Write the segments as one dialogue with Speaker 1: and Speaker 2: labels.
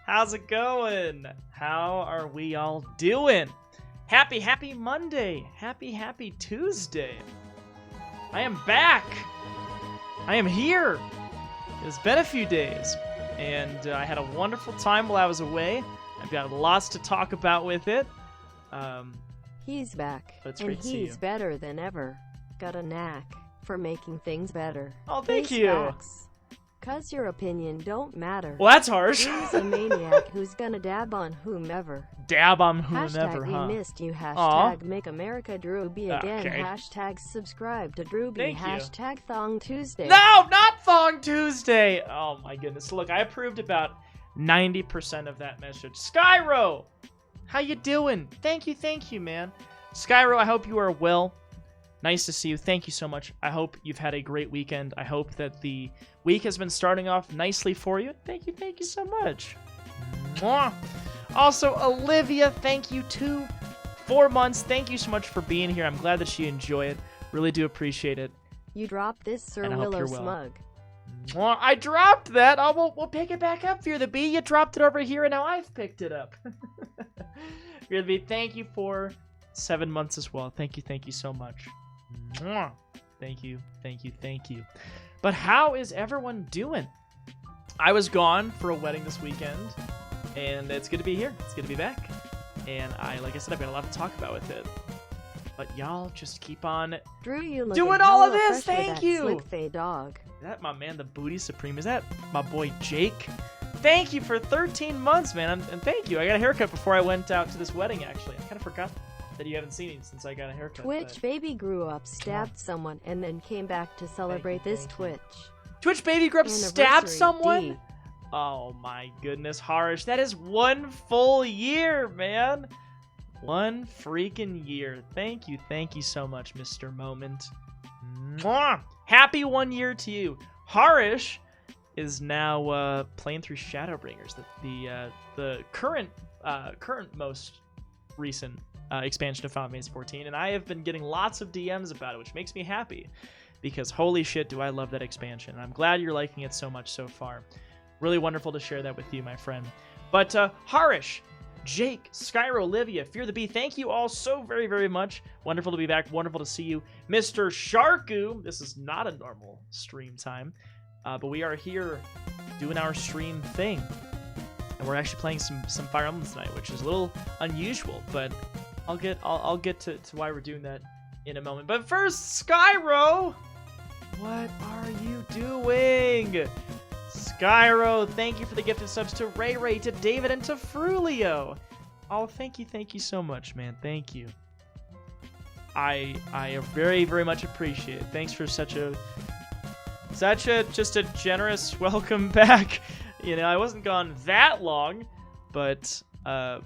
Speaker 1: How's it going? How are we all doing? Happy Monday. Happy Tuesday. I am back. I am here. It's been a few days, and I had a wonderful time while I was away. I've got lots to talk about with it.
Speaker 2: He's back,
Speaker 1: But it's
Speaker 2: and
Speaker 1: great to see
Speaker 2: he's
Speaker 1: you.
Speaker 2: better than ever. Got a knack for making things better.
Speaker 1: Oh, thank
Speaker 2: Face
Speaker 1: you.
Speaker 2: facts. 'Cause your opinion don't matter.
Speaker 1: Well, that's harsh.
Speaker 2: He's a maniac who's gonna dab on whomever.
Speaker 1: Dab on
Speaker 2: Hashtag
Speaker 1: whomever, huh?
Speaker 2: we missed you. Hashtag
Speaker 1: Aw.
Speaker 2: make America Drewby again.
Speaker 1: Okay.
Speaker 2: Hashtag subscribe to Drewby.
Speaker 1: Thank you.
Speaker 2: Hashtag Thong Tuesday.
Speaker 1: No, not Thong Tuesday. Oh my goodness. Look, I approved about 90% of that message. Skyro, how you doing? Thank you, man. Skyro, I hope you are well. Nice to see you. Thank you so much. I hope you've had a great weekend. I hope that the week has been starting off nicely for you. Thank you so much. Mwah. Also, Olivia, thank you too. 4 months. Thank you so much for being here. I'm glad that you enjoy it. Really do appreciate it.
Speaker 2: You dropped this, Sir
Speaker 1: And I hope
Speaker 2: Willow
Speaker 1: you're well.
Speaker 2: Smug.
Speaker 1: Mwah. I dropped that. Oh, we'll pick it back up, Fear the Bee. You dropped it over here, and now I've picked it up. Fear the Bee, thank you for 7 months as well. Thank you so much. Mwah. Thank you. But how is everyone doing? I was gone for a wedding this weekend, and it's good to be here. It's good to be back. And like I said, I've got a lot to talk about with it. But y'all just keep on.
Speaker 2: Drew, you look
Speaker 1: Doing all of this, thank you.
Speaker 2: Slick fade dog.
Speaker 1: Is that my man, the Booty Supreme? Is that my boy Jake? Thank you for 13 months, man. And thank you. I got a haircut before I went out to this wedding, actually. I kind of forgot that you haven't seen me since I got a haircut.
Speaker 2: Twitch
Speaker 1: but-
Speaker 2: baby grew up, stabbed someone, and then came back to celebrate this
Speaker 1: thank you.
Speaker 2: Twitch.
Speaker 1: Twitch Baby Grub stabbed
Speaker 2: Anniversary
Speaker 1: someone?
Speaker 2: D.
Speaker 1: Oh my goodness, Harish. That is 1 full year, man. 1 freaking year. Thank you so much, Mr. Moment. Mwah! Happy 1 year to you. Harish is now playing through Shadowbringers, the current most recent expansion of Final Fantasy 14, and I have been getting lots of DMs about it, which makes me happy, because holy shit do I love that expansion. I'm glad you're liking it so much so far. Really wonderful to share that with you, my friend. But Harish, Jake, Skyro, Olivia, Fear the Bee, thank you all so very much. Wonderful to be back. Wonderful to see you. Mr. Sharku, this is not a normal stream time, but we are here doing our stream thing. And we're actually playing some Fire Emblem tonight, which is a little unusual, but I'll get to why we're doing that in a moment. But first, Skyro, what are you doing? Skyro, thank you for the gifted subs to Ray, to David, and to Frulio. Oh, thank you so much, man. Thank you. I very much appreciate it. Thanks for such a just a generous welcome back. You know, I wasn't gone that long, but I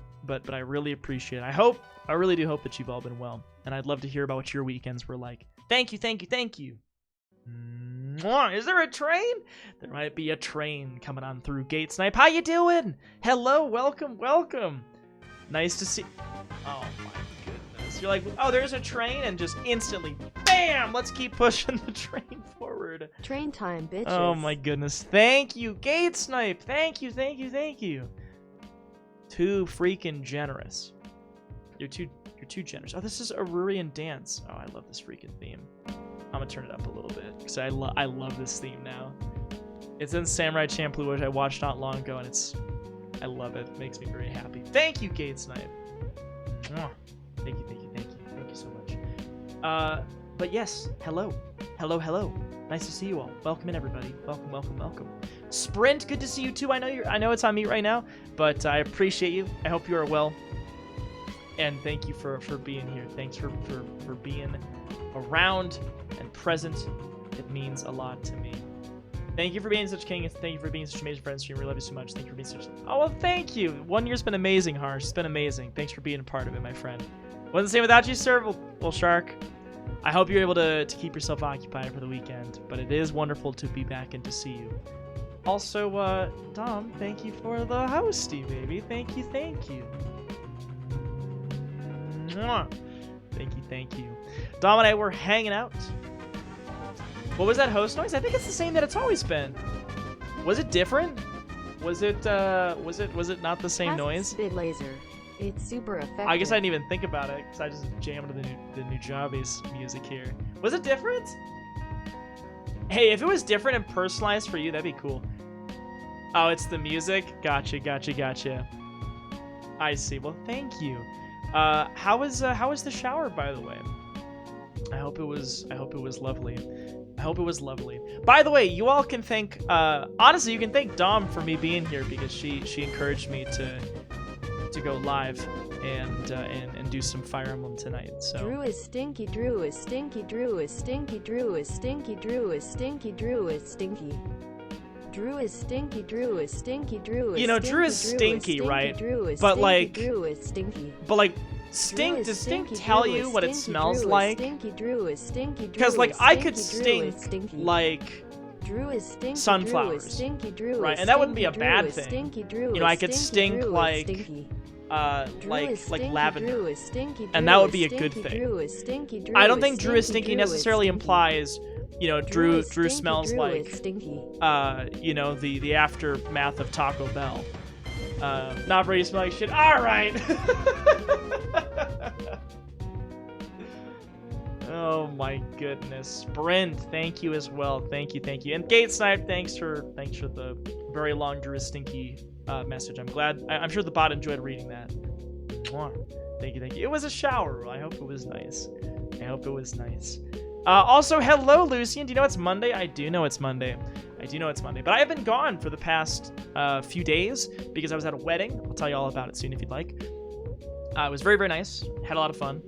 Speaker 1: really appreciate it. I really do hope that you've all been well, and I'd love to hear about what your weekends were like. Thank you. Mwah. Is there a train? There might be a train coming on through Gate Snipe. How you doing? Hello, welcome. Nice to see. Oh my goodness. You're like, oh, there's a train, and just instantly, bam! Let's keep pushing the train forward.
Speaker 2: Train time, bitches.
Speaker 1: Oh my goodness. Thank you, Gate Snipe. Thank you. Too freaking generous. You're too generous. Oh, this is Aurorian Dance. Oh, I love this freaking theme. I'm gonna turn it up a little bit because I love this theme now. It's in Samurai Champloo, which I watched not long ago, and I love it. It makes me very happy. Thank you, Gate Snipe. Mwah. Thank you so much. But yes, hello. Nice to see you all. Welcome in, everybody. Welcome. Sprint, good to see you too. I know it's on me right now, but I appreciate you. I hope you are well. And thank you for being here. Thanks for being around and present. It means a lot to me. Thank you for being such king. Thank you for being such amazing friends. We love you so much. Thank you for being such. Oh well, thank you. 1 year's been amazing, Harsh. It's been amazing. Thanks for being a part of it, my friend. Wasn't the same without you, sir. Well, Shark. I hope you're able to keep yourself occupied for the weekend. But it is wonderful to be back and to see you. Also, Dom, thank you for the hosty, baby. Thank you. Mwah. Thank you. Dom and I were hanging out. What was that host noise? I think it's the same that it's always been. Was it different? Was it not the same noise?
Speaker 2: Spit laser. It's super effective.
Speaker 1: I guess I didn't even think about it because I just jammed the new Javis music here. Was it different? Hey, if it was different and personalized for you, that'd be cool. Oh, it's the music. Gotcha. I see. Well, thank you. How was the shower, by the way? I hope it was lovely. I hope it was lovely. By the way, you all can thank honestly, you can thank Dom for me being here because she encouraged me to go live and do some Fire Emblem tonight. So
Speaker 2: Drew is stinky. Drew is stinky. Drew is stinky. Drew is stinky. Drew is stinky. Drew is stinky. Drew is stinky. Drew is stinky. Drew is
Speaker 1: you know, Drew is stinky, right? But like,
Speaker 2: Drew is stinky.
Speaker 1: But like, stink. Does stink tell you what it smells like? Because like, I could stink like sunflowers, right? And that wouldn't be a bad thing. You know, I could stink like lavender, and that would be a good thing. I don't think Drew is stinky necessarily implies, you know, Drew smells like, you know, the aftermath of Taco Bell. Not ready to smell like shit. All right. Oh my goodness, Brent, thank you as well. Thank you. And Gate Snipe, thanks for the very long Drew is stinky message. I'm sure the bot enjoyed reading that. Mwah. Thank you. It was a shower. I hope it was nice. Also, hello, Lucian. Do you know it's Monday? I do know it's Monday. But I have been gone for the past few days because I was at a wedding. I'll tell you all about it soon if you'd like. It was very, very nice. Had a lot of fun.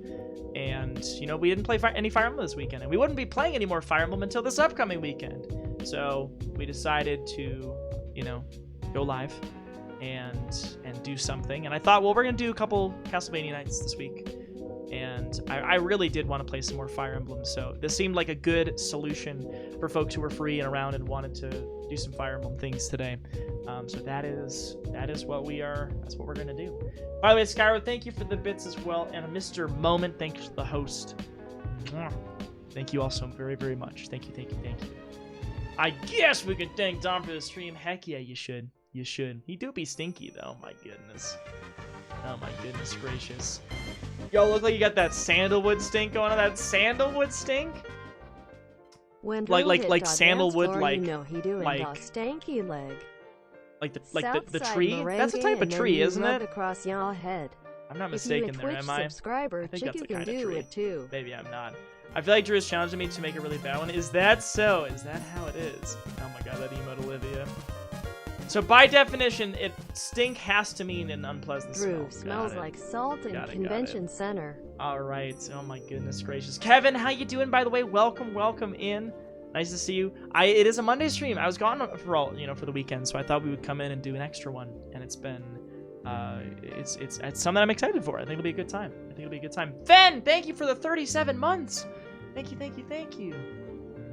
Speaker 1: And, you know, we didn't play any Fire Emblem this weekend. And we wouldn't be playing any more Fire Emblem until this upcoming weekend. So we decided to, you know, go live and do something. And I thought, well, we're going to do a couple Castlevania nights this week. And I really did want to play some more Fire Emblem, so this seemed like a good solution for folks who were free and around and wanted to do some Fire Emblem things today. So that is what that's what we're gonna do. By the way, Skyro, thank you for the bits as well, and Mr. Moment, thanks to the host. Thank you all so very, very much. Thank you. I guess we could thank Dom for the stream. Heck yeah, you should. He do be stinky though. My goodness. Oh my goodness gracious. Yo, look like you got that sandalwood stink going on. That sandalwood stink?
Speaker 2: When
Speaker 1: like sandalwood,
Speaker 2: floor,
Speaker 1: like,
Speaker 2: you know he doing
Speaker 1: like,
Speaker 2: stanky leg.
Speaker 1: Like the tree? That's a type of tree, isn't it?
Speaker 2: Across your head.
Speaker 1: I'm not mistaken there, am I?
Speaker 2: Subscriber,
Speaker 1: I think that's the kind of
Speaker 2: do
Speaker 1: tree.
Speaker 2: It too.
Speaker 1: Maybe I'm not. I feel like Drew is challenging me to make a really bad one. Is that so? Is that how it is? Oh my god, that emote Olivia. So by definition, stink has to mean an unpleasant smell.
Speaker 2: Drew smells like salt in convention center.
Speaker 1: All right. Oh my goodness gracious. Kevin, how you doing? By the way, welcome in. Nice to see you. It is a Monday stream. I was gone for the weekend, so I thought we would come in and do an extra one, and it's been it's something I'm excited for. I think it'll be a good time. Ben, thank you for the 37 months. Thank you.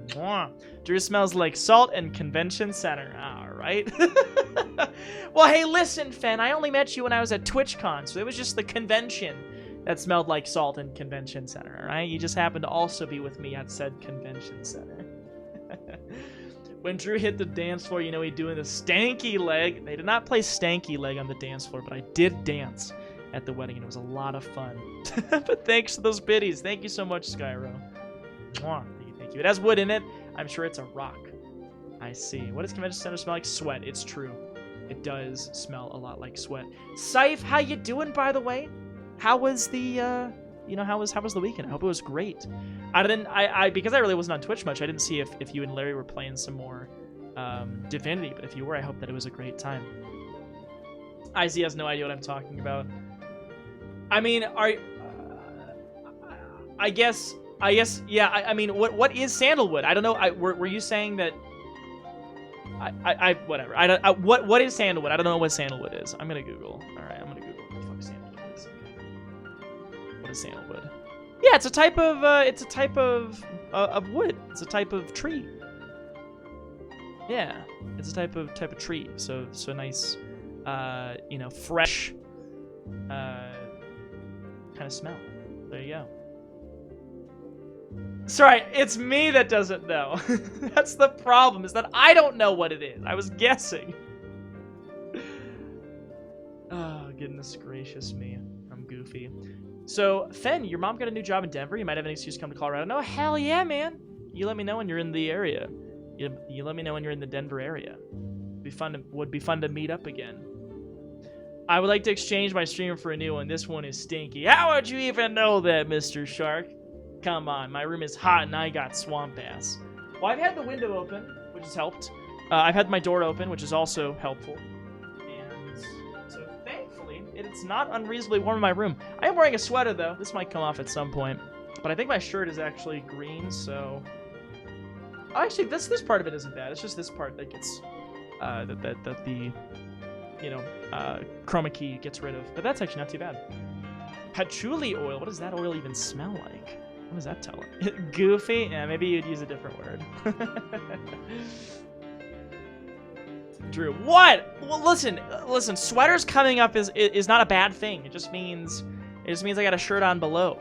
Speaker 1: Mwah. Drew smells like salt and convention center. All right. Well, hey, listen, Fen. I only met you when I was at TwitchCon, so it was just the convention that smelled like salt and convention center. All right. You just happened to also be with me at said convention center. When Drew hit the dance floor, you know he'd doing the stanky leg. They did not play stanky leg on the dance floor, but I did dance at the wedding, and it was a lot of fun. But thanks for those biddies. Thank you so much, Skyro. Mwah. Thank you. It has wood in it. I'm sure it's a rock. I see. What does convention center smell like? Sweat. It's true. It does smell a lot like sweat. Scythe, how you doing, by the way? How was the, how was the weekend? I hope it was great. Because I really wasn't on Twitch much, I didn't see if you and Larry were playing some more Divinity, but if you were, I hope that it was a great time. IZ has no idea what I'm talking about. I mean, I guess, yeah. I mean, what is sandalwood? I don't know. Were you saying that? Whatever. What is sandalwood? I don't know what sandalwood is. I'm gonna Google. All right, I'm gonna Google what the fuck sandalwood is. What is sandalwood? Yeah, it's a type of wood. It's a type of tree. Yeah, it's a type of tree. So nice, fresh, kind of smell. There you go. Sorry, it's me that doesn't know. That's the problem, is that I don't know what it is. I was guessing. Goodness gracious me. I'm goofy. So, Fen, your mom got a new job in Denver. You might have an excuse to come to Colorado. No, hell yeah, man. You let me know when you're in the area. You let me know when you're in the Denver area. Would be fun to meet up again. I would like to exchange my stream for a new one. This one is stinky. How would you even know that, Mr. Shark? Come on, my room is hot and I got swamp ass. Well, I've had the window open, which has helped. I've had my door open, which is also helpful. And so, thankfully, it's not unreasonably warm in my room. I am wearing a sweater, though. This might come off at some point. But I think my shirt is actually green, so... Oh, actually, this part of it isn't bad. It's just this part that gets... that the... You know, chroma key gets rid of. But that's actually not too bad. Patchouli oil. What does that oil even smell like? What does that tell it? Goofy? Yeah, maybe you'd use a different word. Drew, what? Well, listen. Sweaters coming up is not a bad thing. It just means I got a shirt on below.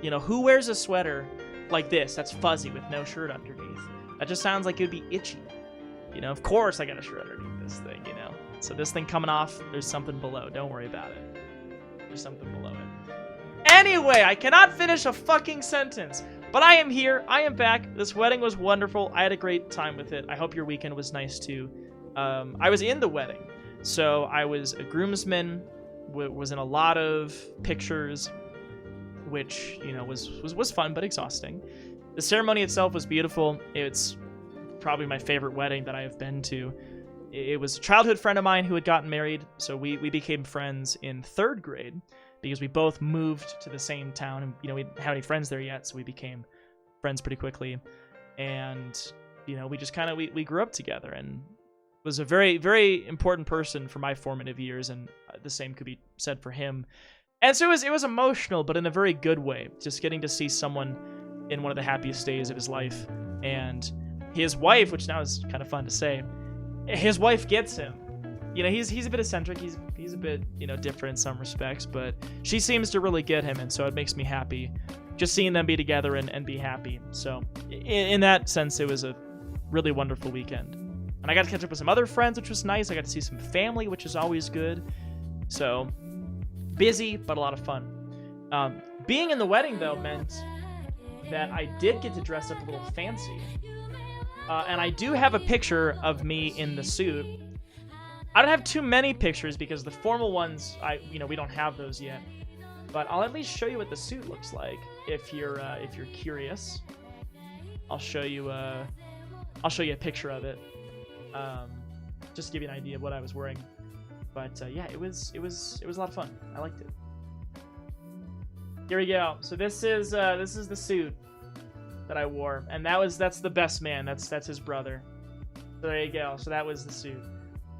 Speaker 1: You know, who wears a sweater like this that's fuzzy with no shirt underneath? That just sounds like it would be itchy. You know, of course I got a shirt underneath this thing, you know. So this thing coming off, there's something below. Don't worry about it. There's something below it. Anyway, I cannot finish a fucking sentence. But I am here. I am back. This wedding was wonderful. I had a great time with it. I hope your weekend was nice too. I was in the wedding. So I was a groomsman, was in a lot of pictures, which, you know, was fun but exhausting. The ceremony itself was beautiful. It's probably my favorite wedding that I have been to. It was a childhood friend of mine who had gotten married, so we became friends in 3rd grade because we both moved to the same town, and, you know, we didn't have any friends there yet, so we became friends pretty quickly. And, you know, we just kind of, we grew up together, and was a very, very important person for my formative years, and the same could be said for him. And so it was emotional, but in a very good way, just getting to see someone in one of the happiest days of his life. And his wife, which now is kind of fun to say, his wife gets him. You know, he's a bit eccentric. He's a bit, you know, different in some respects, but she seems to really get him, and so it makes me happy just seeing them be together and be happy. So in that sense, it was a really wonderful weekend. And I got to catch up with some other friends, which was nice. I got to see some family, which is always good. So busy, but a lot of fun. Being in the wedding, though, meant that I did get to dress up a little fancy. And I do have a picture of me in the suit. I don't have too many pictures because the formal ones, we don't have those yet. But I'll at least show you what the suit looks like if you're curious. I'll show you a picture of it, just to give you an idea of what I was wearing. But yeah, it was a lot of fun. I liked it. Here we go. So this is the suit that I wore, and that's the best man. That's his brother. So there you go. So that was the suit.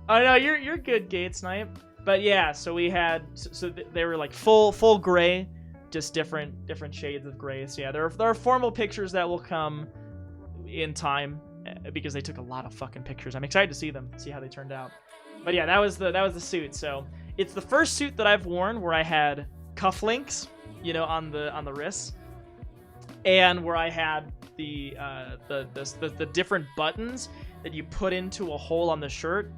Speaker 1: Oh no, you're good, Gate Snipe. But yeah, so we had they were like full gray, just different shades of gray. So yeah, there are formal pictures that will come in time because they took a lot of fucking pictures. I'm excited to see them, see how they turned out. But yeah, that was the suit. So it's the first suit that I've worn where I had cufflinks, you know, on the wrists, and where I had the different buttons that you put into a hole on the shirt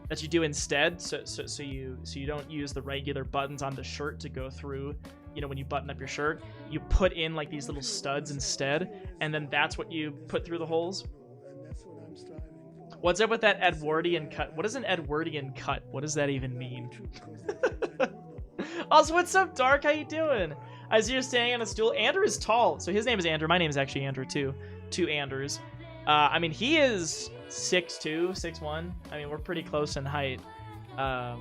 Speaker 1: that you do instead. So you don't use the regular buttons on the shirt to go through. You know, when you button up your shirt, you put in like these little studs instead, and then that's what you put through the holes. What's up with that Edwardian cut? What is an Edwardian cut? What does that even mean? Also, what's up, Dark? How you doing? I see you're standing on a stool. Andrew is tall, so his name is Andrew. My name is actually Andrew too. 2 Andrews. I mean, he is 6'2", 6'1". I mean, we're pretty close in height. We're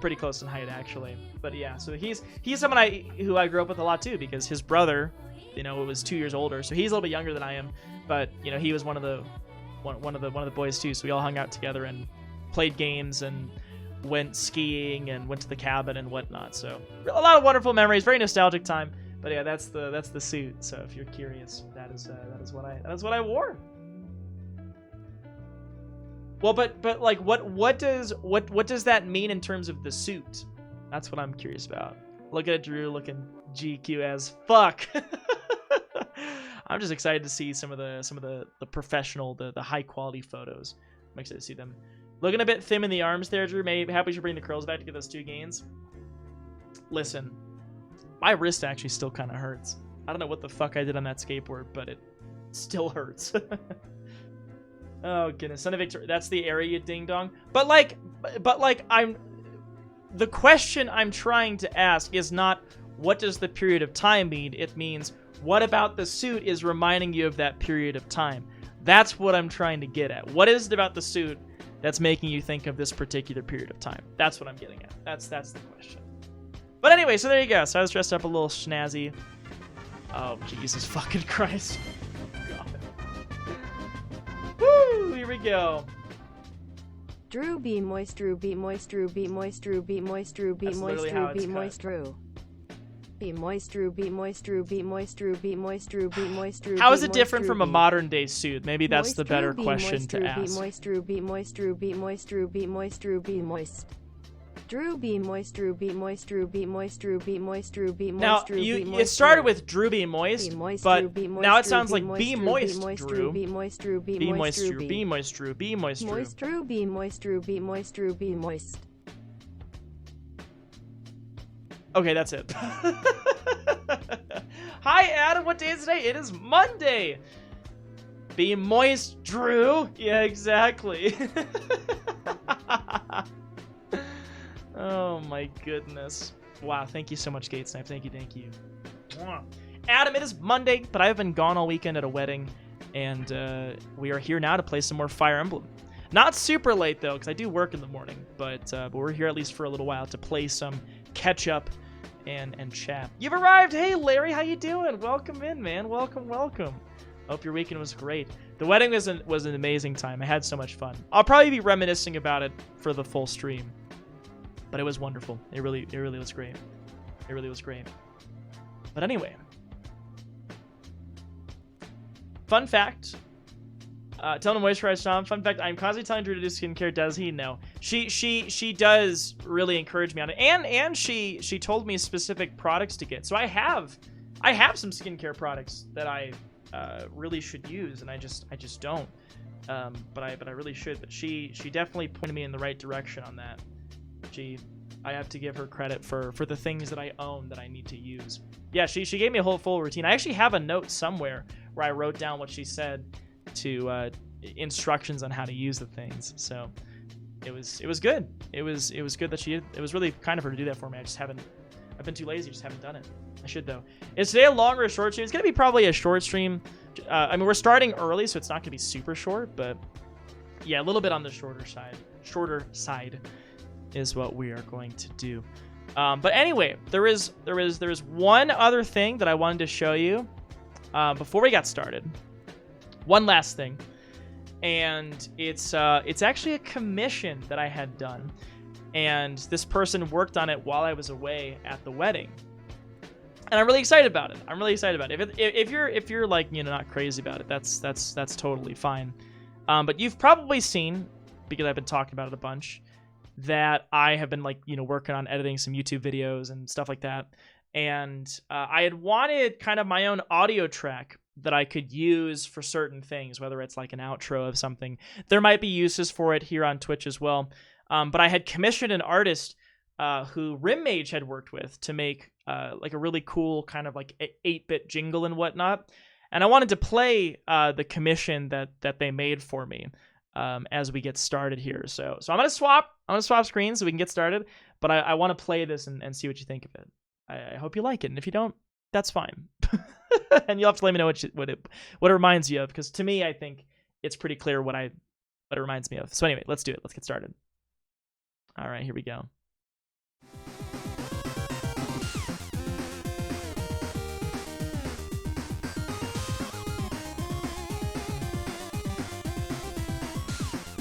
Speaker 1: pretty close in height, actually. But yeah, so he's someone who I grew up with a lot too, because his brother, you know, was 2 years older, so he's a little bit younger than I am. But you know, he was one of the boys too. So we all hung out together and played games and went skiing and went to the cabin and whatnot. So a lot of wonderful memories, very nostalgic time. But yeah, that's the suit. So if you're curious, that is what I wore. Well, but like what does that mean in terms of the suit? That's what I'm curious about. Look at Drew looking GQ as fuck. I'm just excited to see some of the professional, the high quality photos. I'm excited to see them. Looking a bit thin in the arms there, Drew. Maybe happy you should bring the curls back to get those 2 gains. Listen, my wrist actually still kind of hurts. I don't know what the fuck I did on that skateboard, but it still hurts. Oh goodness, Son of Victor. That's the area, ding dong. But like, the question I'm trying to ask is not what does the period of time mean. It means what about the suit is reminding you of that period of time. That's what I'm trying to get at. What is it about the suit that's making you think of this particular period of time? That's what I'm getting at. That's the question. But anyway, so there you go. So I was dressed up a little snazzy. Oh, Jesus fucking Christ. God. Woo! Here we go.
Speaker 2: Drew be moist, Drew be moist, Drew be moist, Drew be moist, Drew be moist, Drew be moist, Drew. Be moist, Drew be moist, Drew be moist, Drew be moist, Drew be moist, Drew.
Speaker 1: How is it different from a modern day suit? Maybe that's the better question to ask.
Speaker 2: Be moist, Drew be moist, Drew be moist, Drew be moist, Drew be moist. Drew be moist, Drew be moist, Drew be moist, Drew be moist, Drew be moist.
Speaker 1: Now, it started with Drew be moist, but now it sounds like be moist, Drew.
Speaker 2: Be moist, Drew be
Speaker 1: moist, Drew. Be moist, Drew. Be moist, Drew.
Speaker 2: Moist, Drew be moist, Drew be moist, Drew be moist.
Speaker 1: Okay, that's it. Hi, Adam. What day is today? It is Monday. Be moist, Drew. Yeah, exactly. Oh my goodness. Wow, thank you so much, Gate Snipe. Thank you, thank you. Mwah. Adam, it is Monday, but I've been gone all weekend at a wedding, and we are here now to play some more Fire Emblem. Not super late, though, because I do work in the morning, but we're here at least for a little while to play some catch-up and chat. You've arrived! Hey, Larry, how you doing? Welcome in, man. Welcome, welcome. Hope your weekend was great. The wedding was an amazing time. I had so much fun. I'll probably be reminiscing about it for the full stream. But it was wonderful. It really was great. It really was great. But anyway. Fun fact. Tell him to moisturize Tom. Fun fact, I'm constantly telling Drew to do skincare. Does he? No. She does really encourage me on it. And she told me specific products to get. So I have some skincare products that I really should use, and I just don't. But I really should. But she definitely pointed me in the right direction on that. I have to give her credit for the things that I own that I need to use. Yeah, she gave me a whole full routine. I actually have a note somewhere where I wrote down what she said to instructions on how to use the things. So it was good. It was good that she did. It was really kind of her to do that for me. I've been too lazy, just haven't done it. I should though. Is today a long or a short stream? It's gonna be probably a short stream. I mean, we're starting early, so it's not gonna be super short, but yeah, a little bit on the shorter side is what we are going to do. But anyway, there is one other thing that I wanted to show you before we got started. One last thing, and it's actually a commission that I had done, and this person worked on it while I was away at the wedding, and I'm really excited about it. If you're like, you know, not crazy about it, that's totally fine. But you've probably seen, because I've been talking about it a bunch, that I have been, like, you know, working on editing some YouTube videos and stuff like that. And I had wanted kind of my own audio track that I could use for certain things, whether it's like an outro of something. There might be uses for it here on Twitch as well. But I had commissioned an artist who Rimmage had worked with to make like a really cool kind of like 8-bit jingle and whatnot. And I wanted to play the commission that they made for me as we get started here. So I'm gonna swap screens so we can get started. But I want to play this and see what you think of it. I hope you like it, and if you don't, that's fine. And you'll have to let me know what it reminds you of, because to me, I think it's pretty clear what it reminds me of. So anyway, let's do it. Let's get started. All right, here we go.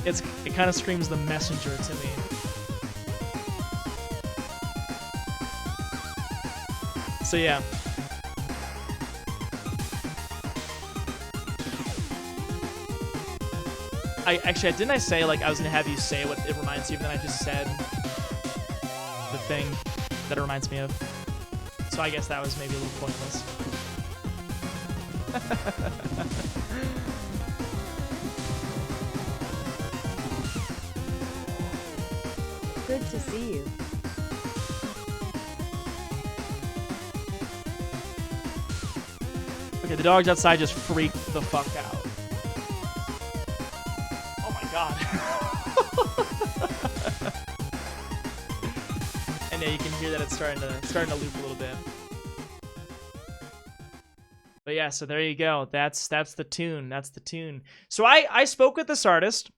Speaker 1: It kind of screams The Messenger to me. So yeah. Didn't I say, like, I was gonna have you say what it reminds you of, and then I just said the thing that it reminds me of. So I guess that was maybe a little pointless.
Speaker 2: Good to see you.
Speaker 1: Okay, the dogs outside just freaked the fuck out. Oh my god. And yeah, you can hear that it's starting to loop a little bit. But yeah, so there you go. That's the tune. That's the tune. So I spoke with this artist.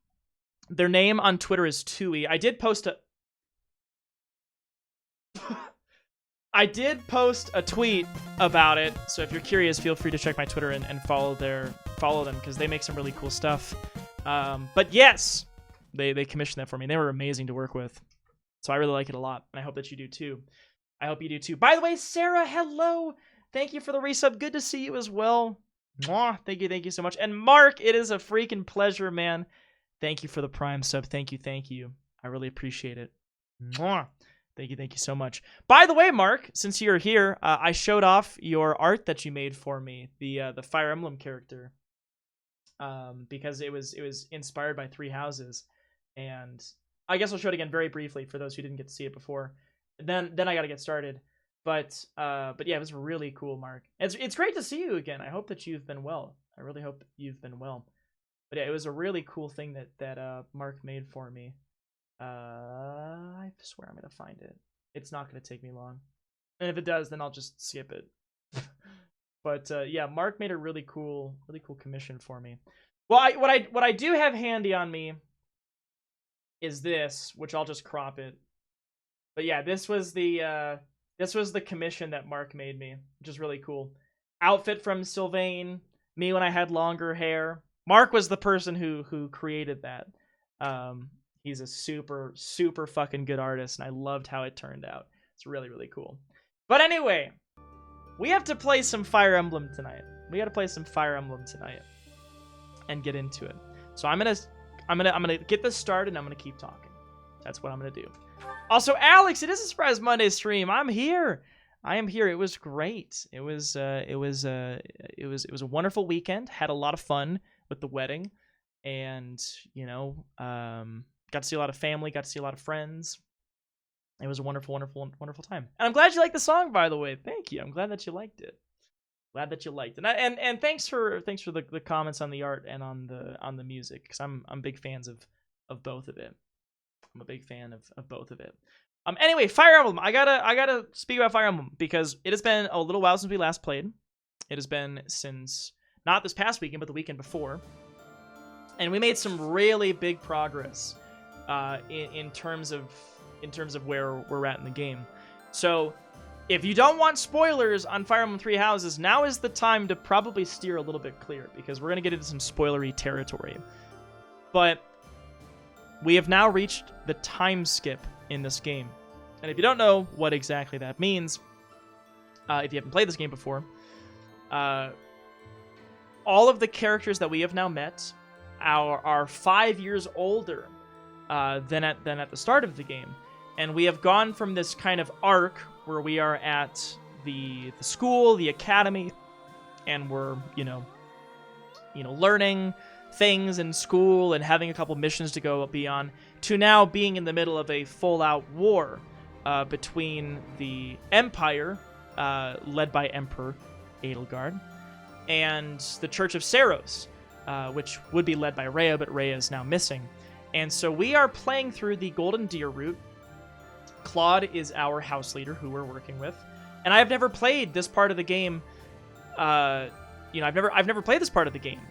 Speaker 1: Their name on Twitter is Tui. I did post a tweet about it. So if you're curious, feel free to check my Twitter and follow them because they make some really cool stuff. But yes, they commissioned that for me. They were amazing to work with. So I really like it a lot, and I hope that you do too. I hope you do too. By the way, Sarah, hello. Thank you for the resub. Good to see you as well. Mwah. Thank you so much. And Mark, it is a freaking pleasure, man. Thank you for the Prime sub. Thank you. I really appreciate it. Mwah. Thank you so much. By the way, Mark, since you're here, I showed off your art that you made for me, the Fire Emblem character, because it was inspired by Three Houses, and I guess I'll show it again very briefly for those who didn't get to see it before. Then I got to get started. But yeah, it was really cool, Mark. It's great to see you again. I hope that you've been well. I really hope you've been well. But yeah, it was a really cool thing that Mark made for me. I swear I'm gonna find it. It's not gonna take me long, and if it does, then I'll just skip it. But yeah, Mark made a really cool commission for me. Well, what I do have handy on me is this, which I'll just crop it. But yeah, this was the commission that Mark made me, which is really cool. Outfit from Sylvain, me when I had longer hair. Mark was the person who created that. He's a super fucking good artist, and I loved how it turned out. It's really cool. But anyway, we have to play some Fire Emblem tonight. We got to play some Fire Emblem tonight and get into it. So I'm gonna get this started, and I'm gonna keep talking. That's what I'm gonna do. Also, Alex, it is a Surprise Monday stream. I'm here. I am here. It was great. It was a wonderful weekend. Had a lot of fun with the wedding, and got to see a lot of family. Got to see a lot of friends. It was a wonderful time. And I'm glad you liked the song, by the way. Thank you. I'm glad that you liked it. Glad that you liked it. And thanks for the comments on the art and on the music, because I'm big fans of both of it. I'm a big fan of both of it. Anyway, Fire Emblem. I gotta speak about Fire Emblem because it has been a little while since we last played. It has been since not this past weekend, but the weekend before, and we made some really big progress in terms of where we're at in the game. So, if you don't want spoilers on Fire Emblem Three Houses, now is the time to probably steer a little bit clear because we're gonna get into some spoilery territory. But we have now reached the time skip in this game. And if you don't know what exactly that means, if you haven't played this game before, all of the characters that we have now met are 5 years older than at the start of the game. And we have gone from this kind of arc where we are at the school, the academy, and we're, learning things in school and having a couple missions to go beyond, to now being in the middle of a full-out war between the Empire, led by Emperor Edelgard, and the Church of Seiros, which would be led by Rhea, but Rhea is now missing. And so we are playing through the Golden Deer route. Claude is our house leader who we're working with, and I've never played this part of the game. I've never played this part of the game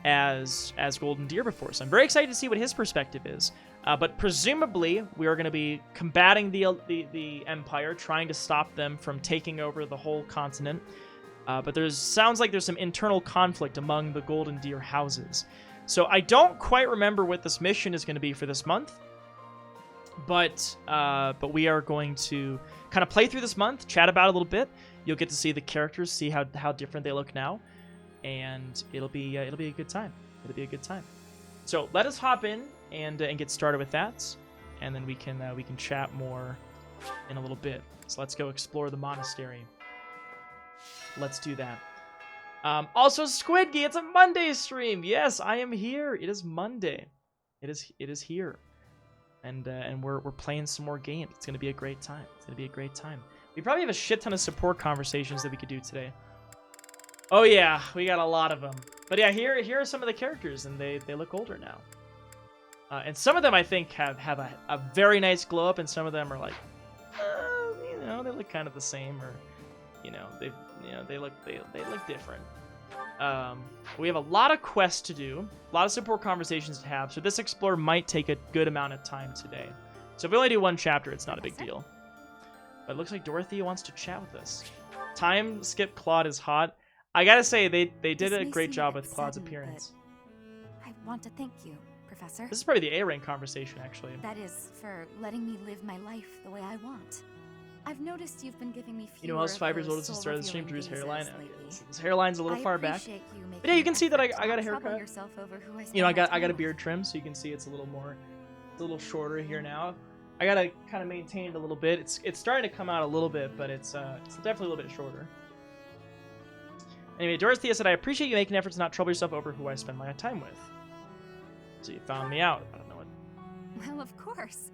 Speaker 1: as Golden Deer before, so I'm very excited to see what his perspective is. But presumably, we are going to be combating the Empire, trying to stop them from taking over the whole continent. But sounds like there's some internal conflict among the Golden Deer houses. So I don't quite remember what this mission is going to be for this month. But we are going to kind of play through this month, chat about it a little bit. You'll get to see the characters, see how different they look now. And it'll be a good time. It'll be a good time. So let us hop in and get started with that, and then we can chat more in a little bit. So let's go explore the monastery. Let's do that. Also, Squidgy, it's a Monday stream. Yes, I am here. It is Monday. It is here. and we're playing some more games. It's gonna be a great time. It's gonna be a great time. We probably have a shit ton of support conversations that we could do today. Oh yeah, we got a lot of them. But yeah, here are some of the characters, and they look older now. And some of them I think have a very nice glow up, and some of them are like, you know, they look kind of the same, or you know, they look different. We have a lot of quests to do, a lot of support conversations to have, so this explore might take a good amount of time today. So if we only do one chapter, it's not a big deal. But it looks like Dorothea wants to chat with us. Time skip Claude is hot. I gotta say, they did a great job with Claude's appearance.
Speaker 3: I want to thank you, Professor.
Speaker 1: This is probably the A-rank conversation, actually.
Speaker 3: That is, for letting me live my life the way I want. I've noticed you've been giving me fewer.
Speaker 1: You know, I was 5 years old at the start of the stream. Drew's hairline. His hairline's a little far back. But yeah, you can see that I got a haircut. You know, I got a beard trim, so you can see it's a little shorter here now. I gotta kind of maintain it a little bit. It's starting to come out a little bit, but it's definitely a little bit shorter. Anyway, Dorothea said, I appreciate you making efforts to not trouble yourself over who I spend my time with. So you found me out. I don't know what.
Speaker 3: Well, of course.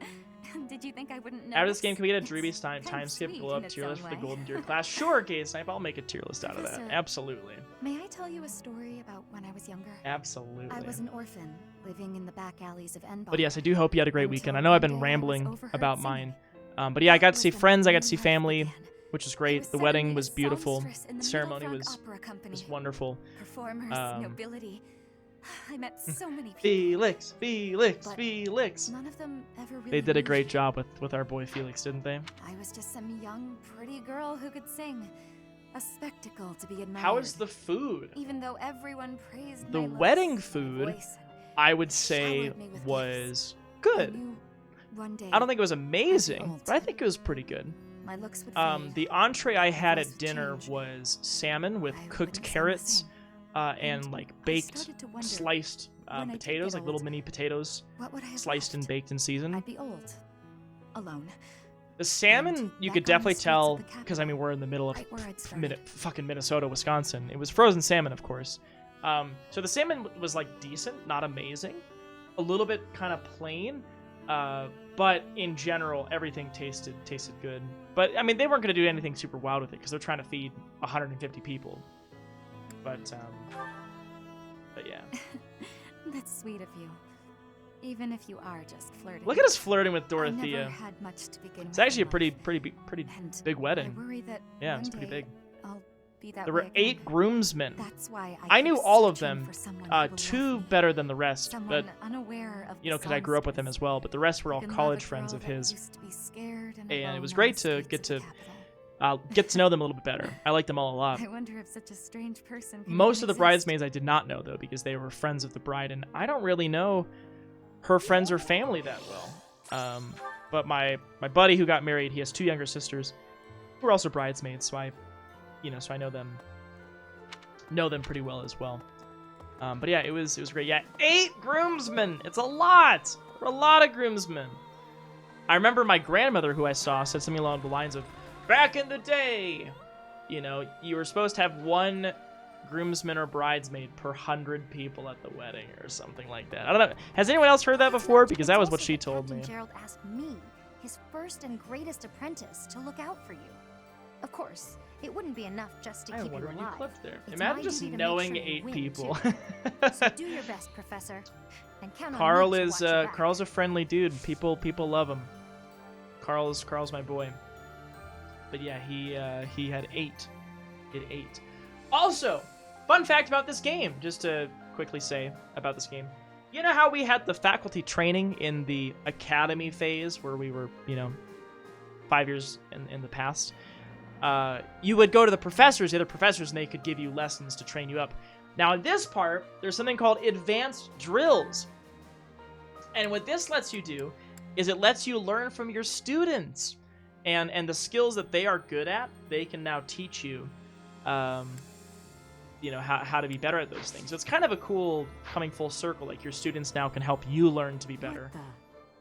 Speaker 3: Did you think I wouldn't know?
Speaker 1: After this game, can we get a Drewby's time skip glow up tier list for the Golden Deer class? Sure, Gay Snipe. I'll make a tier list out of that. Absolutely.
Speaker 3: May I tell you a story about when I was younger?
Speaker 1: Absolutely.
Speaker 3: I was an orphan living in the back alleys of Enbach.
Speaker 1: But yes, I do hope you had a great weekend. I know I've been rambling about mine. But yeah, I got to see friends. I got to see family, which was great. The wedding was beautiful. The ceremony was wonderful.
Speaker 3: Performers, nobility. I met so many people.
Speaker 1: Felix.
Speaker 3: None of them ever really
Speaker 1: They did a great job with our boy Felix, didn't they?
Speaker 3: I was just some young, pretty girl who could sing. A spectacle to be admired.
Speaker 1: How is the food?
Speaker 3: Even though everyone praised
Speaker 1: the
Speaker 3: my
Speaker 1: wedding
Speaker 3: looks,
Speaker 1: food,
Speaker 3: voice,
Speaker 1: I would say, was good.
Speaker 3: One day
Speaker 1: I don't think it was amazing, but I think it was pretty good.
Speaker 3: My looks would
Speaker 1: The entree I had at dinner was salmon with cooked carrots and like baked sliced potatoes, like little mini potatoes, sliced and baked and seasoned.
Speaker 3: I'd be old, alone.
Speaker 1: The salmon, you could definitely tell, because I mean we're in the middle of fucking Minnesota, Wisconsin. It was frozen salmon, of course. So the salmon was like decent, not amazing, a little bit kind of plain, but in general everything tasted good. But I mean they weren't gonna do anything super wild with it because they're trying to feed 150 people. But yeah.
Speaker 3: That's sweet of you. Even if you are just flirting.
Speaker 1: Look at us flirting with Dorothea.
Speaker 3: I never had much to begin
Speaker 1: it's actually a
Speaker 3: with
Speaker 1: pretty big wedding.
Speaker 3: I worry that
Speaker 1: yeah, it's pretty big.
Speaker 3: I'll be that
Speaker 1: there were
Speaker 3: way
Speaker 1: 8
Speaker 3: again.
Speaker 1: groomsmen.
Speaker 3: That's why
Speaker 1: I knew
Speaker 3: keep
Speaker 1: all of
Speaker 3: searching
Speaker 1: them.
Speaker 3: for someone who will
Speaker 1: 2
Speaker 3: love me.
Speaker 1: better than the rest,
Speaker 3: Someone
Speaker 1: but
Speaker 3: unaware of
Speaker 1: you know, because I grew up with him as well. But the rest were all college friends of his, and it was great to get to know them a little bit better. I liked them all a lot.
Speaker 3: I wonder if such a strange person.
Speaker 1: Most of the bridesmaids I did not know though, because they were friends of the bride, and I don't really know her friends or family that well. But my buddy who got married, he has 2 younger sisters who are also bridesmaids, so I know them pretty well as well. But yeah, it was great. Yeah, 8 groomsmen. It's a lot. There were a lot of groomsmen. I remember my grandmother, who I saw, said something along the lines of, "Back in the day, you know, you were supposed to have 1 groomsman or bridesmaid per 100 people at the wedding," or something like that. I don't know. Has anyone else heard that before? Because that was what she told me.
Speaker 4: Gerald asked me, his first and greatest apprentice, to look out for you. Of course, it wouldn't be enough just to
Speaker 1: I
Speaker 4: keep you
Speaker 1: wonder when you
Speaker 4: alive.
Speaker 1: clipped there.
Speaker 4: It's
Speaker 1: Imagine
Speaker 4: my
Speaker 1: just
Speaker 4: duty to make
Speaker 1: knowing
Speaker 4: sure you
Speaker 1: 8
Speaker 4: win,
Speaker 1: people.
Speaker 4: too. So do your best, Professor. And count on
Speaker 1: Carl
Speaker 4: me to
Speaker 1: is
Speaker 4: watch your back.
Speaker 1: Carl's a friendly dude. People love him. Carl's my boy. But yeah, he had 8. He had 8. Also, fun fact about this game, just to quickly say about this game. You know how we had the faculty training in the academy phase where we were, 5 years in the past? You would go to the other professors, and they could give you lessons to train you up. Now, in this part, there's something called advanced drills. And what this lets you do is it lets you learn from your students. And the skills that they are good at, they can now teach you, how to be better at those things. So it's kind of a cool coming full circle. Like your students now can help you learn to be better.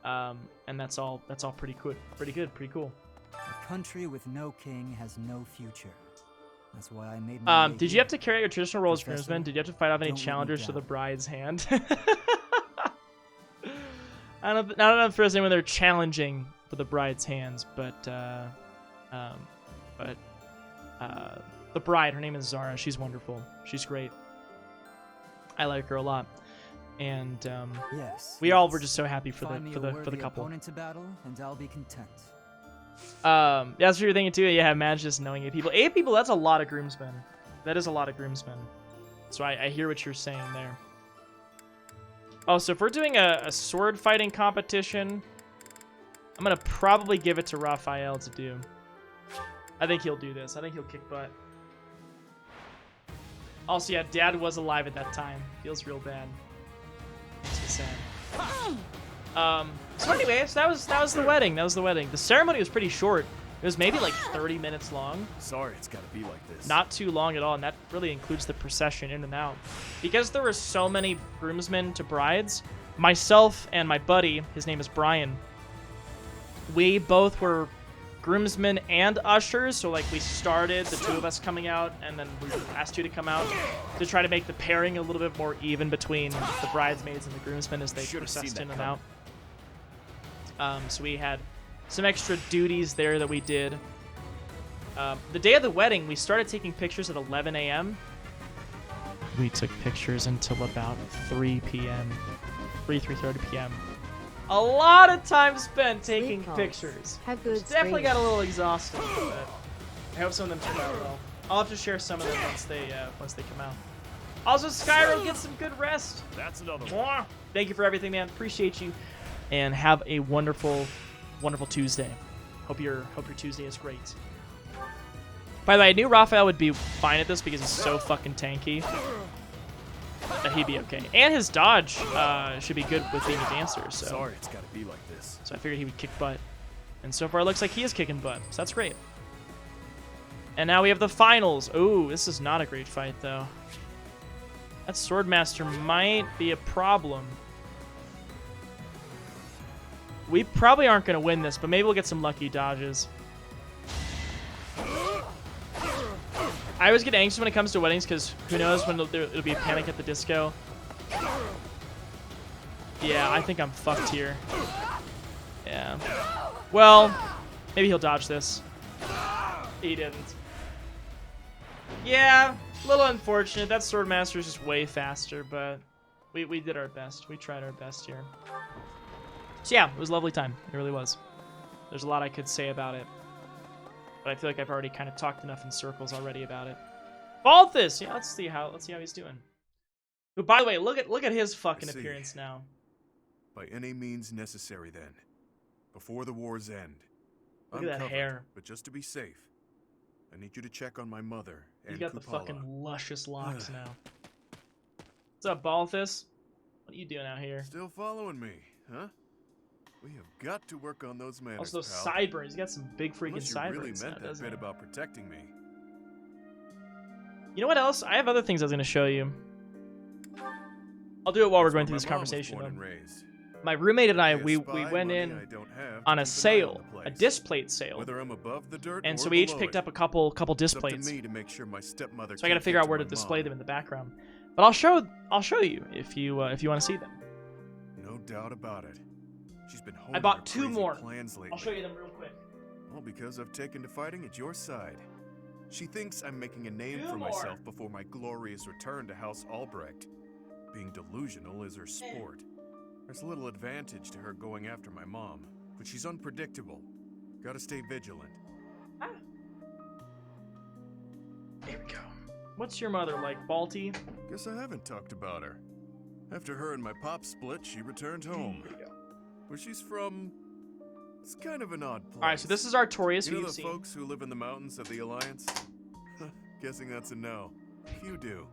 Speaker 1: And that's all pretty good. Pretty cool.
Speaker 5: A country with no king has no future. That's why I made my way
Speaker 1: did you
Speaker 5: here.
Speaker 1: have to carry out your traditional role as
Speaker 5: Professor,
Speaker 1: groomsmen? Did you have to fight off any
Speaker 5: don't let me
Speaker 1: challengers to the
Speaker 5: down.
Speaker 1: bride's hand? I don't know if there's anyone there challenging for the bride's hands, but the bride, her name is Zara. She's wonderful. She's great. I like her a lot, and
Speaker 5: Yes.
Speaker 1: we all were just so happy for
Speaker 5: Find me
Speaker 1: the
Speaker 5: a
Speaker 1: for the
Speaker 5: worthy
Speaker 1: couple.
Speaker 5: opponent to battle, and I'll be content.
Speaker 1: That's what you're thinking too. Yeah, imagine just knowing 8 people. 8 people. That's a lot of groomsmen. That is a lot of groomsmen. So I hear what you're saying there. Oh, so if we're doing a sword fighting competition, I'm gonna probably give it to Raphael to do. I think he'll do this. I think he'll kick butt. Also, yeah, Dad was alive at that time. Feels real bad. Makes me sad. So anyways, that was the wedding. That was the wedding. The ceremony was pretty short. It was maybe like 30 minutes long.
Speaker 6: Sorry, it's gotta be like this.
Speaker 1: Not too long at all, and that really includes the procession in and out. Because there were so many groomsmen to brides, myself and my buddy, his name is Brian, we both were groomsmen and ushers, so like we started, the 2 of us coming out, and then we asked you to come out to try to make the pairing a little bit more even between the bridesmaids and the groomsmen as they processed in and out. So we had some extra duties there that we did. The day of the wedding, we started taking pictures at 11 a.m. We took pictures until about 3 p.m. 3:30 p.m. A lot of time spent taking pictures.
Speaker 2: Have good
Speaker 1: Definitely got a
Speaker 2: streams.
Speaker 1: little exhausted, but I hope some of them turned out well. I'll have to share some of them once they come out. Also, Skyro, get some good rest.
Speaker 6: That's another one.
Speaker 1: Mwah. Thank you for everything, man. Appreciate you, and have a wonderful, wonderful Tuesday. Hope your Tuesday is great. By the way, I knew Raphael would be fine at this because he's so fucking tanky that he'd be okay. And his dodge should be good with being a dancer. So.
Speaker 6: Sorry, it's gotta be like this.
Speaker 1: So I figured he would kick butt. And so far it looks like he is kicking butt. So that's great. And now we have the finals. Ooh, this is not a great fight, though. That Swordmaster might be a problem. We probably aren't going to win this, but maybe we'll get some lucky dodges. I always get anxious when it comes to weddings because who knows when it'll be a panic at the disco. Yeah, I think I'm fucked here. Yeah. Well, maybe he'll dodge this. He didn't. Yeah, a little unfortunate. That Swordmaster is just way faster, but we did our best. We tried our best here. So yeah, it was a lovely time. It really was. There's a lot I could say about it, but I feel like I've already kind of talked enough in circles already about it. Balthus! Yeah, let's see how he's doing. But by the way, look at his fucking appearance now.
Speaker 6: By any means necessary, then. Before the war's end.
Speaker 1: Look at that hair.
Speaker 6: But just to be safe, I need you to check on my mother and
Speaker 1: You got the
Speaker 6: Kupala.
Speaker 1: fucking luscious locks now. What's up, Balthus? What are you doing out here?
Speaker 6: Still following me, huh? We have got to work on those manners,
Speaker 1: Also, those
Speaker 6: pal.
Speaker 1: sideburns. He's got some big freaking
Speaker 6: Unless you
Speaker 1: sideburns
Speaker 6: really
Speaker 1: now,
Speaker 6: meant that
Speaker 1: doesn't
Speaker 6: bit
Speaker 1: he?
Speaker 6: about protecting me.
Speaker 1: You know what else? I have other things I was going to show you. I'll do it while we're going through this
Speaker 6: My mom was
Speaker 1: conversation,
Speaker 6: born and
Speaker 1: though.
Speaker 6: raised.
Speaker 1: My roommate and I,
Speaker 6: Pay a
Speaker 1: we
Speaker 6: spy
Speaker 1: went
Speaker 6: money
Speaker 1: in
Speaker 6: I don't have
Speaker 1: on
Speaker 6: to
Speaker 1: a
Speaker 6: keep an eye
Speaker 1: sale,
Speaker 6: the
Speaker 1: a
Speaker 6: place.
Speaker 1: disc plate sale.
Speaker 6: Whether I'm above the dirt
Speaker 1: And
Speaker 6: or
Speaker 1: so we each
Speaker 6: below
Speaker 1: picked
Speaker 6: it.
Speaker 1: up a couple disc
Speaker 6: It's up
Speaker 1: plates.
Speaker 6: to me to make sure my stepmother
Speaker 1: So I got to
Speaker 6: can't
Speaker 1: figure
Speaker 6: get
Speaker 1: out where to
Speaker 6: my
Speaker 1: display
Speaker 6: mom.
Speaker 1: them in the background. But I'll show you if you want to see them.
Speaker 6: No doubt about it. She's been holding
Speaker 1: I bought
Speaker 6: her
Speaker 1: 2
Speaker 6: crazy
Speaker 1: more.
Speaker 6: plans lately.
Speaker 1: I'll show you them real quick.
Speaker 6: All because I've taken to fighting at your side. She thinks I'm making a name
Speaker 1: 2
Speaker 6: for
Speaker 1: more.
Speaker 6: myself before my glorious return to House Albrecht. Being delusional is her sport. There's little advantage to her going after my mom, but she's unpredictable. Gotta stay vigilant.
Speaker 1: There we go. What's your mother like, Balti?
Speaker 6: Guess I haven't talked about her. After her and my pop split, she returned home.
Speaker 1: There you go.
Speaker 6: Where she's from, it's kind of an odd place.
Speaker 1: All right, so this is Artorias,
Speaker 6: You
Speaker 1: who
Speaker 6: know
Speaker 1: you've
Speaker 6: the
Speaker 1: seen.
Speaker 6: folks who live in the mountains of the Alliance? Guessing that's a no. You do.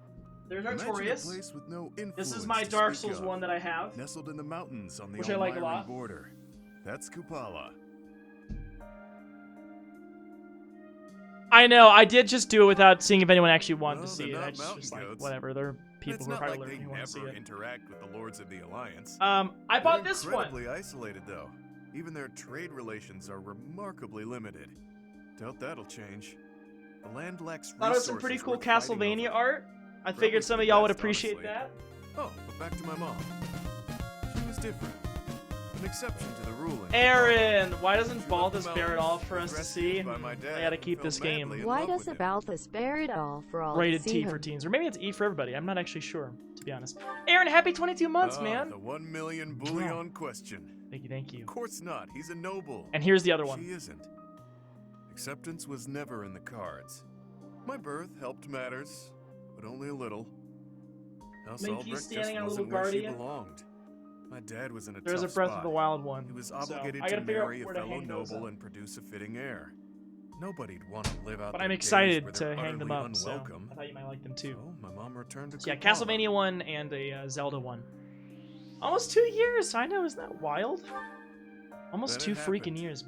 Speaker 1: There's
Speaker 6: Imagine a
Speaker 1: Artorias.
Speaker 6: place with no influence
Speaker 1: This is my
Speaker 6: to
Speaker 1: Dark
Speaker 6: speak
Speaker 1: Souls
Speaker 6: of,
Speaker 1: one that I have.
Speaker 6: nestled in the mountains on the
Speaker 1: Which I like a
Speaker 6: Almiran
Speaker 1: lot.
Speaker 6: border. That's Kupala.
Speaker 1: I know, I did just do it without seeing if anyone actually wanted
Speaker 6: No,
Speaker 1: to see
Speaker 6: they're
Speaker 1: it.
Speaker 6: not
Speaker 1: I just was
Speaker 6: mountain
Speaker 1: like,
Speaker 6: goats.
Speaker 1: whatever, there are people
Speaker 6: It's
Speaker 1: who are
Speaker 6: not
Speaker 1: probably
Speaker 6: like they
Speaker 1: lurking who want to see
Speaker 6: never
Speaker 1: it.
Speaker 6: interact with the Lords of the Alliance.
Speaker 1: I bought
Speaker 6: They're
Speaker 1: this one.
Speaker 6: incredibly isolated, though. Even their trade relations are remarkably limited. Doubt that'll change. The land lacks
Speaker 1: Thought it was some pretty
Speaker 6: resources
Speaker 1: cool
Speaker 6: worth fighting
Speaker 1: Castlevania
Speaker 6: over.
Speaker 1: art. I
Speaker 6: Probably
Speaker 1: figured some
Speaker 6: for
Speaker 1: of
Speaker 6: the
Speaker 1: y'all would
Speaker 6: best,
Speaker 1: appreciate
Speaker 6: honestly.
Speaker 1: that.
Speaker 6: Oh, but back to my mom. She was different. exception to the rule.
Speaker 1: Aaron, why doesn't Balthus
Speaker 6: the
Speaker 1: bear it all for us
Speaker 6: mountains,
Speaker 1: to
Speaker 6: was
Speaker 1: see?
Speaker 6: rescued by my dad
Speaker 1: I gotta
Speaker 6: and
Speaker 1: keep
Speaker 6: fell
Speaker 1: this game
Speaker 6: madly in
Speaker 2: Why
Speaker 6: love with
Speaker 2: doesn't
Speaker 6: him.
Speaker 2: Balthus bear it all for all
Speaker 1: rated
Speaker 2: to see
Speaker 1: T for
Speaker 2: him?
Speaker 1: teens, or maybe it's E for everybody. I'm not actually sure, to be honest. Aaron, happy 22 months,
Speaker 6: Ah,
Speaker 1: man.
Speaker 6: The 1 million bullion question.
Speaker 1: Thank you, thank you.
Speaker 6: Of course not. He's a noble.
Speaker 1: And here's the other
Speaker 6: She
Speaker 1: one.
Speaker 6: isn't. Acceptance was never in the cards. My birth helped matters, but only a little. House
Speaker 1: Minky
Speaker 6: Albrecht
Speaker 1: standing
Speaker 6: just
Speaker 1: on a
Speaker 6: wasn't
Speaker 1: little
Speaker 6: where she
Speaker 1: guardian.
Speaker 6: belonged. My dad was in a
Speaker 1: There's a
Speaker 6: tough
Speaker 1: Breath
Speaker 6: spot.
Speaker 1: of the Wild one.
Speaker 6: He was
Speaker 1: so
Speaker 6: obligated
Speaker 1: I
Speaker 6: to
Speaker 1: gotta figure out
Speaker 6: marry a
Speaker 1: where to
Speaker 6: fellow
Speaker 1: hang those
Speaker 6: noble
Speaker 1: up.
Speaker 6: and produce a fitting heir. Nobody'd want to live out
Speaker 1: But
Speaker 6: their
Speaker 1: I'm
Speaker 6: days
Speaker 1: excited
Speaker 6: where
Speaker 1: to
Speaker 6: they're
Speaker 1: hang them
Speaker 6: utterly
Speaker 1: up, so
Speaker 6: unwelcome.
Speaker 1: I thought you might like them too.
Speaker 6: So my mom returned to
Speaker 1: So yeah,
Speaker 6: Kupala.
Speaker 1: Castlevania one and a Zelda one. Almost 2 years. I know, isn't that wild? Almost
Speaker 6: Then
Speaker 1: 2
Speaker 6: it
Speaker 1: freaking
Speaker 6: happened.
Speaker 1: years.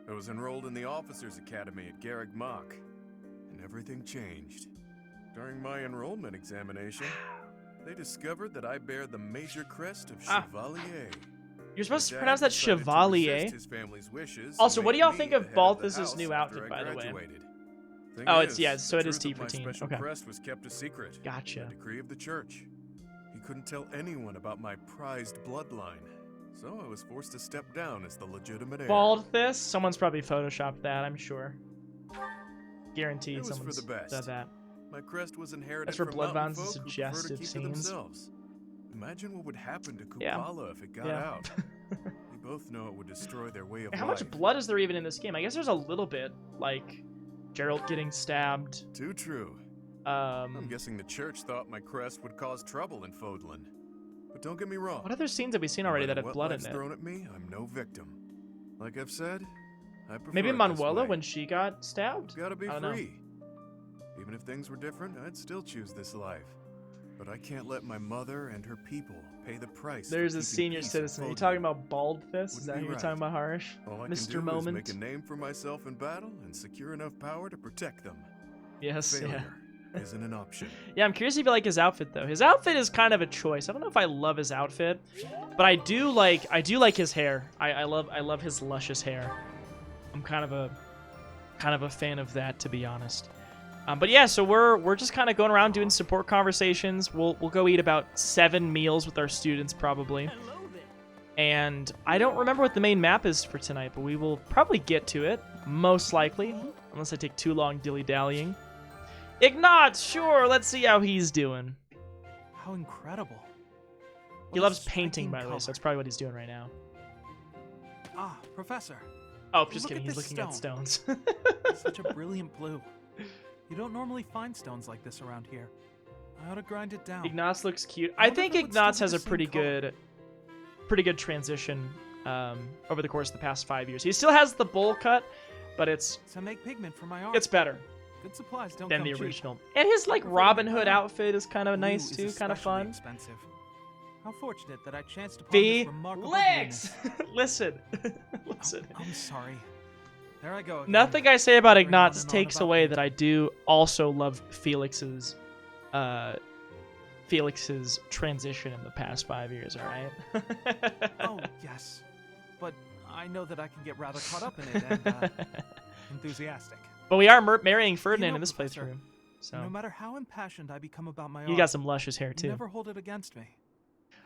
Speaker 6: I was enrolled in the Officers Academy at Garreg Mach, and everything changed. During my enrollment examination, they discovered that I bear the major crest of Chevalier.
Speaker 1: You're supposed to
Speaker 6: My dad
Speaker 1: pronounce that
Speaker 6: decided to
Speaker 1: Chevalier.
Speaker 6: resist his family's wishes
Speaker 1: Also,
Speaker 6: and
Speaker 1: what do
Speaker 6: make
Speaker 1: y'all
Speaker 6: me
Speaker 1: think
Speaker 6: the
Speaker 1: of
Speaker 6: head the
Speaker 1: Balthus's
Speaker 6: house
Speaker 1: new
Speaker 6: after
Speaker 1: outfit,
Speaker 6: I
Speaker 1: by the way?
Speaker 6: graduated. Thing
Speaker 1: Oh,
Speaker 6: is,
Speaker 1: so
Speaker 6: the
Speaker 1: it is
Speaker 6: truth
Speaker 1: T
Speaker 6: of
Speaker 1: for
Speaker 6: my
Speaker 1: teen.
Speaker 6: special
Speaker 1: Okay.
Speaker 6: crest was kept a secret.
Speaker 1: Gotcha.
Speaker 6: By decree of the church. He couldn't tell anyone about my prized bloodline, so I was forced to step down as the legitimate heir.
Speaker 1: Balthus? Someone's probably photoshopped that, I'm sure. Guaranteed
Speaker 6: It was for
Speaker 1: someone's
Speaker 6: the best.
Speaker 1: done that.
Speaker 6: My crest was inherited
Speaker 1: As for
Speaker 6: from mountain
Speaker 1: Bloodbound's
Speaker 6: folk who prefer to
Speaker 1: suggestive
Speaker 6: keep to
Speaker 1: scenes.
Speaker 6: themselves. Imagine what would happen to
Speaker 1: Yeah.
Speaker 6: Kupala if it got
Speaker 1: Yeah.
Speaker 6: out. We both know it would destroy their way of
Speaker 1: How
Speaker 6: life.
Speaker 1: much blood is there even in this game? I guess there's a little bit, like Gerald getting stabbed.
Speaker 6: Too true. I'm
Speaker 1: Um,
Speaker 6: guessing the church thought my crest would cause trouble in Fodlan. But don't get me wrong.
Speaker 1: what other scenes have we seen
Speaker 6: No
Speaker 1: already
Speaker 6: matter
Speaker 1: that have
Speaker 6: what
Speaker 1: blood in
Speaker 6: life's
Speaker 1: it?
Speaker 6: thrown at me, I'm no victim. Like I've said, I prefer
Speaker 1: Maybe
Speaker 6: it this
Speaker 1: Manuela
Speaker 6: way.
Speaker 1: when she got stabbed?
Speaker 6: Gotta be
Speaker 1: I don't know.
Speaker 6: free. Even if things were different, I'd still choose this life. But I can't let my mother and her people pay the price.
Speaker 1: There's
Speaker 6: for
Speaker 1: a
Speaker 6: keeping
Speaker 1: senior
Speaker 6: peace in
Speaker 1: citizen. Are you
Speaker 6: Fodlan.
Speaker 1: talking about Baldfist? Is
Speaker 6: Wouldn't
Speaker 1: that
Speaker 6: be
Speaker 1: who you're
Speaker 6: right.
Speaker 1: talking about, Harsh?
Speaker 6: All I
Speaker 1: Mr.
Speaker 6: can do
Speaker 1: Moment?
Speaker 6: is make a name for myself in battle and secure enough power to protect them.
Speaker 1: Yes, yeah.
Speaker 6: Failure isn't an option.
Speaker 1: Yeah, I'm curious if you like his outfit though. His outfit is kind of a choice. I don't know if I love his outfit, but I do like his hair. I love his luscious hair. I'm kind of a fan of that, to be honest. But yeah, so we're just kind of going around doing support conversations. We'll go eat about 7 meals with our students probably. And I don't remember what the main map is for tonight, but we will probably get to it, most likely, unless I take too long dilly-dallying. Ignat, sure, let's see how he's doing.
Speaker 5: How incredible.
Speaker 1: He
Speaker 5: What a
Speaker 1: loves painting,
Speaker 5: striking
Speaker 1: by the way,
Speaker 5: color.
Speaker 1: so that's probably what he's doing right now.
Speaker 5: Ah, Professor.
Speaker 1: Oh, just
Speaker 5: Look
Speaker 1: kidding,
Speaker 5: at
Speaker 1: he's
Speaker 5: this
Speaker 1: looking at
Speaker 5: stone.
Speaker 1: stones.
Speaker 5: Such a brilliant blue. You don't normally find stones like this around here. I ought to grind it down.
Speaker 1: Ignatz looks cute.
Speaker 5: I
Speaker 1: I
Speaker 5: wonder
Speaker 1: think
Speaker 5: if it would still
Speaker 1: Ignatz
Speaker 5: be
Speaker 1: has
Speaker 5: the
Speaker 1: a
Speaker 5: same
Speaker 1: pretty good transition over the course of the past 5 years. He still has the bowl cut, but it's
Speaker 5: To make pigment for my art.
Speaker 1: better
Speaker 5: Good supplies don't
Speaker 1: than
Speaker 5: come
Speaker 1: the
Speaker 5: cheap.
Speaker 1: original. And his like
Speaker 5: Prefer to
Speaker 1: Robin
Speaker 5: make
Speaker 1: Hood
Speaker 5: my own.
Speaker 1: outfit is kind of
Speaker 5: Blue
Speaker 1: nice
Speaker 5: is
Speaker 1: too, kind of
Speaker 5: especially
Speaker 1: fun.
Speaker 5: Expensive. How fortunate that I chanced upon
Speaker 1: V
Speaker 5: this remarkable
Speaker 1: Lex,
Speaker 5: blueness.
Speaker 1: listen, listen.
Speaker 5: I'm sorry. There I go. Again.
Speaker 1: Nothing I say about
Speaker 5: Going on
Speaker 1: Ignatz
Speaker 5: and on
Speaker 1: takes
Speaker 5: about
Speaker 1: away
Speaker 5: painting.
Speaker 1: that I do also love Felix's transition in the past 5 years. All right.
Speaker 5: Oh yes, but I know that I can get rather caught up in it and enthusiastic.
Speaker 1: But we are marrying Ferdinand
Speaker 5: know,
Speaker 1: in this
Speaker 5: Professor,
Speaker 1: playthrough, so
Speaker 5: No matter how impassioned I become about my
Speaker 1: you
Speaker 5: art,
Speaker 1: got some luscious hair
Speaker 5: you
Speaker 1: too.
Speaker 5: never hold it against me.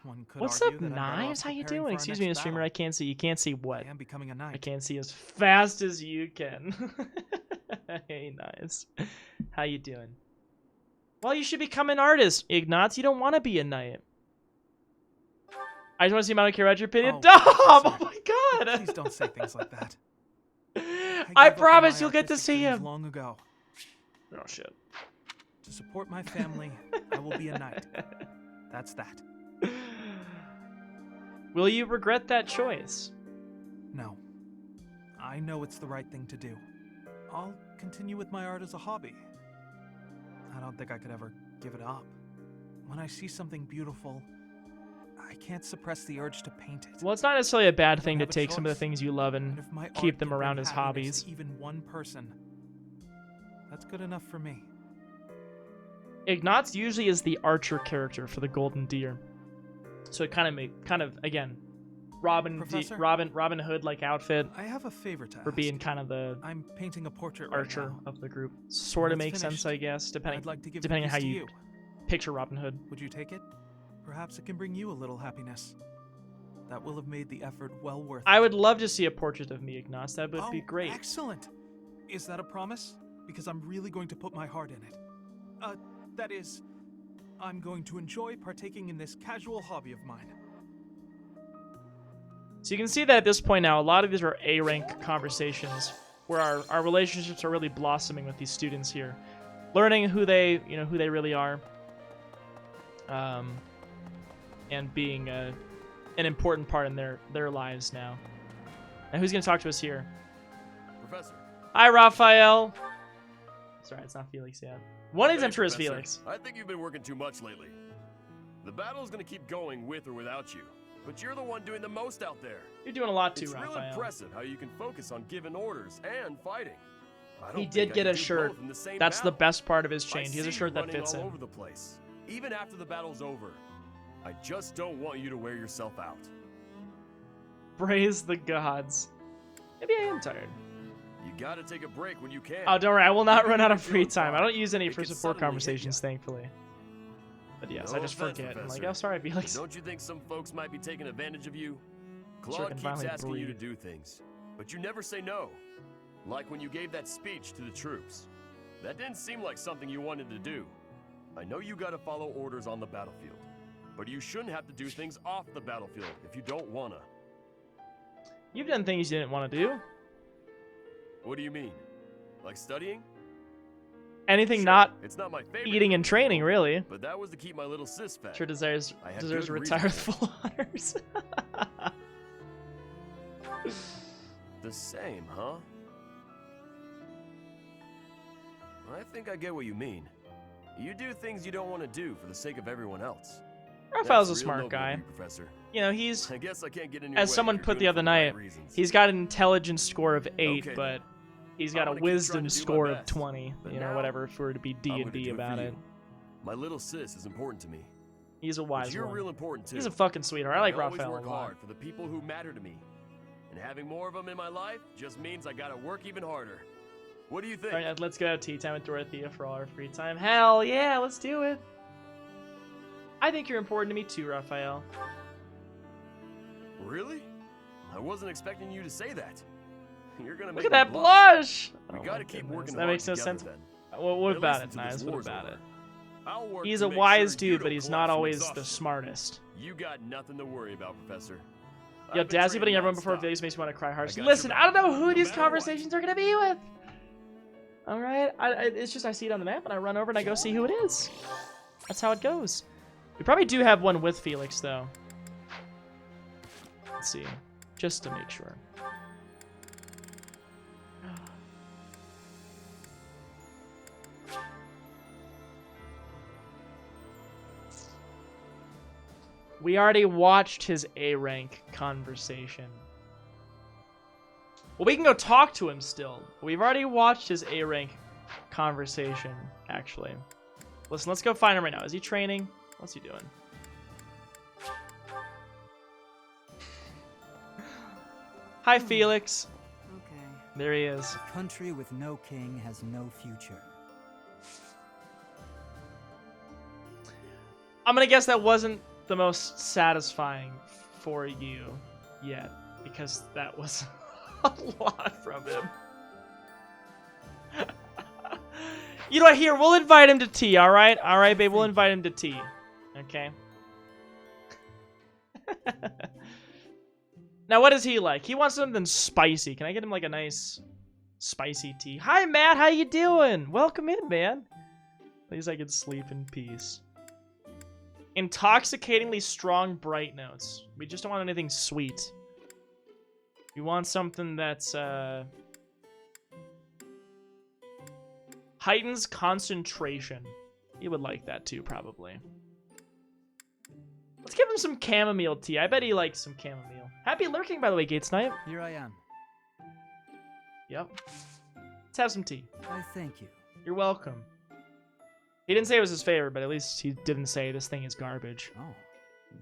Speaker 5: One could
Speaker 1: What's
Speaker 5: argue
Speaker 1: up,
Speaker 5: that I'm better off
Speaker 1: Knives? How you
Speaker 5: preparing
Speaker 1: doing?
Speaker 5: for our
Speaker 1: Excuse me,
Speaker 5: next
Speaker 1: streamer.
Speaker 5: battle.
Speaker 1: I can't see. You can't see what?
Speaker 5: I am becoming a knight.
Speaker 1: I can't see as fast as you can. Hey, Knives. How you doing? Well, you should become an artist, Ignatz. You don't want to be a knight. I just want to see my care about your opinion.
Speaker 5: Oh,
Speaker 1: Dom!
Speaker 5: Professor,
Speaker 1: Oh my god!
Speaker 5: Please don't say things like that.
Speaker 1: I
Speaker 5: gave up on
Speaker 1: promise
Speaker 5: my
Speaker 1: you'll get to
Speaker 5: artistic
Speaker 1: see
Speaker 5: dreams
Speaker 1: him.
Speaker 5: long ago.
Speaker 1: Oh shit.
Speaker 5: To support my family, I will be a knight. That's that.
Speaker 1: Will you regret that choice?
Speaker 5: No. I know it's the right thing to do. I'll continue with my art as a hobby. I don't think I could ever give it up. When I see something beautiful, I can't suppress the urge to paint it.
Speaker 1: Well, it's not necessarily a bad thing to
Speaker 5: have a
Speaker 1: take some of the
Speaker 5: choice.
Speaker 1: things you love
Speaker 5: And
Speaker 1: and
Speaker 5: if my
Speaker 1: keep
Speaker 5: art
Speaker 1: them
Speaker 5: can bring
Speaker 1: around as
Speaker 5: happiness
Speaker 1: hobbies.
Speaker 5: to even one person, that's good enough for me.
Speaker 1: Ignatz usually is the archer character for the Golden Deer, so it kind of again, Robin Hood like outfit
Speaker 5: I have a favor to
Speaker 1: for
Speaker 5: ask.
Speaker 1: being kind of the
Speaker 5: I'm painting a portrait
Speaker 1: archer
Speaker 5: right now.
Speaker 1: of the group. Sort of
Speaker 5: When it's
Speaker 1: makes sense,
Speaker 5: finished,
Speaker 1: I guess, depending
Speaker 5: I'd like to give
Speaker 1: depending on
Speaker 5: the
Speaker 1: how
Speaker 5: piece to
Speaker 1: you picture Robin Hood.
Speaker 5: Would you take it? Perhaps it can bring you a little happiness. that will have made the effort well worth it.
Speaker 1: I would love to see a portrait of me, Ignace. That would be
Speaker 5: Oh,
Speaker 1: great.
Speaker 5: Excellent. Is that a promise? Because I'm really going to put my heart in it. That is, I'm going to enjoy partaking in this casual hobby of mine.
Speaker 1: So you can see that at this point now, a lot of these are A-rank conversations where our relationships are really blossoming with these students here, learning who they really are, and being an important part in their lives now. And who's gonna talk to us here?
Speaker 7: Professor.
Speaker 1: Hi, Raphael. Sorry, it's not Felix yet. One of these, I'm sure, is
Speaker 7: Professor.
Speaker 1: Felix.
Speaker 7: I think you've been working too much lately. The battle's gonna keep going with or without you, but you're the one doing the most out there.
Speaker 1: You're doing a lot too,
Speaker 7: It's real
Speaker 1: Raphael.
Speaker 7: impressive how you can focus on giving orders and fighting. I don't
Speaker 1: He
Speaker 7: think
Speaker 1: did
Speaker 7: I
Speaker 1: get
Speaker 7: can
Speaker 1: a
Speaker 7: do
Speaker 1: shirt.
Speaker 7: both in the same
Speaker 1: That's the
Speaker 7: battle.
Speaker 1: best part of his
Speaker 7: I
Speaker 1: chain. He has a
Speaker 7: see
Speaker 1: shirt
Speaker 7: you
Speaker 1: that
Speaker 7: running
Speaker 1: fits
Speaker 7: all
Speaker 1: him.
Speaker 7: over the place, even after the battle's over. I just don't want you to wear yourself out.
Speaker 1: Praise the gods. Maybe I am tired.
Speaker 7: You gotta take a break when you can.
Speaker 1: Oh, don't worry. I will not
Speaker 7: Even
Speaker 1: run
Speaker 7: when
Speaker 1: out
Speaker 7: you're
Speaker 1: of free
Speaker 7: feeling
Speaker 1: time. I
Speaker 7: fine,
Speaker 1: don't use any
Speaker 7: it
Speaker 1: for
Speaker 7: can
Speaker 1: support
Speaker 7: suddenly hit
Speaker 1: conversations,
Speaker 7: ya.
Speaker 1: thankfully. But yes,
Speaker 7: No
Speaker 1: I just
Speaker 7: offense,
Speaker 1: forget. I'm like,
Speaker 7: Professor,
Speaker 1: oh, sorry, Felix.
Speaker 7: Don't you think some folks might be taking advantage of you?
Speaker 1: Sure
Speaker 7: Claude
Speaker 1: can
Speaker 7: keeps
Speaker 1: finally
Speaker 7: asking you to
Speaker 1: breathe.
Speaker 7: do things, but you never say no. Like when you gave that speech to the troops. That didn't seem like something you wanted to do. I know you gotta follow orders on the battlefield, but you shouldn't have to do things off the battlefield if you don't wanna.
Speaker 1: You've done things you didn't want to do.
Speaker 7: What do you mean? Like studying?
Speaker 1: Anything
Speaker 7: Sure,
Speaker 1: not
Speaker 7: it's not my favorite
Speaker 1: eating
Speaker 7: thing
Speaker 1: and
Speaker 7: to
Speaker 1: training,
Speaker 7: do,
Speaker 1: really.
Speaker 7: But that was to keep my little sis fed.
Speaker 1: Sure deserves
Speaker 7: I had
Speaker 1: to
Speaker 7: good
Speaker 1: retire with
Speaker 7: reason.
Speaker 1: full honors.
Speaker 7: The same, huh? I think I get what you mean. You do things you don't want to do for the sake of everyone else.
Speaker 1: Raphael's a
Speaker 7: That's real
Speaker 1: smart
Speaker 7: noble of
Speaker 1: guy.
Speaker 7: you, Professor.
Speaker 1: You know, he's,
Speaker 7: I guess I can't get in your
Speaker 1: as
Speaker 7: way
Speaker 1: someone
Speaker 7: if you're
Speaker 1: put the
Speaker 7: doing it
Speaker 1: other
Speaker 7: for the right
Speaker 1: night,
Speaker 7: reasons.
Speaker 1: he's got an intelligence score of 8,
Speaker 7: Okay,
Speaker 1: but
Speaker 7: then.
Speaker 1: he's
Speaker 7: I'm
Speaker 1: got a
Speaker 7: gonna keep trying
Speaker 1: wisdom
Speaker 7: to do my
Speaker 1: score of
Speaker 7: best,
Speaker 1: 20.
Speaker 7: but
Speaker 1: You know,
Speaker 7: now,
Speaker 1: whatever, if we were to be
Speaker 7: I'm gonna
Speaker 1: D&D
Speaker 7: do
Speaker 1: about
Speaker 7: for
Speaker 1: it.
Speaker 7: you. My little sis is important to me.
Speaker 1: He's a
Speaker 7: But
Speaker 1: wise
Speaker 7: you're
Speaker 1: one.
Speaker 7: real important too.
Speaker 1: He's a fucking sweetheart. I like
Speaker 7: always
Speaker 1: Raphael a
Speaker 7: work
Speaker 1: lot.
Speaker 7: hard for the people who matter to me. And having more of them in my life just means I gotta work even harder. What do you think?
Speaker 1: All right, let's go have tea time with Dorothea for all our free time. Hell yeah, let's do it. I think you're important to me too, Raphael.
Speaker 7: Really? I wasn't expecting you to say that. You're gonna
Speaker 1: Look
Speaker 7: make
Speaker 1: at
Speaker 7: me
Speaker 1: that
Speaker 7: blush.
Speaker 1: blush!
Speaker 7: We
Speaker 1: Oh
Speaker 7: gotta
Speaker 1: my
Speaker 7: keep
Speaker 1: goodness,
Speaker 7: working
Speaker 1: that
Speaker 7: hard
Speaker 1: makes no
Speaker 7: together
Speaker 1: sense.
Speaker 7: then.
Speaker 1: What
Speaker 7: At
Speaker 1: about
Speaker 7: least
Speaker 1: it,
Speaker 7: until this
Speaker 1: Nice? What
Speaker 7: war's
Speaker 1: about
Speaker 7: over.
Speaker 1: it?
Speaker 7: I'll work
Speaker 1: He's
Speaker 7: to
Speaker 1: a
Speaker 7: make
Speaker 1: wise
Speaker 7: sure
Speaker 1: dude,
Speaker 7: you
Speaker 1: but
Speaker 7: don't
Speaker 1: he's
Speaker 7: collapse
Speaker 1: not
Speaker 7: from
Speaker 1: always the
Speaker 7: exhaustion.
Speaker 1: smartest.
Speaker 7: You got nothing to worry about, Professor.
Speaker 1: Yo,
Speaker 7: I've been
Speaker 1: Dazzy
Speaker 7: training
Speaker 1: putting everyone before
Speaker 7: nonstop.
Speaker 1: Felix makes me want to cry hard.
Speaker 7: I got
Speaker 1: Listen,
Speaker 7: your
Speaker 1: I don't know
Speaker 7: back,
Speaker 1: who
Speaker 7: no
Speaker 1: these
Speaker 7: matter what.
Speaker 1: conversations are gonna be with. All right, it's just I see it on the map and I run over and I go see who it is. That's how it goes. We probably do have one with Felix though. Let's see, just to make sure. We already watched his A-rank conversation. Well, we can go talk to him still. We've already watched his A-rank conversation, actually. Listen, let's go find him right now. Is he training? What's he doing? Hi, Felix.
Speaker 8: Okay.
Speaker 1: There he is.
Speaker 8: A country with no king has no future.
Speaker 1: I'm gonna guess that wasn't the most satisfying for you yet, because that was a lot from him. You know what? Here, we'll invite him to tea, alright? Alright, babe, we'll invite him to tea. Okay? Now, what is he like? He wants something spicy. Can I get him, like, a nice spicy tea? Hi, Matt. How you doing? Welcome in, man. At least I can sleep in peace. Intoxicatingly strong, bright notes. We just don't want anything sweet. We want something that's, heightens concentration. He would like that too, probably. Let's give him some chamomile tea. I bet he likes some chamomile. Happy lurking, by the way, Gates Knight.
Speaker 8: Here I am.
Speaker 1: Yep. Let's have some tea.
Speaker 8: I thank you.
Speaker 1: You're welcome. He didn't say it was his favorite, but at least he didn't say this thing is garbage.
Speaker 8: Oh,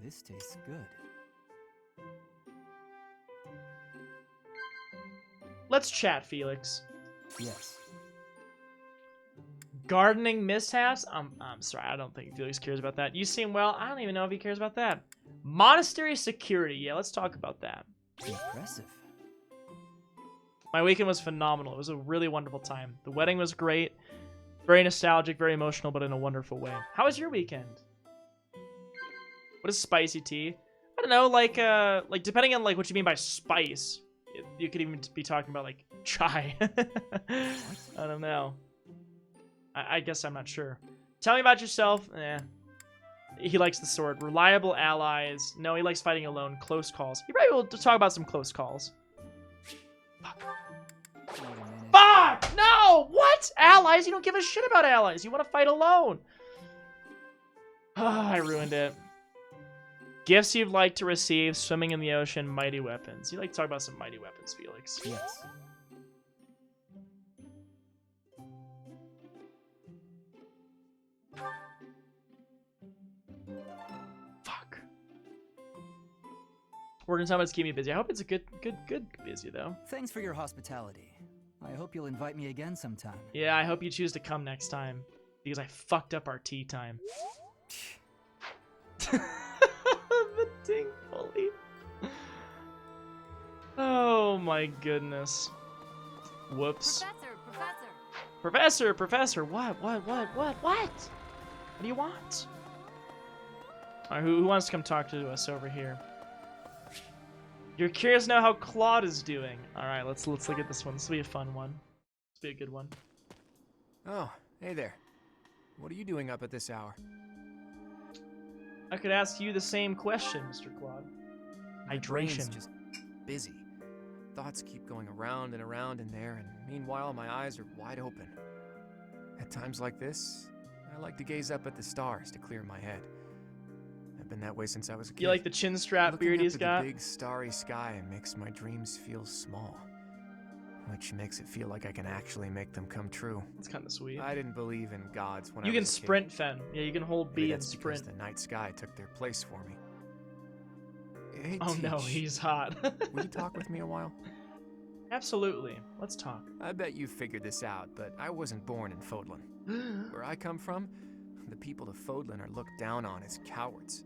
Speaker 8: this tastes good.
Speaker 1: Let's chat, Felix.
Speaker 8: Yes.
Speaker 1: Gardening mishaps? I'm sorry, I don't think Felix cares about that. You seem well. I don't even know if he cares about that. Monastery security. Yeah, let's talk about that.
Speaker 8: Impressive.
Speaker 1: My weekend was phenomenal. It was a really wonderful time. The wedding was great. Very nostalgic, very emotional, but in a wonderful way. How was your weekend? What is spicy tea? I don't know, like depending on like what you mean by spice, you could even be talking about like chai. I don't know. I guess I'm not sure. Tell me about yourself. He likes the sword. Reliable allies. No, he likes fighting alone. Close calls. He probably will talk about some close calls. Fuck. Fuck! No! What? Allies? You don't give a shit about allies. You want to fight alone. I ruined it. Gifts you'd like to receive, swimming in the ocean, mighty weapons. You like to talk about some mighty weapons, Felix.
Speaker 8: Yes.
Speaker 1: Fuck. Working time is keeping me busy. I hope it's a good busy, though.
Speaker 8: Thanks for your hospitality. I hope you'll invite me again sometime.
Speaker 1: Yeah, I hope you choose to come next time. Because I fucked up our tea time. The ding bully. Oh my goodness. Whoops. Professor. What? What do you want? Alright, who wants to come talk to us over here? You're curious to know how Claude is doing. Alright, let's look at this one. This will be a fun one. This will be a good one.
Speaker 9: Oh, hey there. What are you doing up at this hour?
Speaker 1: I could ask you the same question, Mr. Claude.
Speaker 9: My brain's
Speaker 1: Hydration.
Speaker 9: just busy. Thoughts keep going around and around in there, and meanwhile my eyes are wide open. At times like this, I like to gaze up at the stars to clear my head. I've been that way since I was a kid.
Speaker 1: You like the chin strap
Speaker 9: Looking
Speaker 1: beard
Speaker 9: up
Speaker 1: he's
Speaker 9: at
Speaker 1: got?
Speaker 9: the big starry sky makes my dreams feel small, which makes it feel like I can actually make them come true.
Speaker 1: That's kind of sweet.
Speaker 9: I didn't believe in gods when
Speaker 1: You
Speaker 9: I
Speaker 1: can
Speaker 9: was a kid.
Speaker 1: sprint, Fen. Yeah, you can hold
Speaker 9: Maybe
Speaker 1: B and
Speaker 9: that's because
Speaker 1: sprint.
Speaker 9: the night sky took their place for me. Hey,
Speaker 1: Oh no,
Speaker 9: Teach,
Speaker 1: he's hot.
Speaker 9: will you talk with me a while?
Speaker 1: Absolutely. Let's talk.
Speaker 9: I bet you figured this out, but I wasn't born in Fodlan. Where I come from, the people of Fodlan are looked down on as cowards.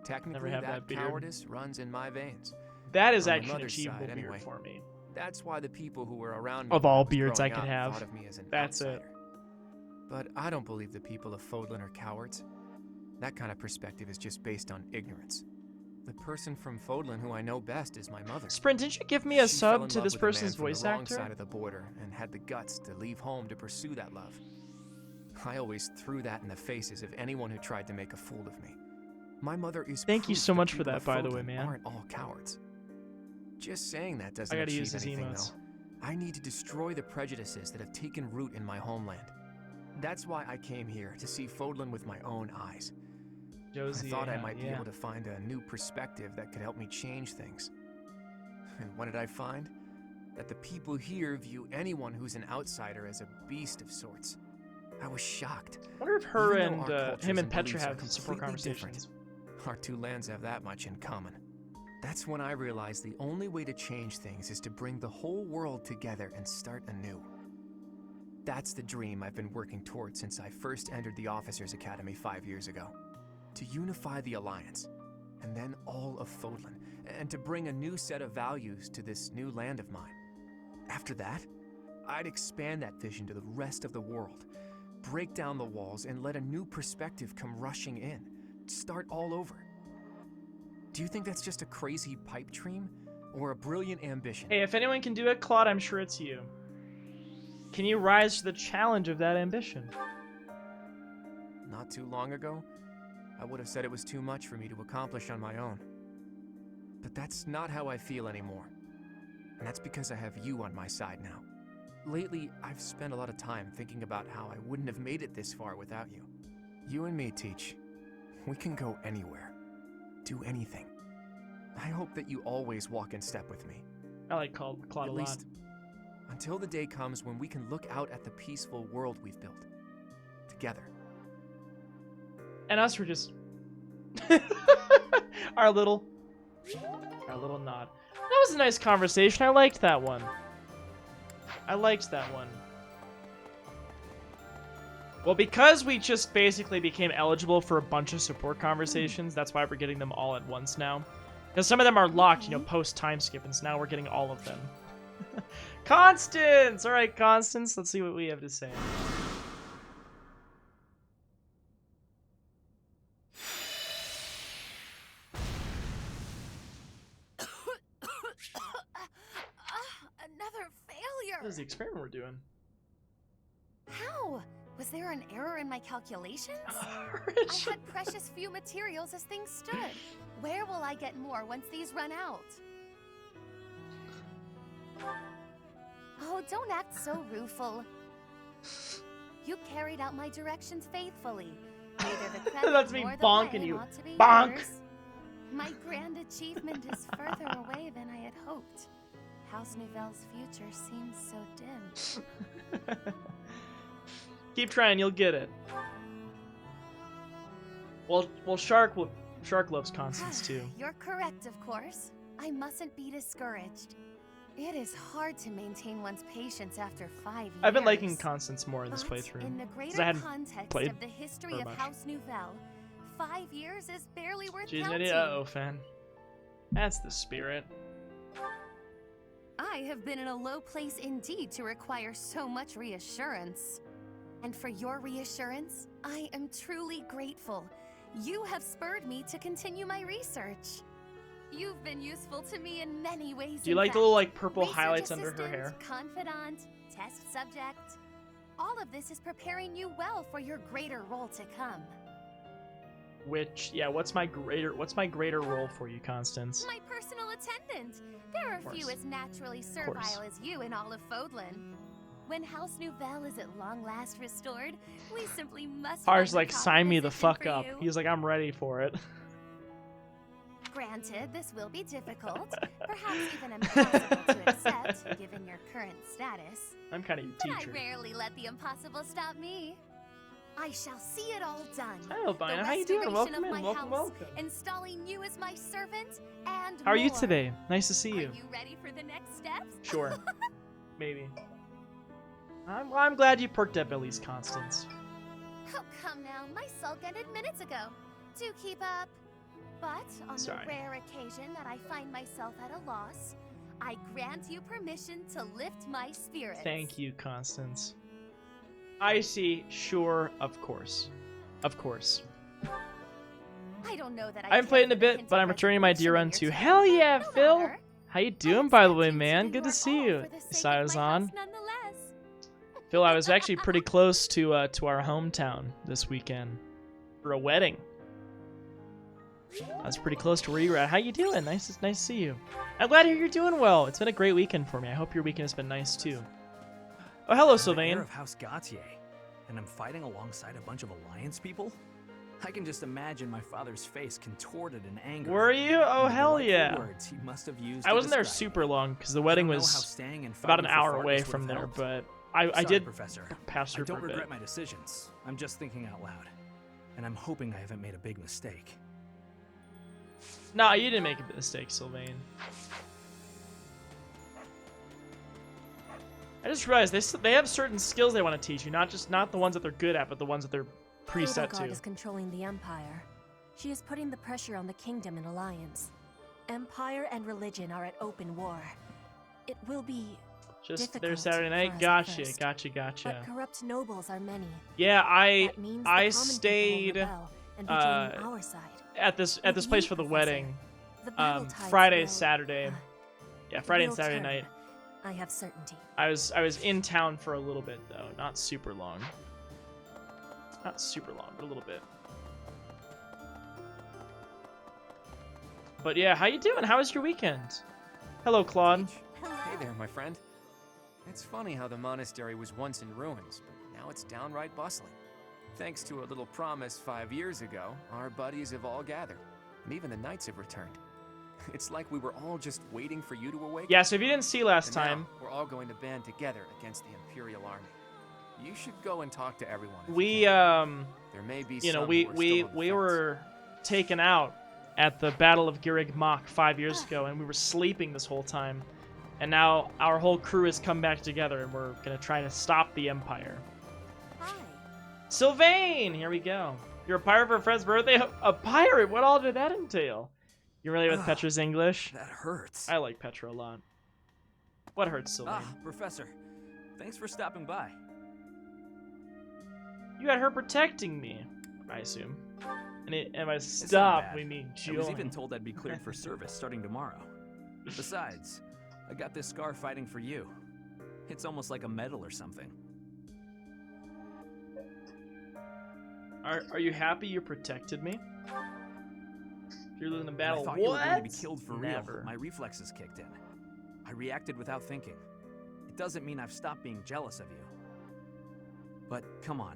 Speaker 9: Technically,
Speaker 1: have
Speaker 9: that
Speaker 1: that beard.
Speaker 9: cowardice runs in my veins.
Speaker 1: That is
Speaker 9: On my
Speaker 1: actually an
Speaker 9: mother's
Speaker 1: achievable
Speaker 9: side,
Speaker 1: beard
Speaker 9: anyway.
Speaker 1: for me.
Speaker 9: That's why the people who were around me
Speaker 1: Of
Speaker 9: when
Speaker 1: all
Speaker 9: was
Speaker 1: beards I
Speaker 9: growing
Speaker 1: could
Speaker 9: up
Speaker 1: have,
Speaker 9: thought of me as an
Speaker 1: that's it.
Speaker 9: outsider. But I don't believe the people of Fodlan are cowards. That kind of perspective is just based on ignorance. The person from Fodlan who I know best is my mother.
Speaker 1: Sprint, didn't you give me a
Speaker 9: She fell
Speaker 1: sub
Speaker 9: in
Speaker 1: to
Speaker 9: love
Speaker 1: this
Speaker 9: with a man
Speaker 1: person's
Speaker 9: from
Speaker 1: voice
Speaker 9: the wrong
Speaker 1: actor?
Speaker 9: side of the border and had the guts to leave home to pursue that love. I always threw that in the faces of anyone who tried to make a fool of me. My mother is
Speaker 1: Thank you
Speaker 9: proof
Speaker 1: so
Speaker 9: the
Speaker 1: much for
Speaker 9: people
Speaker 1: that,
Speaker 9: of
Speaker 1: by the way,
Speaker 9: Fodlan
Speaker 1: man.
Speaker 9: Aren't all cowards. Just saying that doesn't
Speaker 1: I gotta
Speaker 9: achieve
Speaker 1: use his
Speaker 9: anything,
Speaker 1: emotes.
Speaker 9: though. I need to destroy the prejudices that have taken root in my homeland. That's why I came here, to see Fodlan with my own eyes.
Speaker 1: Josie,
Speaker 9: I thought I might be
Speaker 1: yeah.
Speaker 9: able to find a new perspective that could help me change things. And what did I find? That the people here view anyone who's an outsider as a beast of sorts. I was shocked.
Speaker 1: I wonder if her
Speaker 9: Even
Speaker 1: and
Speaker 9: though our cultures
Speaker 1: him and Petra
Speaker 9: beliefs are
Speaker 1: have support
Speaker 9: completely different,
Speaker 1: conversations.
Speaker 9: Our two lands have that much in common. That's when I realized the only way to change things is to bring the whole world together and start anew. That's the dream I've been working towards since I first entered the Officers Academy 5 years ago. To unify the Alliance, and then all of Fodlan, and to bring a new set of values to this new land of mine. After that, I'd expand that vision to the rest of the world, break down the walls, and let a new perspective come rushing in. Start all over. Do you think that's just a crazy pipe dream, or a brilliant ambition?
Speaker 1: Hey, if anyone can do it, Claude, I'm sure it's you. Can you rise to the challenge of that ambition?
Speaker 9: Not too long ago, I would have said it was too much for me to accomplish on my own. But that's not how I feel anymore. And that's because I have you on my side now. Lately, I've spent a lot of time thinking about how I wouldn't have made it this far without you. You and me, Teach. We can go anywhere. Do anything. I hope that you always walk in step with me.
Speaker 1: I like Claude a
Speaker 9: At
Speaker 1: lot.
Speaker 9: least, until the day comes when we can look out at the peaceful world we've built. Together.
Speaker 1: And us were just our little nod. That was a nice conversation. I liked that one. Well, because we just basically became eligible for a bunch of support conversations, that's why we're getting them all at once now. Because some of them are locked, you know, post-time skip, and so now we're getting all of them. Constance! Alright, Constance, let's see what we have to say.
Speaker 4: Another failure!
Speaker 1: What is the experiment we're doing?
Speaker 4: How? Was there an error in my calculations? I had precious few materials as things stood. Where will I get more once these run out? Oh, don't act so rueful. You carried out my directions faithfully. Neither the credit
Speaker 1: That's me
Speaker 4: nor the
Speaker 1: bonking
Speaker 4: blame
Speaker 1: you.
Speaker 4: ought to be
Speaker 1: Bonk!
Speaker 4: yours. My grand achievement is further away than I had hoped. House Nouvelle's future seems so dim.
Speaker 1: Keep trying, you'll get it. Well, Shark loves Constance too.
Speaker 4: You're correct, of course. I mustn't be discouraged. It is hard to maintain one's patience after 5 years.
Speaker 1: I've been liking Constance more in this
Speaker 4: But
Speaker 1: playthrough.
Speaker 4: in the
Speaker 1: 'cause
Speaker 4: greater
Speaker 1: I hadn't
Speaker 4: context
Speaker 1: played
Speaker 4: of the history
Speaker 1: very
Speaker 4: of
Speaker 1: much.
Speaker 4: House Nouvelle, 5 years is barely worth
Speaker 1: She's an
Speaker 4: counting.
Speaker 1: idiot. Uh-oh, fan. That's the spirit.
Speaker 4: I have been in a low place indeed to require so much reassurance. And for your reassurance, I am truly grateful. You have spurred me to continue my research. You've been useful to me in many ways.
Speaker 1: Do you like the little like purple highlights under her hair?
Speaker 4: Confidant, test subject. All of this is preparing you well for your greater role to come.
Speaker 1: Which, yeah, what's my greater role for you, Constance?
Speaker 4: My personal attendant. There are few as naturally servile as you in all of Fodlan. When House Nouvelle is at long last restored, we simply must.
Speaker 1: Har's
Speaker 4: run
Speaker 1: like,
Speaker 4: the
Speaker 1: sign me the
Speaker 4: proposition
Speaker 1: fuck
Speaker 4: for
Speaker 1: up.
Speaker 4: you.
Speaker 1: He's like, I'm ready for it.
Speaker 4: Granted, this will be difficult, perhaps even impossible to accept, given your current status.
Speaker 1: I'm kind of your
Speaker 4: But
Speaker 1: teacher.
Speaker 4: I rarely let the impossible stop me. I shall see it all done.
Speaker 1: Hi, Albina.
Speaker 4: The
Speaker 1: How you doing?
Speaker 4: restoration
Speaker 1: Welcome
Speaker 4: of
Speaker 1: in.
Speaker 4: my
Speaker 1: Welcome,
Speaker 4: house,
Speaker 1: welcome.
Speaker 4: installing you as my servant, and
Speaker 1: How are you
Speaker 4: more.
Speaker 1: today? Nice to see you.
Speaker 4: Are you ready for the next steps?
Speaker 1: Sure. Maybe. I'm glad you perked up at least, Constance.
Speaker 4: Oh, come now. My sulk ended minutes ago. Do keep up. But on
Speaker 1: Sorry.
Speaker 4: the rare occasion that I find myself at a loss, I grant you permission to lift my spirits.
Speaker 1: Thank you, Constance. I see. Sure. Of course. Of course.
Speaker 4: I don't know that
Speaker 1: I haven't played in a bit, but I'm returning my dear run too. Hell yeah,
Speaker 4: No
Speaker 1: Phil!
Speaker 4: matter.
Speaker 1: How you doing, by the way,
Speaker 4: expect you
Speaker 1: man?
Speaker 4: do
Speaker 1: Good to
Speaker 4: your
Speaker 1: see
Speaker 4: all
Speaker 1: you.
Speaker 4: for the sake of
Speaker 1: I was
Speaker 4: my
Speaker 1: on.
Speaker 4: house nonetheless.
Speaker 1: Phil, I was actually pretty close to our hometown this weekend for a wedding. I was pretty close to where you were at. How you doing? Nice to see you. I'm glad to hear you're doing well. It's been a great weekend for me. I hope your weekend has been nice too. Oh, hello,
Speaker 10: I'm the
Speaker 1: Sylvain.
Speaker 10: heir of House Gautier, and I'm fighting alongside a bunch of Alliance people? I can just imagine my father's face contorted in anger.
Speaker 1: Were you? Oh,
Speaker 10: and the
Speaker 1: hell
Speaker 10: delightful
Speaker 1: yeah.
Speaker 10: words he must have used
Speaker 1: I
Speaker 10: to
Speaker 1: wasn't there
Speaker 10: describe
Speaker 1: super long because the
Speaker 10: it. I
Speaker 1: wedding
Speaker 10: don't know how
Speaker 1: was
Speaker 10: staying and
Speaker 1: about an
Speaker 10: fighting for
Speaker 1: hour away
Speaker 10: Fargus would
Speaker 1: from
Speaker 10: have
Speaker 1: there,
Speaker 10: helped.
Speaker 1: but I
Speaker 10: Sorry,
Speaker 1: did
Speaker 10: Professor.
Speaker 1: pass
Speaker 10: I
Speaker 1: through for
Speaker 10: don't
Speaker 1: a bit.
Speaker 10: regret my decisions. I'm just thinking out loud. And I'm hoping I haven't made a big mistake.
Speaker 1: Nah, you didn't make a mistake, Sylvain. I just realized they have certain skills they want to teach you, not the ones that they're good at, but the ones that they're preset
Speaker 2: Edelgard
Speaker 1: to.
Speaker 2: is controlling the Empire. She is putting the pressure on the kingdom in alliance. Empire and religion are at open war. It will be
Speaker 1: Just there
Speaker 2: difficult
Speaker 1: Saturday night.
Speaker 2: for us
Speaker 1: Gotcha,
Speaker 2: at first,
Speaker 1: gotcha.
Speaker 2: But corrupt nobles are many.
Speaker 1: Yeah,
Speaker 2: That means the
Speaker 1: I
Speaker 2: common people will
Speaker 1: stayed
Speaker 2: rebel and be joining our side.
Speaker 1: at this
Speaker 2: With
Speaker 1: place
Speaker 2: you,
Speaker 1: for the
Speaker 2: Professor,
Speaker 1: wedding.
Speaker 2: the battle tides
Speaker 1: Friday,
Speaker 2: will,
Speaker 1: Saturday. Yeah, Friday and
Speaker 2: will
Speaker 1: Saturday
Speaker 2: turn.
Speaker 1: night.
Speaker 2: I have certainty.
Speaker 1: I was in town for a little bit though, not super long. Not super long, but a little bit. But yeah, how you doing? How was your weekend? Hello, Claude.
Speaker 9: Hey there, my friend. It's funny how the monastery was once in ruins, but now it's downright bustling. Thanks to a little promise 5 years ago, our buddies have all gathered, and even the knights have returned. It's like we were all just waiting for you to awaken.
Speaker 1: Yeah, so if you didn't see last
Speaker 9: And now
Speaker 1: time,
Speaker 9: we're all going to band together against the Imperial Army. You should go and talk to everyone. if you
Speaker 1: we
Speaker 9: can. There may be
Speaker 1: you know,
Speaker 9: some
Speaker 1: we
Speaker 9: who are still on the
Speaker 1: we
Speaker 9: fence.
Speaker 1: were taken out at the Battle of Girig Mach 5 years ago, and we were sleeping this whole time. And now our whole crew has come back together, and we're gonna try to stop the Empire.
Speaker 4: Hi.
Speaker 1: Sylvain, here we go. You're a pirate for a friend's birthday? A pirate? What all did that entail? You familiar with Petra's English?
Speaker 10: That hurts.
Speaker 1: I like Petra a lot. What hurts, Sylvain?
Speaker 10: Ah, Professor. Thanks for stopping by.
Speaker 1: You got her protecting me, I assume. And by
Speaker 10: not
Speaker 1: stop,
Speaker 10: bad.
Speaker 1: we mean
Speaker 10: I
Speaker 1: join.
Speaker 10: was even told I'd be cleared for service starting tomorrow. Besides, I got this scar fighting for you. It's almost like a medal or something.
Speaker 1: Are you happy you protected me? If you're losing the battle,
Speaker 10: I thought
Speaker 1: what?
Speaker 10: you were going to be killed for
Speaker 1: Never.
Speaker 10: real. My reflexes kicked in. I reacted without thinking. It doesn't mean I've stopped being jealous of you. But come on,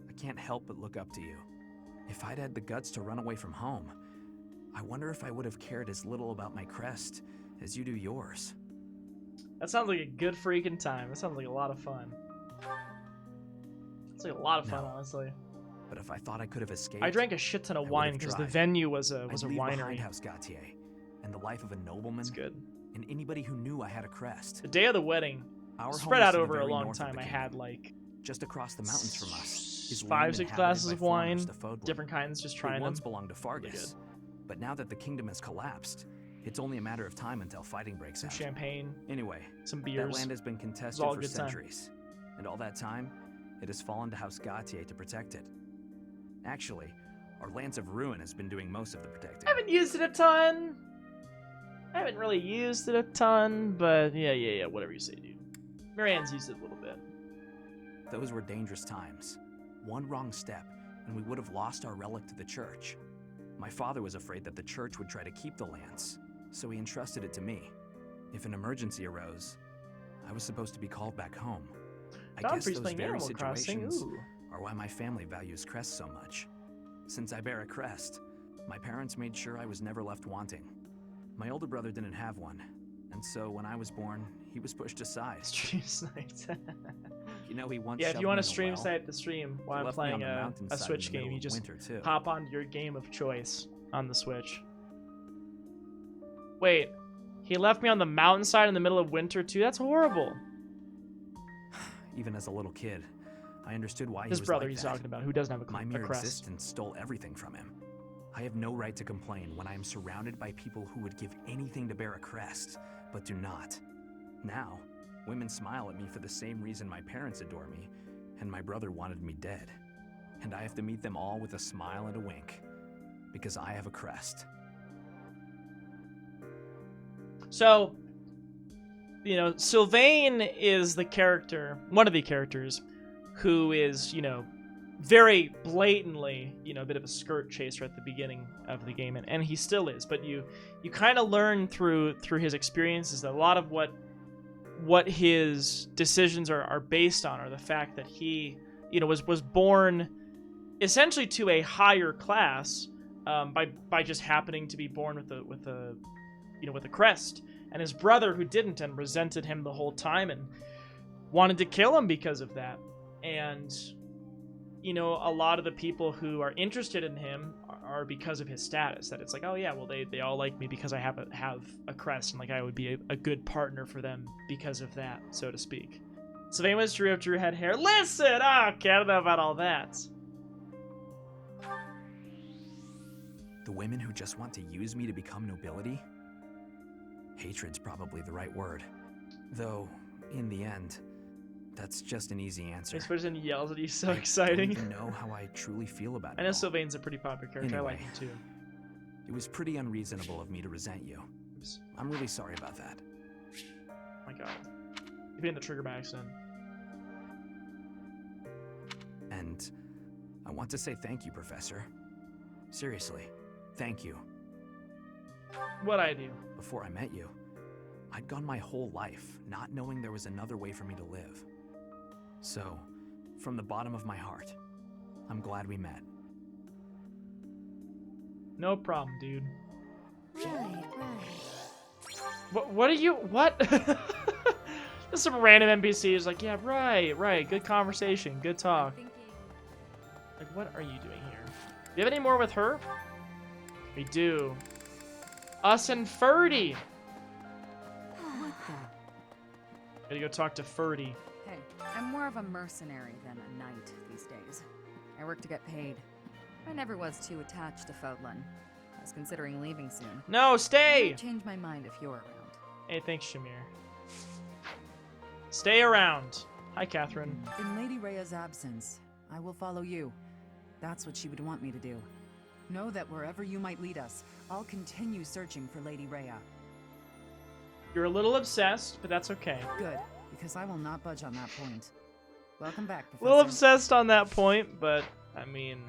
Speaker 10: I can't help but look up to you. If I'd had the guts to run away from home, I wonder if I would have cared as little about my crest as you do yours.
Speaker 1: That sounds like a good freaking time. That sounds like a lot of fun. It's like a lot of fun,
Speaker 10: No.
Speaker 1: honestly.
Speaker 10: But if I thought I could have escaped,
Speaker 1: I drank a shit ton of
Speaker 10: I
Speaker 1: wine
Speaker 10: would've
Speaker 1: because the
Speaker 10: tried.
Speaker 1: venue was a
Speaker 10: I'd leave behind
Speaker 1: winery.
Speaker 10: House Gautier and the life of a nobleman.
Speaker 1: That's good.
Speaker 10: And anybody who knew I had a crest.
Speaker 1: The day of the wedding,
Speaker 10: Our
Speaker 1: spread
Speaker 10: home is
Speaker 1: out
Speaker 10: to the
Speaker 1: over a
Speaker 10: very
Speaker 1: long
Speaker 10: north of
Speaker 1: time.
Speaker 10: the
Speaker 1: I
Speaker 10: kingdom.
Speaker 1: had like
Speaker 10: Just across the mountains from us is
Speaker 1: 5,
Speaker 10: land
Speaker 1: 6
Speaker 10: inhabited
Speaker 1: glasses
Speaker 10: by
Speaker 1: of wine,
Speaker 10: foreigners, the Fodlan.
Speaker 1: different kinds, just
Speaker 10: It
Speaker 1: trying them.
Speaker 10: once belonged to
Speaker 1: Really
Speaker 10: Fargus,
Speaker 1: good.
Speaker 10: but now that the kingdom has collapsed, it's only a matter of time until fighting breaks
Speaker 1: Some
Speaker 10: out.
Speaker 1: champagne,
Speaker 10: Anyway,
Speaker 1: some
Speaker 10: that
Speaker 1: beers.
Speaker 10: land has been
Speaker 1: It's
Speaker 10: contested
Speaker 1: all a
Speaker 10: for
Speaker 1: good time.
Speaker 10: centuries, and all that time, it has fallen to House Gautier to protect it. Actually, our Lance of Ruin has been doing most of the protecting.
Speaker 1: I haven't used it a ton. I haven't really used it a ton, but yeah, whatever you say, dude. Marianne's used it a little bit.
Speaker 10: Those were dangerous times. One wrong step, and we would have lost our relic to the church. My father was afraid that the church would try to keep the lance, so he entrusted it to me. If an emergency arose, I was supposed to be called back home. I guess
Speaker 1: Godfrey's
Speaker 10: those
Speaker 1: playing
Speaker 10: very
Speaker 1: Animal Crossing.
Speaker 10: situations
Speaker 1: Ooh.
Speaker 10: are why my family values crests so much. Since I bear a crest, my parents made sure I was never left wanting. My older brother didn't have one, and so when I was born, he was pushed aside.
Speaker 1: Stream sniped.
Speaker 10: You know, he once
Speaker 1: Yeah, if
Speaker 10: shoved
Speaker 1: you
Speaker 10: me
Speaker 1: want
Speaker 10: in
Speaker 1: to
Speaker 10: a
Speaker 1: stream
Speaker 10: well.
Speaker 1: snipe the stream while
Speaker 10: He
Speaker 1: I'm
Speaker 10: left me on
Speaker 1: playing
Speaker 10: the
Speaker 1: a
Speaker 10: mountainside in
Speaker 1: Switch
Speaker 10: the
Speaker 1: game,
Speaker 10: middle
Speaker 1: you
Speaker 10: of
Speaker 1: just
Speaker 10: winter, too.
Speaker 1: hop on your game of choice on the Switch. Wait, he left me on the mountainside in the middle of winter too? That's horrible.
Speaker 10: Even as a little kid, I understood why
Speaker 1: His
Speaker 10: he was
Speaker 1: brother
Speaker 10: like
Speaker 1: he's
Speaker 10: that.
Speaker 1: talking about, who doesn't have
Speaker 10: My
Speaker 1: a
Speaker 10: mere
Speaker 1: crest.
Speaker 10: existence stole everything from him. I have no right to complain when I am surrounded by people who would give anything to bear a crest, but do not. Now, women smile at me for the same reason my parents adore me, and my brother wanted me dead. And I have to meet them all with a smile and a wink, because I have a crest.
Speaker 1: So, you know, Sylvain is the character, one of the characters, who is, you know, very blatantly, you know, a bit of a skirt chaser at the beginning of the game, and he still is. But you kind of learn through his experiences that a lot of what his decisions are based on are the fact that he, you know, was born essentially to a higher class by just happening to be born with a crest, and his brother who didn't and resented him the whole time and wanted to kill him because of that. And you know, a lot of the people who are interested in him are because of his status. That it's like, oh yeah, well they all like me because I have a crest, and like I would be a good partner for them because of that, so to speak. Sylvain was Drew if Drew had hair. Listen, okay, I don't know about all that.
Speaker 10: The women who just want to use me to become nobility? Hatred's probably the right word. Though, in the end, that's just an easy answer.
Speaker 1: This person yells at you, so
Speaker 10: I
Speaker 1: exciting.
Speaker 10: don't even know how I truly feel about it
Speaker 1: I know
Speaker 10: all.
Speaker 1: Sylvain's a pretty popular character. I like
Speaker 10: Anyway.
Speaker 1: him too.
Speaker 10: It was pretty unreasonable of me to resent you.
Speaker 1: Oops.
Speaker 10: I'm really sorry about that.
Speaker 1: Oh my god. You hitting the trigger by accident.
Speaker 10: And I want to say thank you, Professor. Seriously, thank you.
Speaker 1: What'd I do?
Speaker 10: Before I met you, I'd gone my whole life not knowing there was another way for me to live. So, from the bottom of my heart, I'm glad we met.
Speaker 1: No problem, dude.
Speaker 3: Right.
Speaker 1: What are you? What? Just some random NPC is like, yeah, right. Good conversation, good talk. Like, what are you doing here? Do you have any more with her? We do. Us and Ferdy. Gotta go talk to Ferdy.
Speaker 11: Hey, I'm more of a mercenary than a knight these days. I work to get paid. I never was too attached to Fodlan. I was considering leaving soon.
Speaker 1: No,
Speaker 11: I
Speaker 1: stay!
Speaker 11: might change my mind if you're around.
Speaker 1: Hey, thanks, Shamir. Stay around. Hi, Catherine.
Speaker 11: In Lady Rhea's absence, I will follow you. That's what she would want me to do. Know that wherever you might lead us, I'll continue searching for Lady Rhea.
Speaker 1: You're a little obsessed, but that's okay.
Speaker 11: Good, because I will not budge on that point. Welcome back,
Speaker 1: A
Speaker 11: Professor.
Speaker 1: little obsessed on that point, but, I mean...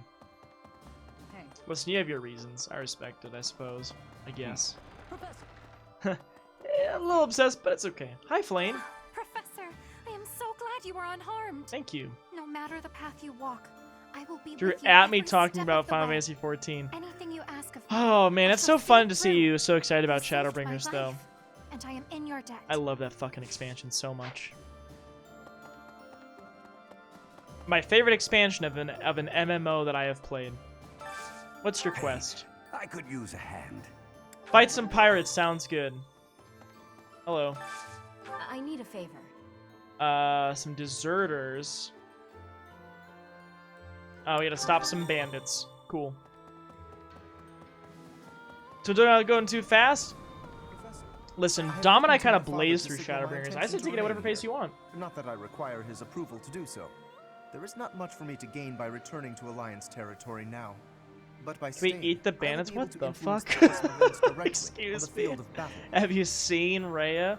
Speaker 11: Hey.
Speaker 1: Listen, you have your reasons. I respect it, I suppose. I guess.
Speaker 11: Professor!
Speaker 1: Yeah, a little obsessed, but it's okay. Hi, Flame.
Speaker 3: Professor, I am so glad you are unharmed.
Speaker 1: Thank you.
Speaker 3: No matter the path you walk, I will be
Speaker 1: You're
Speaker 3: with you
Speaker 1: at me
Speaker 3: every
Speaker 1: talking
Speaker 3: step
Speaker 1: about
Speaker 3: of the
Speaker 1: Final
Speaker 3: way.
Speaker 1: Fantasy 14.
Speaker 3: Anything you ask of me.
Speaker 1: Oh, man,
Speaker 3: I
Speaker 1: it's
Speaker 3: shall
Speaker 1: so fun
Speaker 3: see
Speaker 1: to see
Speaker 3: through.
Speaker 1: you so excited about
Speaker 3: You saved my
Speaker 1: Shadowbringers, though.
Speaker 3: life, and I am in your debt.
Speaker 1: I love that fucking expansion so much. My favorite expansion of an MMO that I have played. What's your quest?
Speaker 12: I could use a hand.
Speaker 1: Fight some pirates sounds good. Hello.
Speaker 3: I need a favor.
Speaker 1: Some deserters. Oh, we gotta stop some bandits. Cool. So don't I going too fast? Listen, Dom and I kind of blaze through Shadowbringers. I say take it at whatever pace you want.
Speaker 13: Not that I require his approval to do so. There is not much for me to gain by returning to Alliance territory now. But by
Speaker 1: Can we
Speaker 13: staying,
Speaker 1: eat the
Speaker 13: I will be
Speaker 1: bandits?
Speaker 13: able
Speaker 1: What
Speaker 13: to
Speaker 1: the
Speaker 13: influence
Speaker 1: fuck?
Speaker 13: the course of events directly on the
Speaker 1: Excuse me.
Speaker 13: field of battle.
Speaker 1: Have you seen Rhea?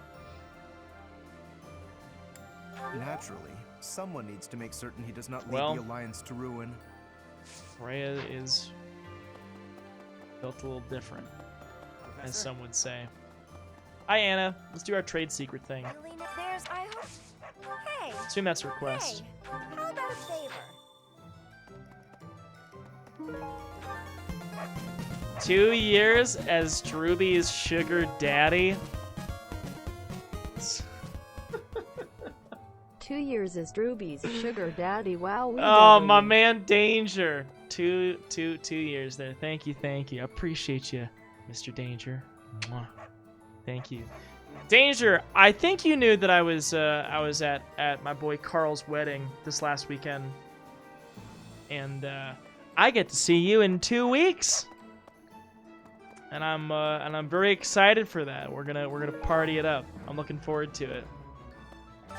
Speaker 13: Naturally, someone needs to make certain he does not lead
Speaker 1: Well,
Speaker 13: the Alliance to ruin.
Speaker 1: Rhea is built a little different, as some would say. Hi, Anna. Let's do our trade secret thing.
Speaker 14: Elena, there's, I hope... Hey!
Speaker 1: Assume that's a request.
Speaker 14: Hey! How about a favor?
Speaker 1: 2 years as Drewby's sugar daddy.
Speaker 2: 2 years as Drewby's sugar daddy. Wow.
Speaker 1: Oh, my man, Danger. Two years there. Thank you. I appreciate you, Mr. Danger. Mwah. Thank you, Danger. I think you knew that I was at my boy Carl's wedding this last weekend, and I get to see you in 2 weeks, and I'm very excited for that. We're gonna party it up. I'm looking forward to it.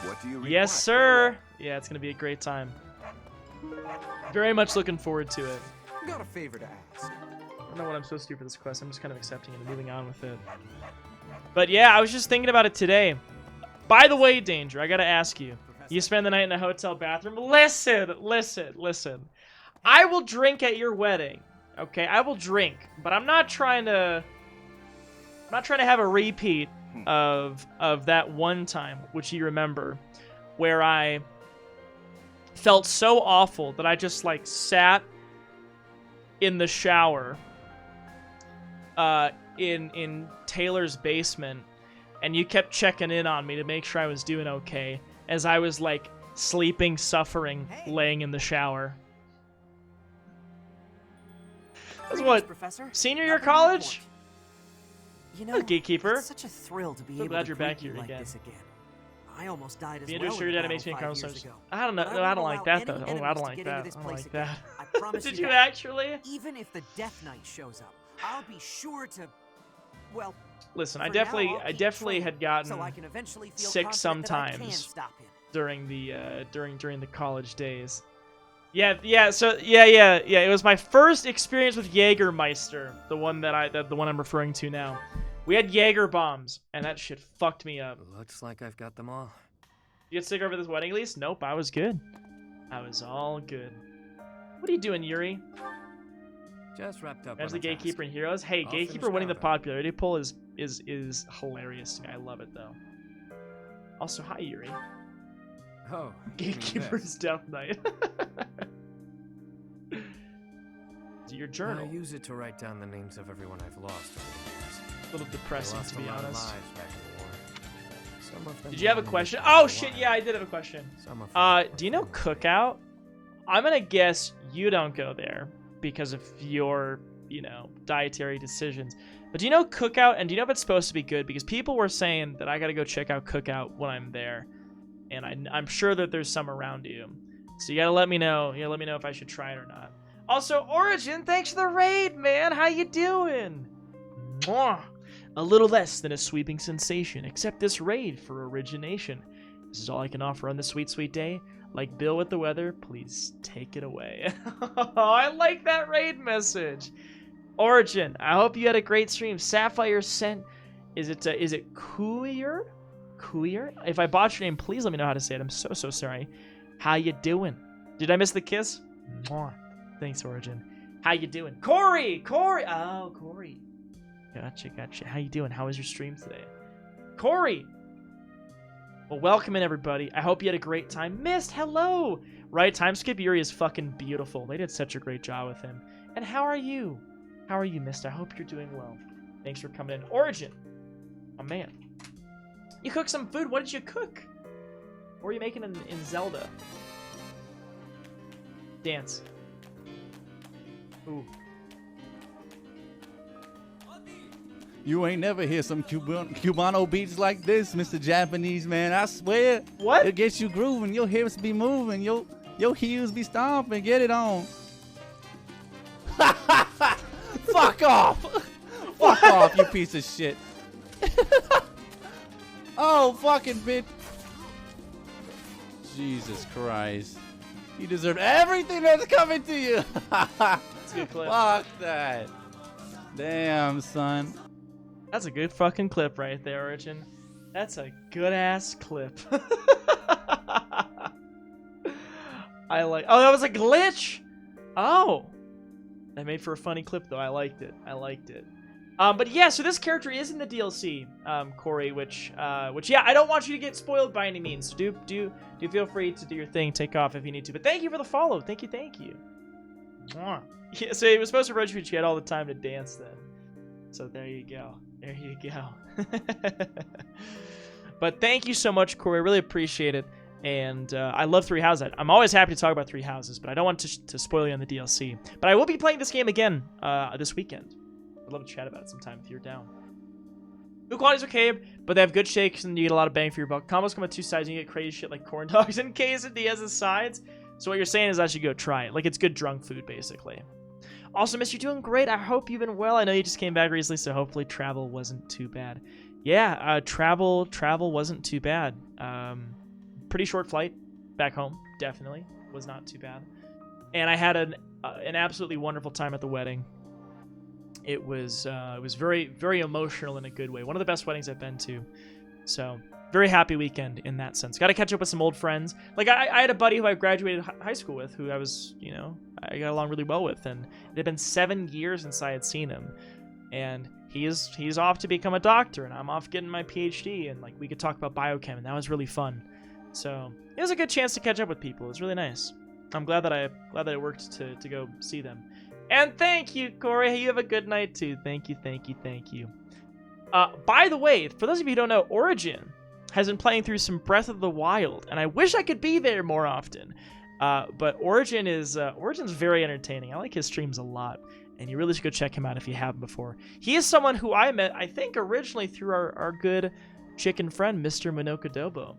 Speaker 12: What do you
Speaker 1: Yes, sir. Yeah, it's gonna be a great time. Very much looking forward to it.
Speaker 12: Got a favor to ask.
Speaker 1: I don't know what I'm supposed to do for this quest. I'm just kind of accepting it and moving on with it. But yeah, I was just thinking about it today. By the way, Danger, I gotta ask you. You spend the night in a hotel bathroom? Listen. I will drink at your wedding. Okay, I will drink, but I'm not trying to have a repeat of that one time, which you remember, where I felt so awful that I just like sat in the shower in Taylor's basement, and you kept checking in on me to make sure I was doing okay as I was like sleeping, suffering, laying in the shower. That's what,
Speaker 15: Professor.
Speaker 1: senior year college?
Speaker 15: You know,
Speaker 1: Gatekeeper.
Speaker 15: It's such a thrill to be
Speaker 1: So
Speaker 15: able
Speaker 1: glad
Speaker 15: to
Speaker 1: you're
Speaker 15: greet
Speaker 1: back
Speaker 15: you
Speaker 1: here
Speaker 15: like
Speaker 1: again.
Speaker 15: this again. I almost died as
Speaker 1: The
Speaker 15: well
Speaker 1: industry
Speaker 15: in
Speaker 1: data
Speaker 15: battle
Speaker 1: makes me
Speaker 15: 5
Speaker 1: come
Speaker 15: years ago.
Speaker 1: I don't know.
Speaker 15: But
Speaker 1: No, I
Speaker 15: won't
Speaker 1: don't like
Speaker 15: allow
Speaker 1: that
Speaker 15: any
Speaker 1: though. Oh, I
Speaker 15: enemies
Speaker 1: don't
Speaker 15: to
Speaker 1: like
Speaker 15: get
Speaker 1: that.
Speaker 15: into this
Speaker 1: I don't
Speaker 15: place
Speaker 1: like
Speaker 15: again.
Speaker 1: that.
Speaker 15: I promise
Speaker 1: Did
Speaker 15: you
Speaker 1: you
Speaker 15: that.
Speaker 1: actually?
Speaker 15: Even if the Death Knight shows up, I'll be sure to, well.
Speaker 1: Listen,
Speaker 15: for
Speaker 1: I
Speaker 15: now,
Speaker 1: definitely
Speaker 15: I'll keep
Speaker 1: definitely
Speaker 15: training
Speaker 1: had gotten
Speaker 15: so I can eventually feel
Speaker 1: sick
Speaker 15: confident that I can
Speaker 1: sometimes
Speaker 15: stop him.
Speaker 1: during the during the college days. Yeah. It was my first experience with Jägermeister, the one I'm referring to now. We had Jaeger bombs, and that shit fucked me up.
Speaker 9: Looks like I've got them all.
Speaker 1: You get sick over this wedding, at least? Nope, I was good. I was all good. What are you doing, Yuri?
Speaker 9: Just wrapped up.
Speaker 1: As
Speaker 9: on
Speaker 1: the
Speaker 9: a task.
Speaker 1: Gatekeeper in Heroes. Hey,
Speaker 9: I'll
Speaker 1: Gatekeeper
Speaker 9: finish
Speaker 1: winning the
Speaker 9: now, then.
Speaker 1: popularity poll is hilarious to me. I love it though. Also, hi Yuri.
Speaker 9: Oh,
Speaker 1: Gatekeeper's Death Knight. Your journal.
Speaker 9: I use it to write down the names of everyone I've lost over the years.
Speaker 1: A little depressing,
Speaker 9: I lost
Speaker 1: to be
Speaker 9: a lot of
Speaker 1: honest.
Speaker 9: lives back in the war. Some of them
Speaker 1: Did you have a
Speaker 9: belong to
Speaker 1: question?
Speaker 9: me
Speaker 1: Oh
Speaker 9: for a
Speaker 1: shit,
Speaker 9: while.
Speaker 1: yeah, I did have a question.
Speaker 9: Some of them
Speaker 1: Do you know Cookout? I'm gonna guess you don't go there because of your, dietary decisions. But do you know Cookout, and do you know if it's supposed to be good? Because people were saying that I gotta go check out Cookout when I'm there, and I'm sure that there's some around you. So you gotta let me know. You gotta let me know if I should try it or not. Also, Origin, thanks for the raid, man. How you doing? Mwah. A little less than a sweeping sensation. Accept this raid for origination. This is all I can offer on this sweet, sweet day. Like Bill with the weather, please take it away. I like that raid message. Origin, I hope you had a great stream. Sapphire sent. Is it Kuier? Kuier? If I botched your name, please let me know how to say it. I'm so sorry. How you doing? Did I miss the kiss? Mwah. Thanks, Origin. How you doing? Corey! Oh, Corey. Gotcha. How you doing? How was your stream today? Corey! Well, welcome in, everybody. I hope you had a great time. Mist, hello! Right, Timeskip Yuri is fucking beautiful. They did such a great job with him. And how are you? How are you, Mist? I hope you're doing well. Thanks for coming in. Origin! Oh, man. You cooked some food. What did you cook? What were you making in Zelda? Dance. Ooh.
Speaker 16: You ain't never hear some Cubano beats like this, Mr. Japanese man. I swear.
Speaker 1: What?
Speaker 16: It gets you grooving. Your hips be moving. Your heels be stomping. Get it on. Fuck off. Fuck off, you piece of shit. Oh, fucking bitch. Jesus Christ. You deserve everything that's coming to you.
Speaker 1: That's a good clip.
Speaker 16: Fuck that. Damn, son.
Speaker 1: That's a good fucking clip right there, Origin. That's a good ass clip. I like. Oh, that was a glitch. Oh, that made for a funny clip though. I liked it. But yeah, so this character is in the DLC, Corey, which yeah, I don't want you to get spoiled by any means. So do feel free to do your thing, take off if you need to. But thank you for the follow. Thank you. Mwah. Yeah, so it was supposed to register, but she had all the time to dance then. So there you go. But thank you so much, Corey. I really appreciate it. And I love Three Houses. I'm always happy to talk about Three Houses, but I don't want to spoil you on the DLC. But I will be playing this game again this weekend. I'd love to chat about it sometime if you're down. Food quality's okay, but they have good shakes and you get a lot of bang for your buck. Combos come with two sides and you get crazy shit like corn dogs and quesadillas as sides. So what you're saying is I should go try it. Like, it's good drunk food, basically. Also, Miss, you're doing great. I hope you've been well. I know you just came back recently, so hopefully travel wasn't too bad. Yeah, travel wasn't too bad. Pretty short flight back home, definitely. Was not too bad. And I had an absolutely wonderful time at the wedding. It was very, very emotional in a good way. One of the best weddings I've been to. So, very happy weekend in that sense. Got to catch up with some old friends. Like, I had a buddy who I graduated high school with who I was, I got along really well with. And it had been 7 years since I had seen him. And he's off to become a doctor, and I'm off getting my PhD. And, like, we could talk about biochem, and that was really fun. So, it was a good chance to catch up with people. It was really nice. I'm glad that I worked to go see them. And thank you, Corey. You have a good night, too. Thank you. By the way, for those of you who don't know, Origin has been playing through some Breath of the Wild, and I wish I could be there more often. But Origin's very entertaining. I like his streams a lot, and you really should go check him out if you haven't before. He is someone who I met, I think, originally through our good chicken friend, Mr. Monokodobo.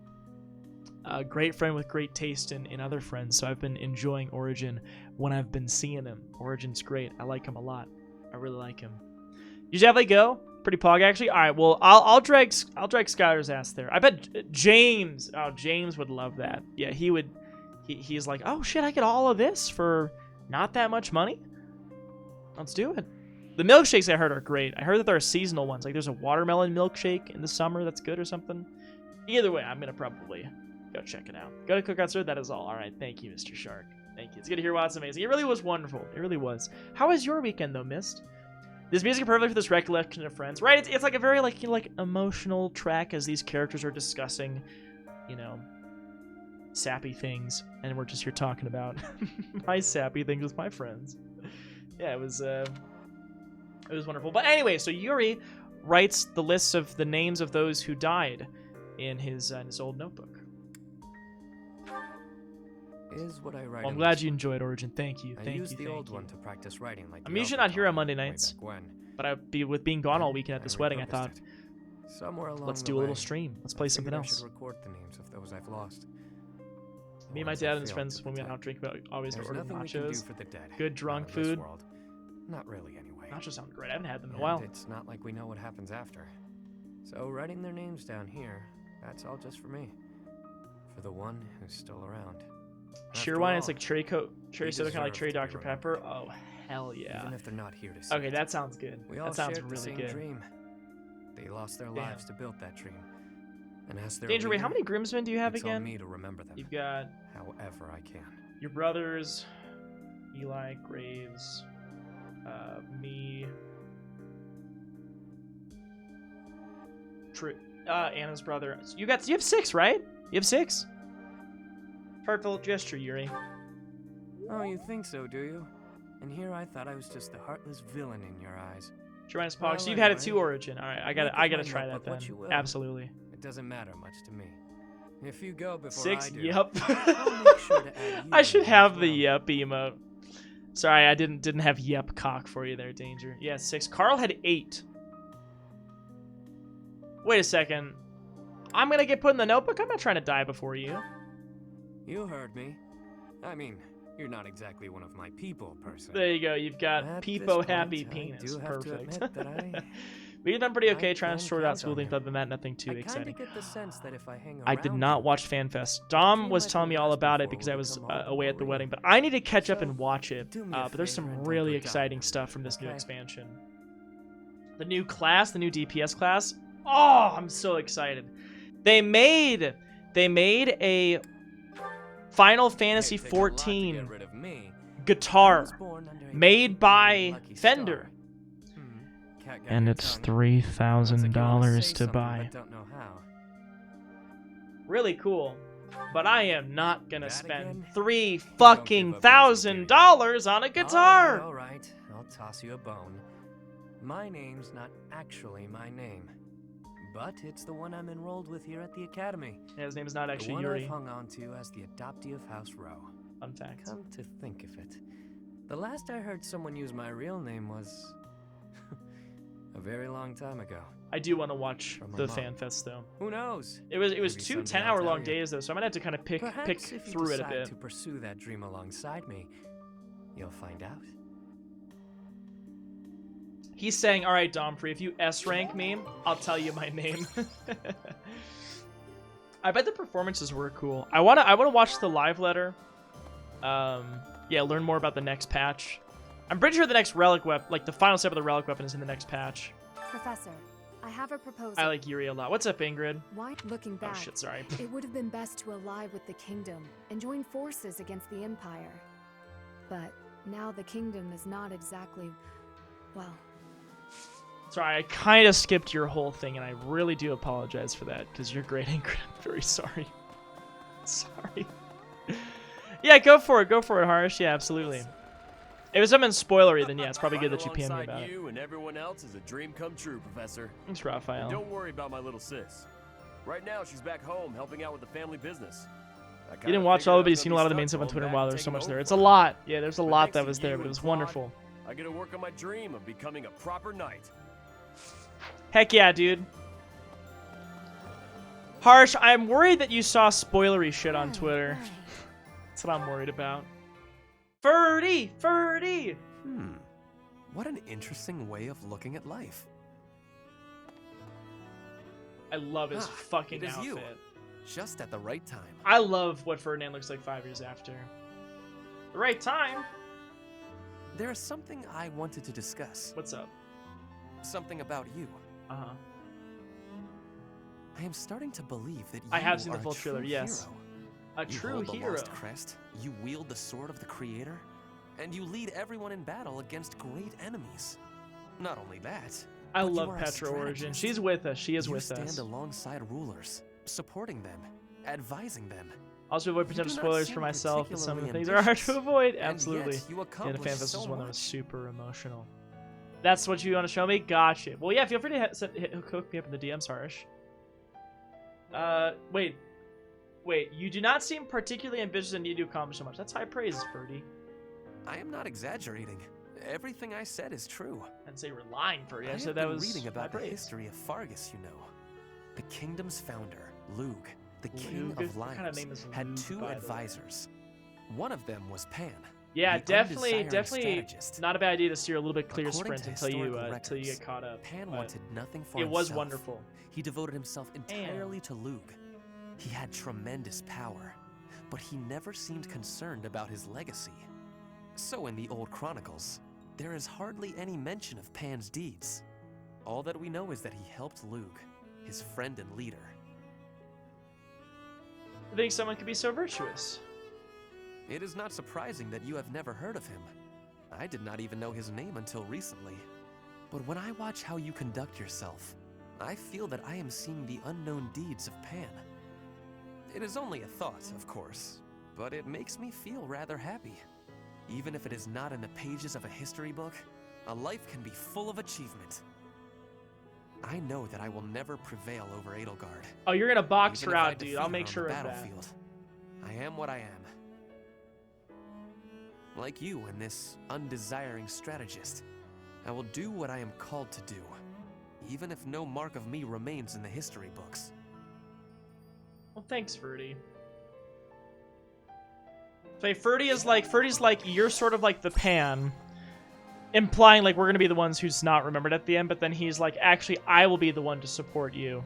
Speaker 1: A great friend with great taste in other friends, so I've been enjoying Origin when I've been seeing him. Origin's great. I like him a lot. I really like him. You definitely go. Pretty pog, actually. All right, well, I'll drag Skylar's ass there. I bet James would love that. Yeah, he would. He's like, oh shit, I get all of this for not that much money. Let's do it. The milkshakes I heard are great. I heard that there are seasonal ones. Like there's a watermelon milkshake in the summer that's good or something. Either way, I'm gonna probably go check it out. Go to Cookout Sir. That is all. All right, thank you, Mr. Shark. Thank you. It's good to hear. Wow, it's amazing. It really was wonderful. It really was. How was your weekend though, Mist? This music is perfect for this recollection of friends, right? It's like a very like emotional track as these characters are discussing, sappy things, and we're just here talking about my sappy things with my friends. Yeah, it was wonderful. But anyway, so Yuri writes the lists of the names of those who died in his old notebook.
Speaker 9: Is what I write.
Speaker 1: Well, I'm glad you enjoyed Origin. Thank you.
Speaker 9: I used the old one to practice writing. Like
Speaker 1: I'm usually not here on Monday nights, but with being gone all weekend at this wedding, I thought,
Speaker 9: somewhere along
Speaker 1: let's do a little stream. Let's play something else.
Speaker 9: I should record the names of those I've lost.
Speaker 1: Me and my dad and his friends, when we went out drinking, we always
Speaker 9: There's
Speaker 1: ordered
Speaker 9: nothing we can do
Speaker 1: nachos.
Speaker 9: for the dead.
Speaker 1: Good drunk
Speaker 9: Not in this
Speaker 1: food.
Speaker 9: world. Not really, anyway.
Speaker 1: Nachos sound great. I haven't had them in a
Speaker 9: And
Speaker 1: while.
Speaker 9: it's not like we know what happens after. So writing their names down here, that's all just for me. For the one who's still around.
Speaker 1: Cheer wine is like cherry soda, kind of like cherry Dr. Pepper. Oh, hell yeah.
Speaker 9: Even if they're not here to see
Speaker 1: Okay,
Speaker 9: it.
Speaker 1: that sounds good.
Speaker 9: We all
Speaker 1: That sounds
Speaker 9: shared the
Speaker 1: really
Speaker 9: same
Speaker 1: good.
Speaker 9: dream. They lost their lives to build that dream. And as their
Speaker 1: Danger, wait, how
Speaker 9: leader,
Speaker 1: many groomsmen do you have
Speaker 9: it's
Speaker 1: again?
Speaker 9: on me to remember them.
Speaker 1: You've got
Speaker 9: however I can.
Speaker 1: your brothers, Eli, Graves, me, Anna's brother. You have 6, right? You have 6. Heartfelt gesture, Yuri.
Speaker 9: Oh, you think so, do you? And here I thought I was just the heartless villain in your eyes.
Speaker 1: Joanna's Pog.
Speaker 9: Well,
Speaker 1: So you've had it
Speaker 9: anyway,
Speaker 1: 2 Origin. All right, I
Speaker 9: make
Speaker 1: gotta
Speaker 9: of my
Speaker 1: try that
Speaker 9: notebook
Speaker 1: then.
Speaker 9: what you will.
Speaker 1: Absolutely.
Speaker 9: It doesn't matter much to me. If you go before
Speaker 1: 6.
Speaker 9: I do,
Speaker 1: Yep.
Speaker 9: I'll make sure to add you
Speaker 1: I should
Speaker 9: in
Speaker 1: have
Speaker 9: as
Speaker 1: the
Speaker 9: well.
Speaker 1: yep emote. Sorry, I didn't have yep cock for you there, Danger. Yeah, 6. Carl had 8. Wait a second. I'm gonna get put in the notebook. I'm not trying to die before you.
Speaker 9: You heard me. I mean, you're not exactly one of my people, per se.
Speaker 1: There you go. You've got
Speaker 9: At
Speaker 1: Peepo
Speaker 9: this
Speaker 1: Happy
Speaker 9: point, I
Speaker 1: Penis.
Speaker 9: do have to
Speaker 1: Perfect.
Speaker 9: admit that I
Speaker 1: We've done pretty okay
Speaker 9: I
Speaker 1: trying to
Speaker 9: can
Speaker 1: sort out
Speaker 9: count on
Speaker 1: smoothing
Speaker 9: you.
Speaker 1: other than that. Nothing too
Speaker 9: I kinda
Speaker 1: exciting.
Speaker 9: get the sense that if I hang
Speaker 1: I did
Speaker 9: around
Speaker 1: not
Speaker 9: you,
Speaker 1: watch FanFest. Dom
Speaker 9: dream
Speaker 1: was
Speaker 9: I've
Speaker 1: telling me
Speaker 9: been
Speaker 1: all
Speaker 9: asking
Speaker 1: about it
Speaker 9: for
Speaker 1: because
Speaker 9: will
Speaker 1: I was
Speaker 9: become all the
Speaker 1: away
Speaker 9: more
Speaker 1: at the
Speaker 9: real.
Speaker 1: wedding. But I need to catch up
Speaker 9: So,
Speaker 1: and watch it.
Speaker 9: do me a
Speaker 1: But there's
Speaker 9: favor
Speaker 1: some
Speaker 9: and don't
Speaker 1: really
Speaker 9: go
Speaker 1: exciting
Speaker 9: down.
Speaker 1: stuff from this new
Speaker 9: Okay.
Speaker 1: expansion. The new class, the new DPS class. Oh, I'm so excited. They made a Final Fantasy
Speaker 9: It'd take a lot to get
Speaker 1: 14
Speaker 9: rid of me.
Speaker 1: guitar
Speaker 9: I was born under a
Speaker 1: made by
Speaker 9: lucky
Speaker 1: Fender.
Speaker 9: star. Cat got
Speaker 1: And
Speaker 9: your
Speaker 1: it's
Speaker 9: tongue.
Speaker 1: $3,000
Speaker 9: Sounds like you wanna say
Speaker 1: to
Speaker 9: something,
Speaker 1: buy.
Speaker 9: but don't know how.
Speaker 1: Really cool. But I am not gonna
Speaker 9: That
Speaker 1: spend
Speaker 9: again?
Speaker 1: $3
Speaker 9: Don't
Speaker 1: fucking
Speaker 9: give up easy, do you?
Speaker 1: $1,000 on a guitar.
Speaker 9: All right. I'll toss you a bone. My name's not actually my name, but it's the one I'm enrolled with here at the academy.
Speaker 1: Yeah, his name is not
Speaker 9: The
Speaker 1: actually
Speaker 9: one
Speaker 1: Yuri.
Speaker 9: I've hung on to as the adoptee of House Row.
Speaker 1: Fun fact.
Speaker 9: Come to think of it, the last I heard someone use my real name was a very long time ago.
Speaker 1: I do want to watch
Speaker 9: From my
Speaker 1: the
Speaker 9: mom.
Speaker 1: FanFest though.
Speaker 9: Who knows?
Speaker 1: It was
Speaker 9: Maybe
Speaker 1: 2
Speaker 9: someday I'll
Speaker 1: 10-hour long
Speaker 9: tell you.
Speaker 1: days though, so I'm gonna have to kind of pick
Speaker 9: Perhaps if you
Speaker 1: through it a
Speaker 9: decide
Speaker 1: bit.
Speaker 9: to pursue that dream alongside me, you'll find out.
Speaker 1: He's saying, "All right, Domfrey, if you S rank me, I'll tell you my name." I bet the performances were cool. I wanna watch the live letter. Yeah, learn more about the next patch. I'm pretty sure the next relic weapon, like the final step of the relic weapon, is in the next patch.
Speaker 3: Professor, I have a proposal.
Speaker 1: I like Yuri a lot. What's up, Ingrid?
Speaker 3: Why, looking back,
Speaker 1: Oh shit, sorry.
Speaker 3: it would have been best to ally with the kingdom and join forces against the Empire. But now the kingdom is not exactly, well,
Speaker 1: Sorry, I kind of skipped your whole thing, and I really do apologize for that, because you're great, Ingrid. I'm very sorry. Sorry. Yeah, go for it, Harsh. Yeah, absolutely. If it's something spoilery, then yeah, it's probably good that you PM me
Speaker 7: Alongside
Speaker 1: about it.
Speaker 7: you and everyone else is a dream come true, Professor.
Speaker 1: Thanks, Raphael.
Speaker 7: And don't worry about my little sis. Right now, she's back home helping out with the family business.
Speaker 1: You didn't watch all of it, you've seen a lot of the main stuff on Twitter. Wow, there's so much there. It's a lot. Yeah, there's a lot that was there, but it was wonderful.
Speaker 7: I get to work on my dream of becoming a proper knight.
Speaker 1: Heck yeah, dude. Harsh, I'm worried that you saw spoilery shit on Twitter. That's what I'm worried about. Ferdy!
Speaker 17: What an interesting way of looking at life.
Speaker 1: I love his fucking
Speaker 17: it is
Speaker 1: outfit.
Speaker 17: you. Just at the right time.
Speaker 1: I love what Ferdinand looks like 5 years after. The right time?
Speaker 17: There is something I wanted to discuss.
Speaker 1: What's up?
Speaker 17: Something about you.
Speaker 1: Uh-huh.
Speaker 17: I am starting to believe that you
Speaker 1: I have seen the
Speaker 17: are
Speaker 1: full
Speaker 17: a true
Speaker 1: trailer, yes.
Speaker 17: hero.
Speaker 1: A
Speaker 17: You
Speaker 1: true
Speaker 17: hold the
Speaker 1: hero.
Speaker 17: lost crest, you wield the sword of the Creator, and you lead everyone in battle against great enemies. Not only that,
Speaker 1: I
Speaker 17: but you
Speaker 1: love
Speaker 17: are a
Speaker 1: Petra Origin.
Speaker 17: strategist.
Speaker 1: She's with us. She is
Speaker 17: you
Speaker 1: with
Speaker 17: stand
Speaker 1: us.
Speaker 17: alongside rulers, supporting them, advising them.
Speaker 1: Also avoid
Speaker 17: You
Speaker 1: potential
Speaker 17: do not
Speaker 1: spoilers
Speaker 17: seem
Speaker 1: for myself, and some of the
Speaker 17: particularly
Speaker 1: things are hard to
Speaker 17: ambitious,
Speaker 1: avoid.
Speaker 17: and
Speaker 1: Absolutely.
Speaker 17: yet you
Speaker 1: Yeah, the
Speaker 17: accomplish
Speaker 1: FanFest
Speaker 17: so
Speaker 1: was one that was
Speaker 17: much.
Speaker 1: super emotional. That's what you want to show me? Gotcha. Well, yeah, feel free to hook me up in the DMs, Harsh. Wait, you do not seem particularly ambitious and need to accomplish so much. That's high praise, Ferdy.
Speaker 17: I am not exaggerating. Everything I said is true.
Speaker 1: And say we're lying, Ferdy. I
Speaker 17: I
Speaker 1: said
Speaker 17: have
Speaker 1: that
Speaker 17: been
Speaker 1: was
Speaker 17: reading
Speaker 1: high
Speaker 17: about the
Speaker 1: praise.
Speaker 17: history of Fargus, you know. The kingdom's founder, Lug, The King
Speaker 1: Lug?
Speaker 17: of
Speaker 1: What kind of
Speaker 17: Lions
Speaker 1: name is
Speaker 17: had
Speaker 1: Lug,
Speaker 17: 2
Speaker 1: by the way?
Speaker 17: advisors. One of them was Pan.
Speaker 1: Yeah,
Speaker 17: the
Speaker 1: definitely
Speaker 17: undesiring strategist.
Speaker 1: not a bad idea to steer a little bit clear
Speaker 17: According
Speaker 1: sprint
Speaker 17: to
Speaker 1: until you
Speaker 17: historical
Speaker 1: till you
Speaker 17: records,
Speaker 1: get caught up.
Speaker 17: Pan
Speaker 1: but
Speaker 17: wanted nothing for
Speaker 1: it
Speaker 17: himself.
Speaker 1: was wonderful.
Speaker 17: He devoted himself entirely to Lug. He had tremendous power, but he never seemed concerned about his legacy. So in the old chronicles, there is hardly any mention of Pan's deeds. All that we know is that he helped Lug, his friend and leader.
Speaker 1: I think someone could be so virtuous.
Speaker 17: It is not surprising that you have never heard of him. I did not even know his name until recently. But when I watch how you conduct yourself, I feel that I am seeing the unknown deeds of Pan. It is only a thought, of course, but it makes me feel rather happy. Even if it is not in the pages of a history book, a life can be full of achievement. I know that I will never prevail over Edelgard.
Speaker 1: Oh, you're gonna box
Speaker 17: Even
Speaker 1: her
Speaker 17: if I
Speaker 1: out, dude.
Speaker 17: defeat
Speaker 1: I'll
Speaker 17: her
Speaker 1: make
Speaker 17: on
Speaker 1: sure
Speaker 17: the
Speaker 1: of that.
Speaker 17: battlefield. I am what I am. Like you and this undesiring strategist, I will do what I am called to do, even if no mark of me remains in the history books.
Speaker 1: Well, thanks, Ferdy. So Ferdy's like you're sort of like the Pan, implying like we're gonna be the ones who's not remembered at the end. But then he's like, actually, I will be the one to support you,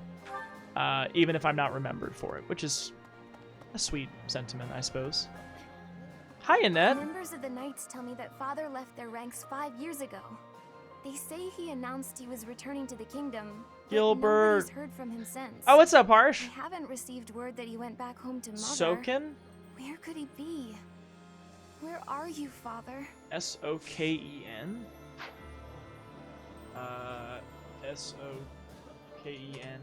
Speaker 1: even if I'm not remembered for it, which is a sweet sentiment, I suppose. Hi, Annette.
Speaker 14: Members of the Knights tell me that Father left their ranks 5 years ago. They say he announced he was returning to the kingdom. But
Speaker 1: Gilbert.
Speaker 14: nobody's heard from him since.
Speaker 1: Oh, what's up, Harsh?
Speaker 14: I haven't received word that he went back home to Mother.
Speaker 1: Soken?
Speaker 14: Where could he be? Where are you, Father?
Speaker 1: S-O-K-E-N? S-O-K-E-N?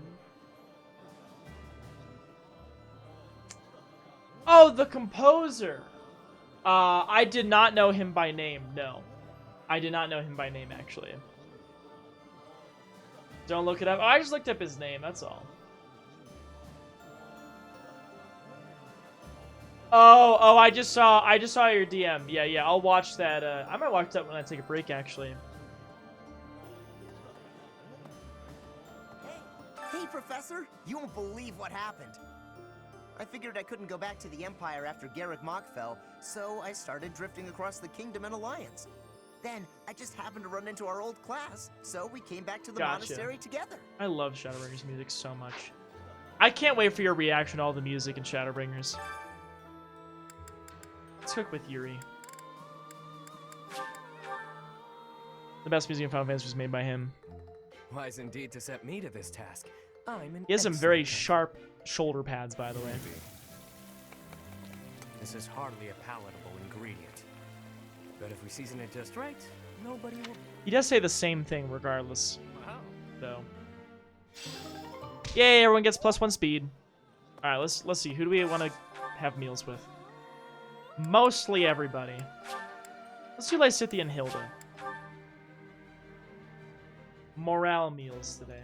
Speaker 1: Oh, the composer! I did not know him by name, no. I did not know him by name, actually. Don't look it up. Oh, I just looked up his name, that's all. Oh, I just saw your DM. Yeah, I'll watch that. I might watch that when I take a break, actually.
Speaker 18: Hey, Professor! You won't believe what happened. I figured I couldn't go back to the Empire after Garrick Mach fell, so I started drifting across the Kingdom and Alliance. Then, I just happened to run into our old class, so we came back to the monastery together.
Speaker 1: I love Shadowbringers music so much. I can't wait for your reaction to all the music in Shadowbringers. Let's cook with Yuri. The best music in Final Fantasy was made by him.
Speaker 9: Wise indeed to set me to this task. I'm an
Speaker 1: He has some very
Speaker 9: excellent
Speaker 1: sharp shoulder pads, by the way.
Speaker 10: This is hardly a palatable ingredient. But if we season it just right, nobody will...
Speaker 1: He does say the same thing regardless,
Speaker 10: Wow.
Speaker 1: though. Yay, everyone gets +1 speed. Alright, let's see. Who do we want to have meals with? Mostly everybody. Let's do Lysithea and Hilda. Morale meals today.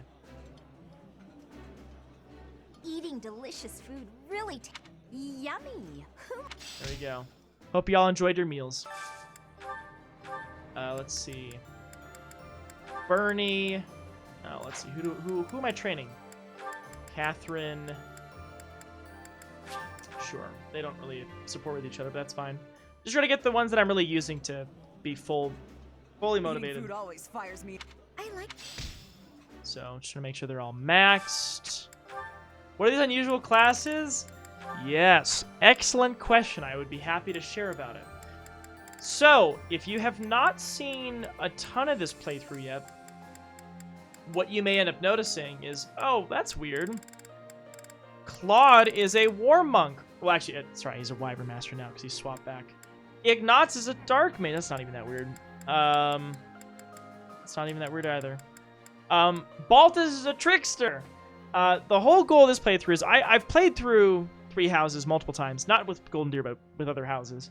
Speaker 14: Eating delicious food really yummy.
Speaker 1: There we go. Hope y'all enjoyed your meals. Let's see. Bernie. Oh, let's see. Who am I training? Catherine. Sure. They don't really support with each other, but that's fine. Just try to get the ones that I'm really using to be fully motivated.
Speaker 11: Eating food always fires me.
Speaker 14: I like.
Speaker 1: So just trying to make sure they're all maxed. What are these unusual classes? Yes, excellent question. I would be happy to share about it. So, if you have not seen a ton of this playthrough yet, what you may end up noticing is, oh, that's weird. Claude is a war monk. Well, actually, sorry, he's a wyvern master now because he's swapped back. Ignatz is a dark mage. That's not even that weird. It's not even that weird either. Balthus is a trickster. The whole goal of this playthrough is I've played through 3 houses multiple times, not with Golden Deer, but with other houses.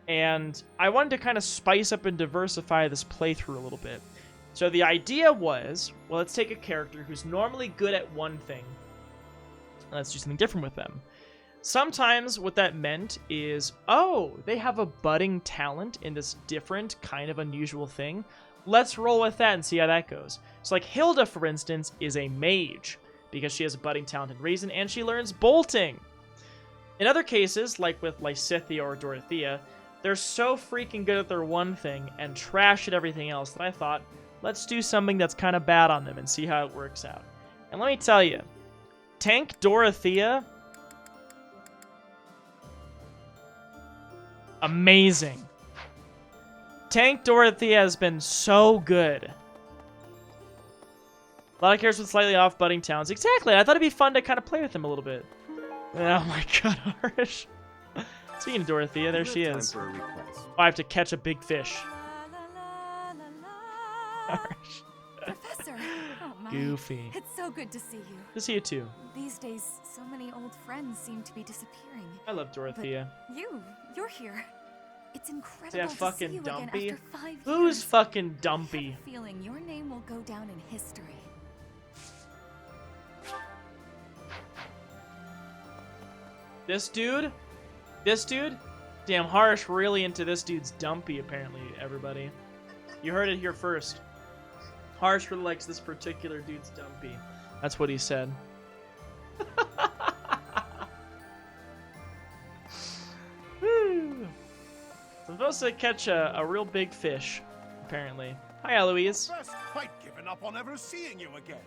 Speaker 1: And I wanted to kind of spice up and diversify this playthrough a little bit. So the idea was, well, let's take a character who's normally good at one thing, and let's do something different with them. Sometimes what that meant is, oh, they have a budding talent in this different kind of unusual thing. Let's roll with that and see how that goes. So like Hilda, for instance, is a mage. because she has a budding talent in reason, and she learns bolting. In other cases, like with Lysithea or Dorothea, they're so freaking good at their one thing and trash at everything else that I thought, let's do something that's kind of bad on them and see how it works out. And let me tell you, Tank Dorothea, amazing. Tank Dorothea has been so good. A lot of characters with slightly off budding talents. Exactly. I thought it'd be fun to kind of play with him a little bit. Oh my god, Harish. Speaking of Dorothea, there she is. Oh, I have to catch a big fish.
Speaker 3: Professor! Oh my.
Speaker 1: Goofy.
Speaker 3: It's so good to see you.
Speaker 1: Good to see you too.
Speaker 3: These days, so many old friends seem to be disappearing.
Speaker 1: I love Dorothea.
Speaker 3: But you're here. It's incredible
Speaker 1: Yeah,
Speaker 3: to
Speaker 1: fucking
Speaker 3: see you
Speaker 1: Dumpy.
Speaker 3: again after 5 years.
Speaker 1: Who's fucking Dumpy?
Speaker 3: I have a feeling your name will go down in history.
Speaker 1: This dude? Damn, Harsh really into this dude's Dumpy, apparently, everybody. You heard it here first. Harsh really likes this particular dude's Dumpy. That's what he said. I'm supposed to catch a real big fish, apparently. Hi, Eloise.
Speaker 12: I've quite given up on ever seeing you again.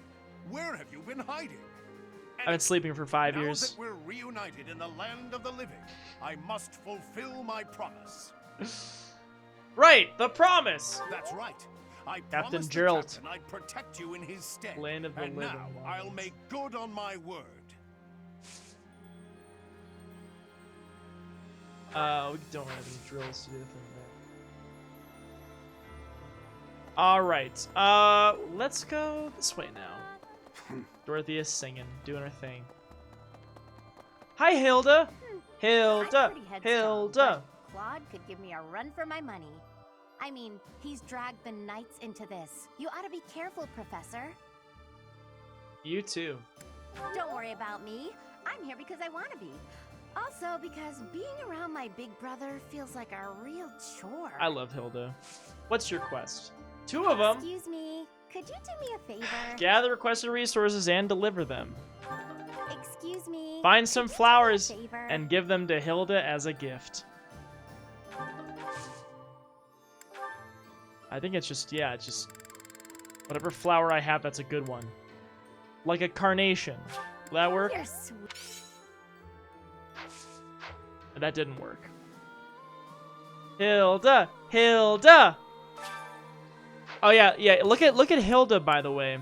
Speaker 12: Where have you been hiding?
Speaker 1: I've been sleeping for 5 years.
Speaker 12: Now that we're reunited in the land of the living, I must fulfill my promise.
Speaker 1: Right, the promise.
Speaker 12: That's right. I
Speaker 1: Captain
Speaker 12: promised the
Speaker 1: Geralt.
Speaker 12: captain I'd protect you in his stead.
Speaker 1: Land of the
Speaker 12: and
Speaker 1: living
Speaker 12: now
Speaker 1: ones.
Speaker 12: I'll make good on my word.
Speaker 1: We don't have any drills to do with that. Alright, let's go this way now. Dorothea's singing, doing her thing. Hi, Hilda! Hilda! Hilda!
Speaker 19: Claude could give me a run for my money. I mean, he's dragged the knights into this. You ought to be careful, Professor.
Speaker 1: You too.
Speaker 19: Don't worry about me. I'm here because I want to be. Also, because being around my big brother feels like a real chore.
Speaker 1: I love Hilda. What's your quest? 2 of them.
Speaker 19: Excuse me, could you do me a favor?
Speaker 1: Gather requested resources and deliver them.
Speaker 19: Excuse me.
Speaker 1: Find some flowers
Speaker 19: a favor?
Speaker 1: and give them to Hilda as a gift. I think it's just, yeah, it's just whatever flower I have, that's a good one. Like a carnation. Will that work?
Speaker 19: You're sweet.
Speaker 1: That didn't work. Hilda! Hilda! Oh yeah, look at Hilda, by the way.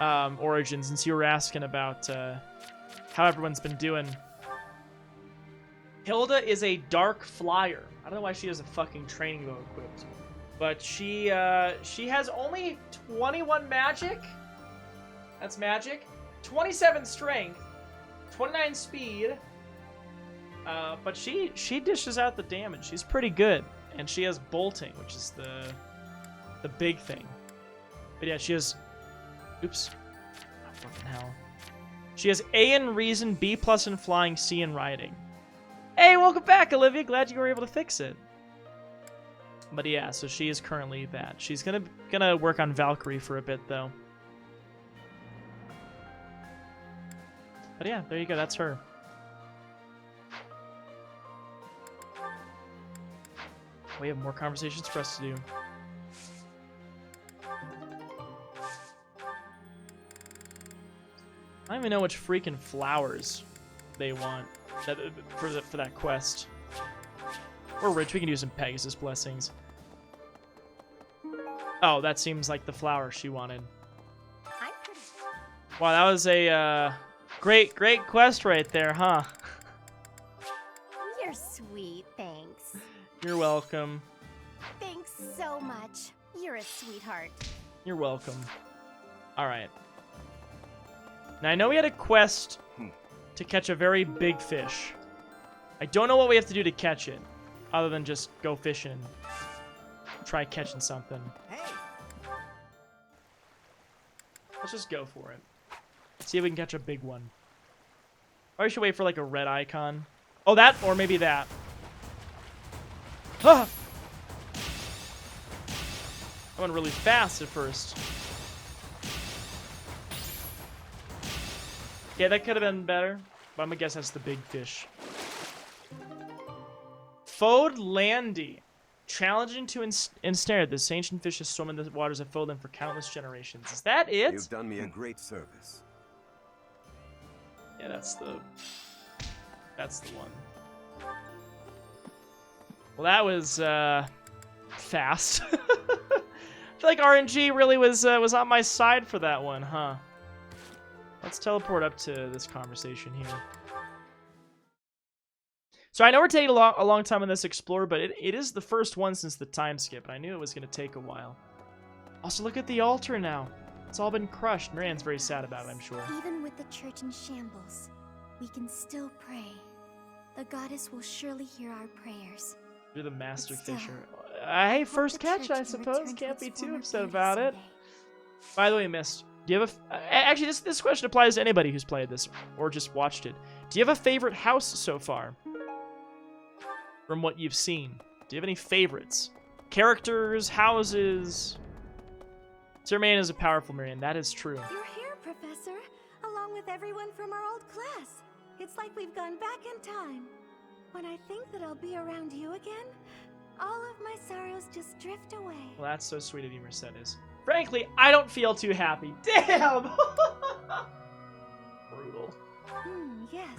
Speaker 1: Origin, since you were asking about how everyone's been doing. Hilda is a dark flyer. I don't know why she has a fucking training bow equipped. But she has only 21 magic. That's magic. 27 strength. 29 speed. But she dishes out the damage. She's pretty good. And she has bolting, which is the big thing. But yeah, she has... Oops. Oh, fucking hell. She has A in reason, B plus in flying, C in riding. Hey, welcome back, Olivia. Glad you were able to fix it. But yeah, so she is currently that. She's gonna work on Valkyrie for a bit, though. But yeah, there you go. That's her. We have more conversations for us to do. I don't even know which freaking flowers they want for that quest. We're rich. We can do some Pegasus blessings. Oh, that seems like the flower she wanted. Wow, that was a great quest right there, huh?
Speaker 19: You're sweet, thanks.
Speaker 1: You're welcome.
Speaker 19: Thanks so much. You're a sweetheart.
Speaker 1: You're welcome. All right. Now, I know we had a quest to catch a very big fish. I don't know what we have to do to catch it, other than just go fishing and try catching something.
Speaker 15: Hey.
Speaker 1: Let's just go for it. See if we can catch a big one. Or we should wait for like a red icon. Oh, that, or maybe that. Ah! I went really fast at first. Yeah, that could have been better, but I'm gonna guess that's the big fish. Fode Landy. Challenging to ensnare, this ancient fish has swum in the waters of Fodland for countless generations. Is that it?
Speaker 20: You've done me a great service.
Speaker 1: Yeah, that's the one. Well, that was fast. I feel like RNG really was on my side for that one, huh? Let's teleport up to this conversation here. So I know we're taking a long time on this Explorer, but it is the first one since the time skip, and I knew it was going to take a while. Also, look at the altar now. It's all been crushed. Marianne's very sad about it, I'm sure.
Speaker 14: Even with the church in shambles, we can still pray. The goddess will surely hear our prayers.
Speaker 1: You're the master fisher. Hey, first catch, I suppose. Can't be too upset about it. By the way, Mist, do you have actually, this question applies to anybody who's played this or just watched it. Do you have a favorite house so far? From what you've seen, do you have any favorites? Characters, houses? Sir Marianne is a powerful Marianne, that is true.
Speaker 19: You're here, Professor, along with everyone from our old class. It's like we've gone back in time. When I think that I'll be around you again, all of my sorrows just drift away.
Speaker 1: Well, that's so sweet of you, Mercedes. Frankly, I don't feel too happy. Damn! Brutal.
Speaker 19: Yes.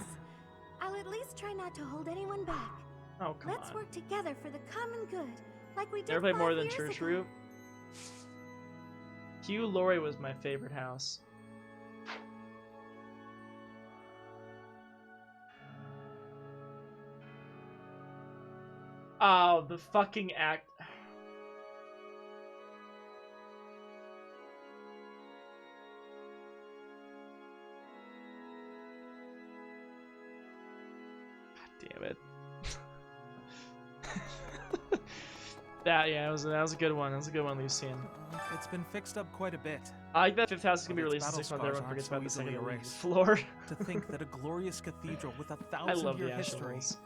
Speaker 19: I'll at least try not to hold anyone back.
Speaker 1: Oh, come
Speaker 19: Let's
Speaker 1: on.
Speaker 19: work together for the common good, like we did
Speaker 1: Never played
Speaker 19: 5
Speaker 1: more than
Speaker 19: years
Speaker 1: Church
Speaker 19: ago.
Speaker 1: Route. Hugh Laurie was my favorite house. Oh, the fucking act. God damn it. That was a good one. That was a good one, Lucian.
Speaker 5: It's been fixed up quite a bit.
Speaker 1: I like that Fifth House is gonna be
Speaker 5: But
Speaker 1: released
Speaker 5: its
Speaker 1: in 6 months.
Speaker 5: battle
Speaker 1: Everyone forgets
Speaker 5: scars
Speaker 1: about the
Speaker 5: aren't so
Speaker 1: second
Speaker 5: easily
Speaker 1: erased
Speaker 5: erased.
Speaker 1: floor.
Speaker 5: To think that a glorious cathedral with a
Speaker 1: I love the
Speaker 5: 1,000-year history
Speaker 1: Asheville's.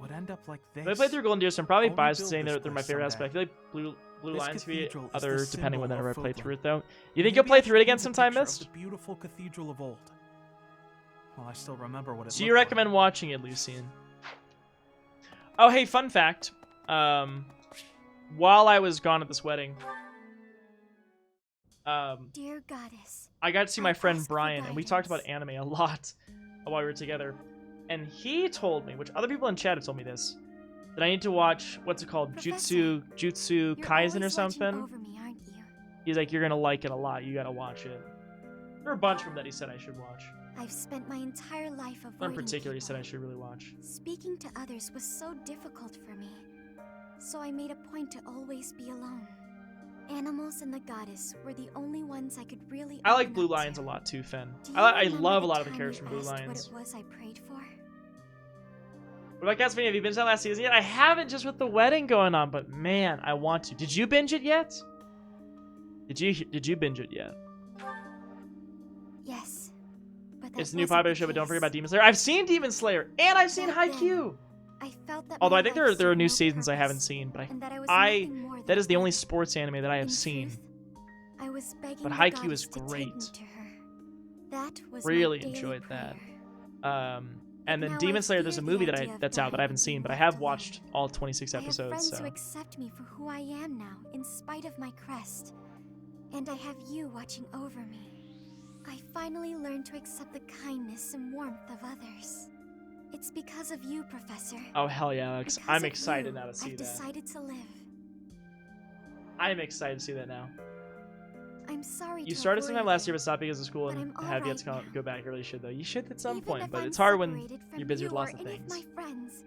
Speaker 5: would end up like this.
Speaker 1: If I played through Golden Deer, so I'm probably
Speaker 5: I'll
Speaker 1: biased
Speaker 5: rebuild
Speaker 1: saying
Speaker 5: this
Speaker 1: they're my
Speaker 5: place
Speaker 1: favorite house, but I
Speaker 5: someday.
Speaker 1: feel like Blue
Speaker 5: This
Speaker 1: Lines could be
Speaker 5: cathedral is
Speaker 1: other
Speaker 5: the
Speaker 1: depending on
Speaker 5: symbol
Speaker 1: whenever I
Speaker 5: of
Speaker 1: play through
Speaker 5: Folkland.
Speaker 1: it, though. You think
Speaker 5: Maybe
Speaker 1: you'll play
Speaker 5: I
Speaker 1: through it
Speaker 5: should
Speaker 1: again
Speaker 5: paint a
Speaker 1: sometime,
Speaker 5: picture of
Speaker 1: Mist?
Speaker 5: The beautiful cathedral of old. Well, I still remember what it
Speaker 1: So you
Speaker 5: looked like.
Speaker 1: recommend watching it, Lucian? Oh, hey, fun fact. While I was gone at this wedding,
Speaker 14: Dear goddess,
Speaker 1: I got to see my friend
Speaker 14: ask for
Speaker 1: Brian, and we talked about anime a lot while we were together. And he told me, which other people in chat have told me this, that I need to watch, what's it called, Jutsu Kaisen or something.
Speaker 14: over me, aren't you?
Speaker 1: He's like, you're gonna like it a lot. You gotta watch it. There are a bunch of them that he said I should watch.
Speaker 14: I've spent my entire life avoiding
Speaker 1: One in particular he
Speaker 14: people.
Speaker 1: said I should really watch.
Speaker 14: Speaking to others was so difficult for me, so I made a point to always be alone. Animals and the goddess were the only ones I could really
Speaker 1: I like
Speaker 14: open
Speaker 1: Blue
Speaker 14: up
Speaker 1: Lions
Speaker 14: to.
Speaker 1: a lot too, Fen.
Speaker 14: Do you
Speaker 1: I
Speaker 14: remember
Speaker 1: love
Speaker 14: the
Speaker 1: a lot of the
Speaker 14: time
Speaker 1: characters
Speaker 14: you
Speaker 1: from Blue
Speaker 14: asked
Speaker 1: Lions.
Speaker 14: What it was I prayed for?
Speaker 1: What about Castlevania? Have you binged that last season yet? I haven't, just with the wedding going on, but man, I want to. Did you binge it yet? Did you binge it yet?
Speaker 14: Yes, but that
Speaker 1: It's the new
Speaker 14: wasn't
Speaker 1: popular
Speaker 14: the
Speaker 1: show, but don't
Speaker 14: case.
Speaker 1: forget about Demon Slayer. I've seen Demon Slayer, and I've seen
Speaker 14: Back then,
Speaker 1: Haikyuu.
Speaker 14: I felt that
Speaker 1: Although
Speaker 14: my
Speaker 1: I think
Speaker 14: life
Speaker 1: there are
Speaker 14: served
Speaker 1: new
Speaker 14: no
Speaker 1: seasons I haven't
Speaker 14: purpose,
Speaker 1: seen, but
Speaker 14: and that I was
Speaker 1: I
Speaker 14: nothing more
Speaker 1: that
Speaker 14: than
Speaker 1: is the
Speaker 14: a
Speaker 1: only
Speaker 14: burden.
Speaker 1: sports anime that I have
Speaker 14: In
Speaker 1: seen.
Speaker 14: truth, I was begging
Speaker 1: But
Speaker 14: the
Speaker 1: Haikyuu
Speaker 14: goddess
Speaker 1: is
Speaker 14: to take
Speaker 1: great.
Speaker 14: me to her. That was my
Speaker 1: Really
Speaker 14: daily
Speaker 1: enjoyed
Speaker 14: prayer.
Speaker 1: that. And then
Speaker 14: now
Speaker 1: Demon
Speaker 14: I
Speaker 1: Slayer, there's a
Speaker 14: fear the
Speaker 1: movie
Speaker 14: idea of
Speaker 1: that's out that I haven't seen, but I have watched all 26
Speaker 14: I have
Speaker 1: episodes.
Speaker 14: friends
Speaker 1: So
Speaker 14: who accept me for who I am now, in spite of my crest. And I have you watching over me. I finally learned to accept the kindness and warmth of others. It's because of you, Professor.
Speaker 1: oh hell yeah, Alex!
Speaker 14: Because
Speaker 1: I'm
Speaker 14: of
Speaker 1: excited
Speaker 14: you,
Speaker 1: now to see
Speaker 14: I've
Speaker 1: that.
Speaker 14: decided to live.
Speaker 1: I'm excited to see that now.
Speaker 14: I'm sorry
Speaker 1: You
Speaker 14: to
Speaker 1: started
Speaker 14: have
Speaker 1: sometime
Speaker 14: worried
Speaker 1: last year, but stopped because of school
Speaker 14: but
Speaker 1: and
Speaker 14: I'm
Speaker 1: have yet
Speaker 14: alright
Speaker 1: to go back. You really should though. You should at some
Speaker 14: Even
Speaker 1: point,
Speaker 14: if
Speaker 1: but
Speaker 14: I'm
Speaker 1: it's hard when
Speaker 14: separated from
Speaker 1: you're busy with
Speaker 14: you
Speaker 1: lots
Speaker 14: or
Speaker 1: of
Speaker 14: any
Speaker 1: things.
Speaker 14: my friends,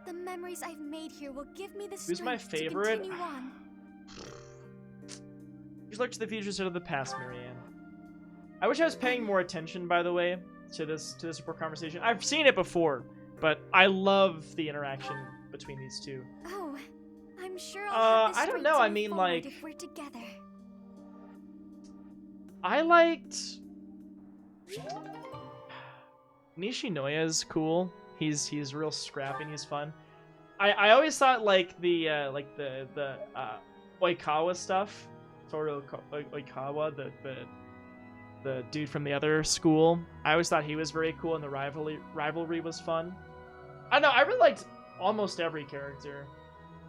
Speaker 14: the memories I've made here will give me the
Speaker 1: Who's
Speaker 14: strength
Speaker 1: my favorite?
Speaker 14: to continue on.
Speaker 1: Just look to the future instead of the past, Marianne. I wish I was paying more attention, by the way, to this report conversation. I've seen it before, but I love the interaction between these two.
Speaker 14: Oh, I'm sure I'll have the
Speaker 1: I don't
Speaker 14: strength
Speaker 1: know,
Speaker 14: to
Speaker 1: I
Speaker 14: move
Speaker 1: mean,
Speaker 14: forward
Speaker 1: like-
Speaker 14: if we're together.
Speaker 1: I liked Nishinoya is cool. He's real scrappy and he's fun. I always thought like the Oikawa stuff, Toru Oikawa, the the dude from the other school. I always thought he was very cool, and the rivalry was fun. I know, I really liked almost every character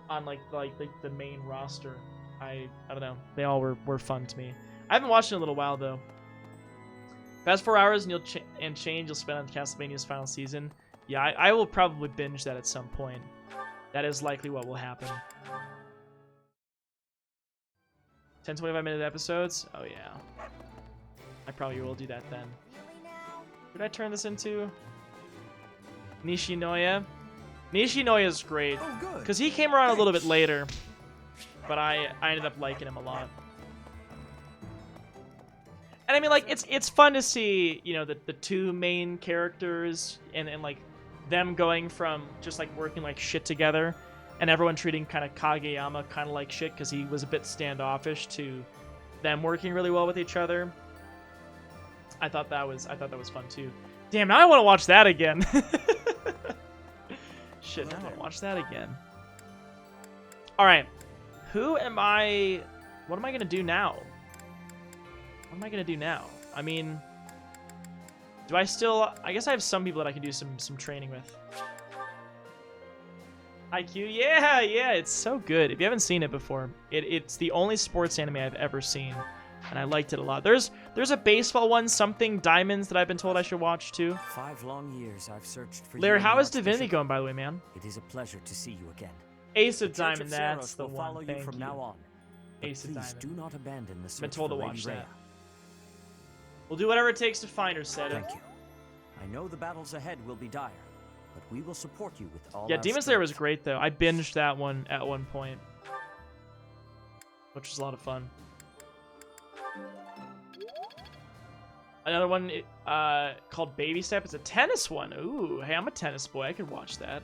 Speaker 1: on like the main roster. I don't know, they all were fun to me. I haven't watched it in a little while though. Past 4 hours and change you'll spend on Castlevania's final season. Yeah, I will probably binge that at some point. That is likely what will happen. 10, 25-minute episodes? Oh yeah. I probably will do that then. What did I turn this into? Nishinoya? Nishinoya is great. Because he came around a little bit later. But I ended up liking him a lot. And I mean, like, it's fun to see, you know, the two main characters and like them going from just like working like shit together and everyone treating kind of Kageyama kind of like shit because he was a bit standoffish to them working really well with each other. I thought that was fun too. Damn, now I want to watch that again. Shit, now I want to watch that again. All right, what am I gonna do now? What am I gonna do now? I mean, I guess I have some people that I can do some training with. IQ, yeah, it's so good. If you haven't seen it before, it's the only sports anime I've ever seen, and I liked it a lot. There's a baseball one, something Diamonds, that I've been told I should watch too.
Speaker 21: 5 long years I've searched for
Speaker 1: Larry,
Speaker 21: you.
Speaker 1: how is Divinity going, by the way, man?
Speaker 21: It is a pleasure to see you again.
Speaker 1: Ace of
Speaker 21: The Church
Speaker 1: Diamond,
Speaker 21: of
Speaker 1: that's
Speaker 21: Zeros
Speaker 1: the
Speaker 21: will follow
Speaker 1: one.
Speaker 21: you
Speaker 1: Thank
Speaker 21: from
Speaker 1: you.
Speaker 21: now on. But
Speaker 1: Ace of
Speaker 21: please
Speaker 1: Diamond.
Speaker 21: do not abandon the search
Speaker 1: Been told
Speaker 21: for
Speaker 1: to
Speaker 21: Lady
Speaker 1: watch
Speaker 21: Rhea.
Speaker 1: that. We'll do whatever it takes to find her, Seta.
Speaker 21: Thank you. I know the battles ahead will be dire, but we will support you with all
Speaker 1: Yeah,
Speaker 21: our
Speaker 1: Demon Slayer was
Speaker 21: strength.
Speaker 1: great though. I binged that one at one point, which was a lot of fun. Another one called Baby Step. It's a tennis one. Ooh, hey, I'm a tennis boy. I could watch that.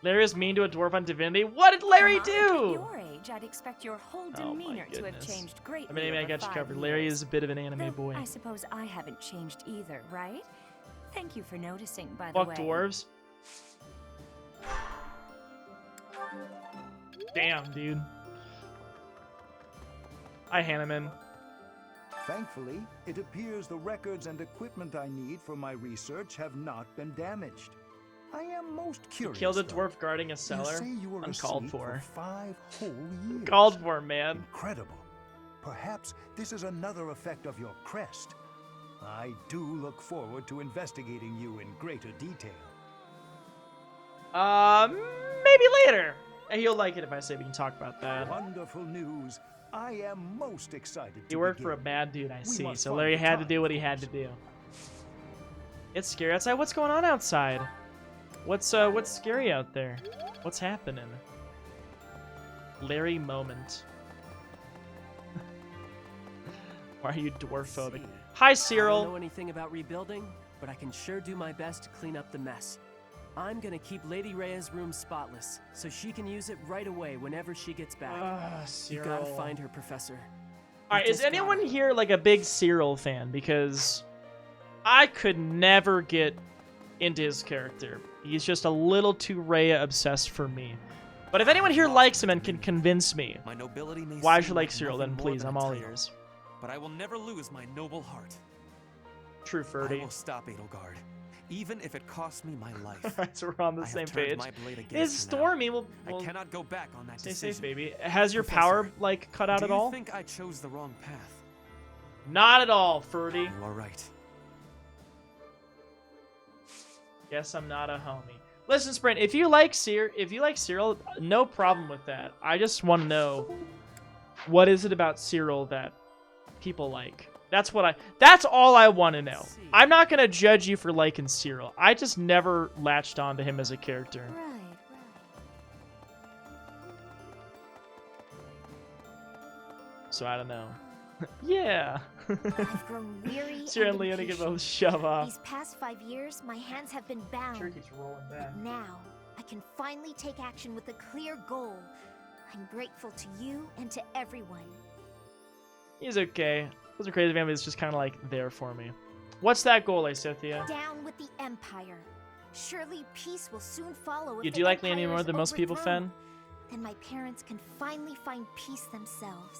Speaker 1: Larry is mean to a dwarf on Divinity. What did Larry
Speaker 22: At
Speaker 1: do?
Speaker 22: your age, I'd expect your whole
Speaker 1: Oh my
Speaker 22: demeanor to have
Speaker 1: goodness.
Speaker 22: changed greatly.
Speaker 1: I mean, I
Speaker 22: over
Speaker 1: got you
Speaker 22: 5
Speaker 1: covered. Larry
Speaker 22: years.
Speaker 1: is a bit of an anime
Speaker 22: Though
Speaker 1: boy.
Speaker 22: I suppose I haven't changed either, right? Thank you for noticing, by the way.
Speaker 1: Fuck dwarves. Damn, dude. Hi, Hanneman.
Speaker 23: Thankfully, it appears the records and equipment I need for my research have not been damaged. I am most curious.
Speaker 1: Killed a
Speaker 23: though.
Speaker 1: dwarf guarding a cellar.
Speaker 23: You say you were
Speaker 1: Uncalled
Speaker 23: asleep
Speaker 1: for.
Speaker 23: 5 whole years.
Speaker 1: Called for, man.
Speaker 23: Incredible. Perhaps this is another effect of your crest. I do look forward to investigating you in greater detail.
Speaker 1: Maybe later. You'll like it if I say we can talk about that.
Speaker 23: Wonderful news. I am most excited
Speaker 1: He
Speaker 23: to
Speaker 1: worked for a
Speaker 23: begin.
Speaker 1: bad dude, I
Speaker 23: We
Speaker 1: see.
Speaker 23: must
Speaker 1: So
Speaker 23: find
Speaker 1: Larry
Speaker 23: the
Speaker 1: had to
Speaker 23: time.
Speaker 1: do what he had to do. It's scary outside. What's going on outside? What's scary out there? What's happening? Larry moment. Why are you dwarfphobic? Hi,
Speaker 24: I don't
Speaker 1: Cyril.
Speaker 24: know anything about rebuilding, but I can sure do my best to clean up the mess. I'm gonna keep Lady Rhea's room spotless, so she can use it right away whenever she gets back. You gotta
Speaker 1: Cyril.
Speaker 24: find her, Professor.
Speaker 1: All right, is anyone here like a big Cyril fan? Because I could never get into his character. He's just a little too Rhea obsessed for me. But if anyone here likes him and can convince me
Speaker 17: My nobility may
Speaker 1: why I
Speaker 17: seem
Speaker 1: should like Cyril,
Speaker 17: nothing
Speaker 1: then
Speaker 17: more
Speaker 1: please,
Speaker 17: than
Speaker 1: I'm
Speaker 17: a
Speaker 1: all
Speaker 17: title,
Speaker 1: ears.
Speaker 17: But I will never lose my noble heart.
Speaker 1: True,
Speaker 17: I
Speaker 1: Ferdy.
Speaker 17: will stop Edelgard, even if it costs me my life.
Speaker 1: Alright, so we're on the
Speaker 17: I have
Speaker 1: same
Speaker 17: turned
Speaker 1: page.
Speaker 17: my blade
Speaker 1: It's
Speaker 17: against her now.
Speaker 1: Stormy. We'll
Speaker 17: I cannot go back on that
Speaker 1: stay
Speaker 17: decision.
Speaker 1: safe, baby. Has your
Speaker 17: Professor,
Speaker 1: power like cut out
Speaker 17: do
Speaker 1: at
Speaker 17: you
Speaker 1: all?
Speaker 17: think I chose the wrong path?
Speaker 1: Not at all, Ferdy.
Speaker 17: You are right.
Speaker 1: Guess I'm not a homie. Listen, Sprint, if you like Cyril, no problem with that. I just want to know what is it about Cyril that people like. That's all I want to know. I'm not going to judge you for liking Cyril. I just never latched onto him as a character. So I don't know. Yeah.
Speaker 14: I've grown weary
Speaker 1: Cyril and
Speaker 14: and
Speaker 1: Leona give a
Speaker 14: impatient.
Speaker 1: shove off.
Speaker 14: These past 5 years, my hands have been bound.
Speaker 1: Sure keeps rolling back.
Speaker 14: But now, I can finally take action with a clear goal. I'm grateful to you and to everyone.
Speaker 1: He's okay. Those are crazy family is just kind of like there for me. What's that goal, Acythia?
Speaker 14: Down with the Empire. Surely peace will soon follow. If
Speaker 1: You
Speaker 14: the
Speaker 1: do like Leona
Speaker 14: Empire
Speaker 1: more
Speaker 14: is
Speaker 1: than most people,
Speaker 14: overthrown.
Speaker 1: Fen?
Speaker 14: Then my parents can finally find peace themselves.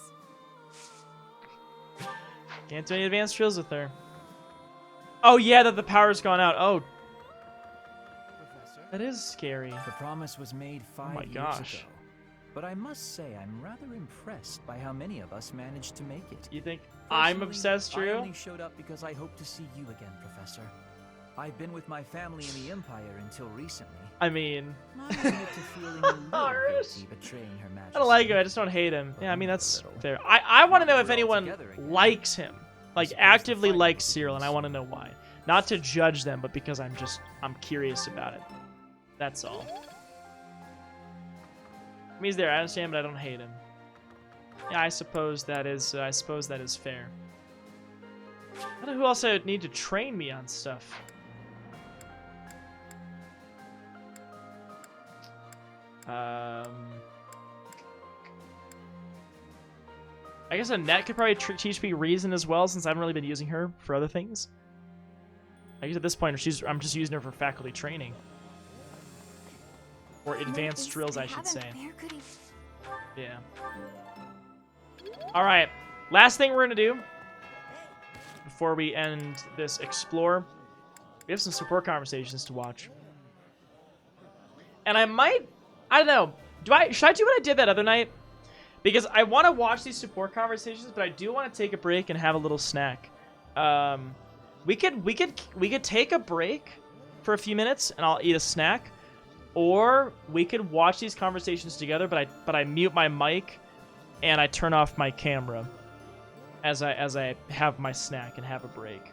Speaker 1: Can't do any advanced drills with her. Oh yeah, that the power's gone out. Oh, that is scary.
Speaker 4: The promise was made 5 years
Speaker 1: gosh.
Speaker 4: ago. But I must say, I'm rather impressed by how many of us managed to make it.
Speaker 1: You think I'm
Speaker 4: Personally,
Speaker 1: obsessed,
Speaker 4: I
Speaker 1: Drew?
Speaker 4: only showed up because I hope to see you again, Professor. I've been with my family in the Empire until recently.
Speaker 1: I mean,
Speaker 4: I admit to feeling a little guilty betraying Her Majesty.
Speaker 1: I don't like him. I just don't hate him. Yeah, I mean that's fair. I want to know if anyone likes him, like actively likes Cyril, and I want to know why. Not to judge them, but because I'm curious about it. That's all. I mean, he's there. I understand, but I don't hate him. Yeah, I suppose that is fair. I don't know who else I would need to train me on stuff. I guess Annette could probably teach me reason as well, since I haven't really been using her for other things. I guess at this point, I'm just using her for faculty training. Or advanced drills, I should say. Yeah. Alright. Last thing we're going to do before we end this explore. We have some support conversations to watch. And I don't know. Should I do what I did that other night? Because I want to watch these support conversations, but I do want to take a break and have a little snack. We could take a break for a few minutes and I'll eat a snack. Or we could watch these conversations together, but I mute my mic and I turn off my camera as I have my snack and have a break.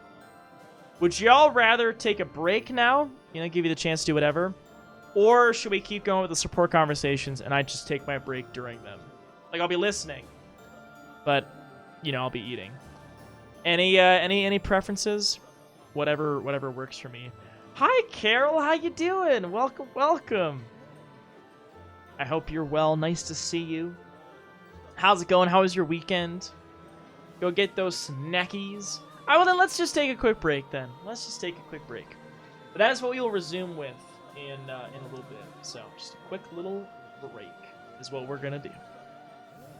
Speaker 1: Would y'all rather take a break now, give you the chance to do whatever, or should we keep going with the support conversations and I just take my break during them? Like I'll be listening, but I'll be eating. Any preferences? Whatever works for me. Hi, Carol. How you doing? Welcome. I hope you're well. Nice to see you. How's it going? How was your weekend? Go get those snackies. All right, well, then let's just take a quick break then. Let's just take a quick break. But that is what we will resume with in a little bit. So just a quick little break is what we're going to do.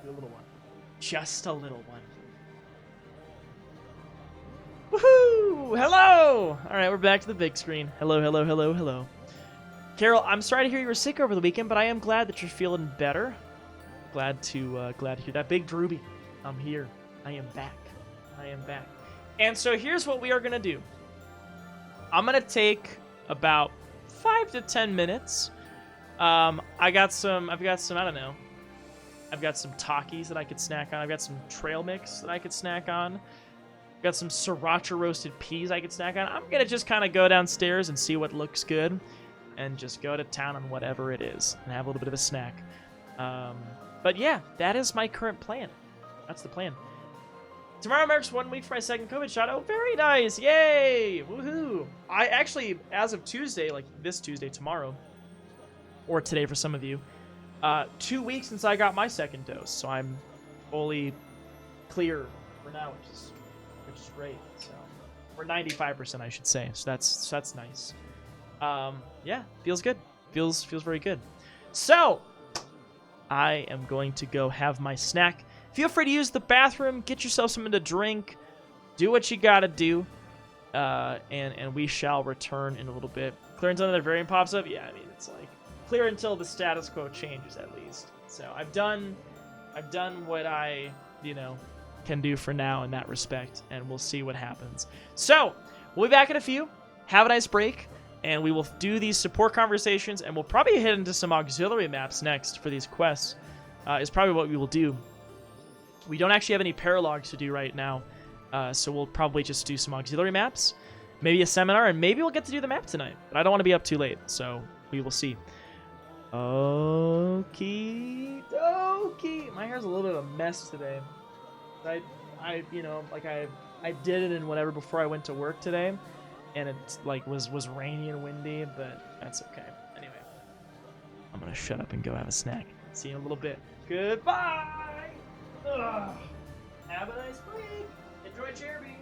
Speaker 1: Do a little one. Just a little one. Woohoo! Hello! Alright, we're back to the big screen. Hello. Carol, I'm sorry to hear you were sick over the weekend, but I am glad that you're feeling better. Glad to hear that. Big Drooby, I'm here. I am back. And so here's what we are going to do. I'm going to take about 5 to 10 minutes. I've got some, I don't know. I've got some Takis that I could snack on. I've got some trail mix that I could snack on. Got some sriracha roasted peas I could snack on. I'm going to just kind of go downstairs and see what looks good and just go to town on whatever it is and have a little bit of a snack. But yeah, that is my current plan. That's the plan. Tomorrow marks 1 week for my second COVID shot. Oh, very nice. Yay. Woohoo. I actually, as of Tuesday, like this Tuesday, tomorrow, or today for some of you, 2 weeks since I got my second dose. So I'm fully clear for now, which is great. So we're 95%, I should say. So that's nice. Yeah, feels good. Feels very good. So I am going to go have my snack. Feel free to use the bathroom. Get yourself something to drink. Do what you gotta do. And we shall return in a little bit. Clear until another variant pops up. Yeah, I mean it's like clear until the status quo changes at least. So I've done what I can do for now in that respect, and we'll see what happens. So we'll be back in a few. Have a nice break, and we will do these support conversations, and we'll probably head into some auxiliary maps next for these quests. Is probably what we will do. We don't actually have any paralogs to do right now, so we'll probably just do some auxiliary maps, maybe a seminar, and maybe we'll get to do the map tonight. But I don't want to be up too late, so we will see. Okie dokie. My hair's a little bit of a mess today. I did it in whatever before I went to work today, and it was rainy and windy, but that's okay. Anyway, I'm gonna shut up and go have a snack. See you in a little bit. Goodbye. Ugh. Have a nice break. Enjoy Jeremy.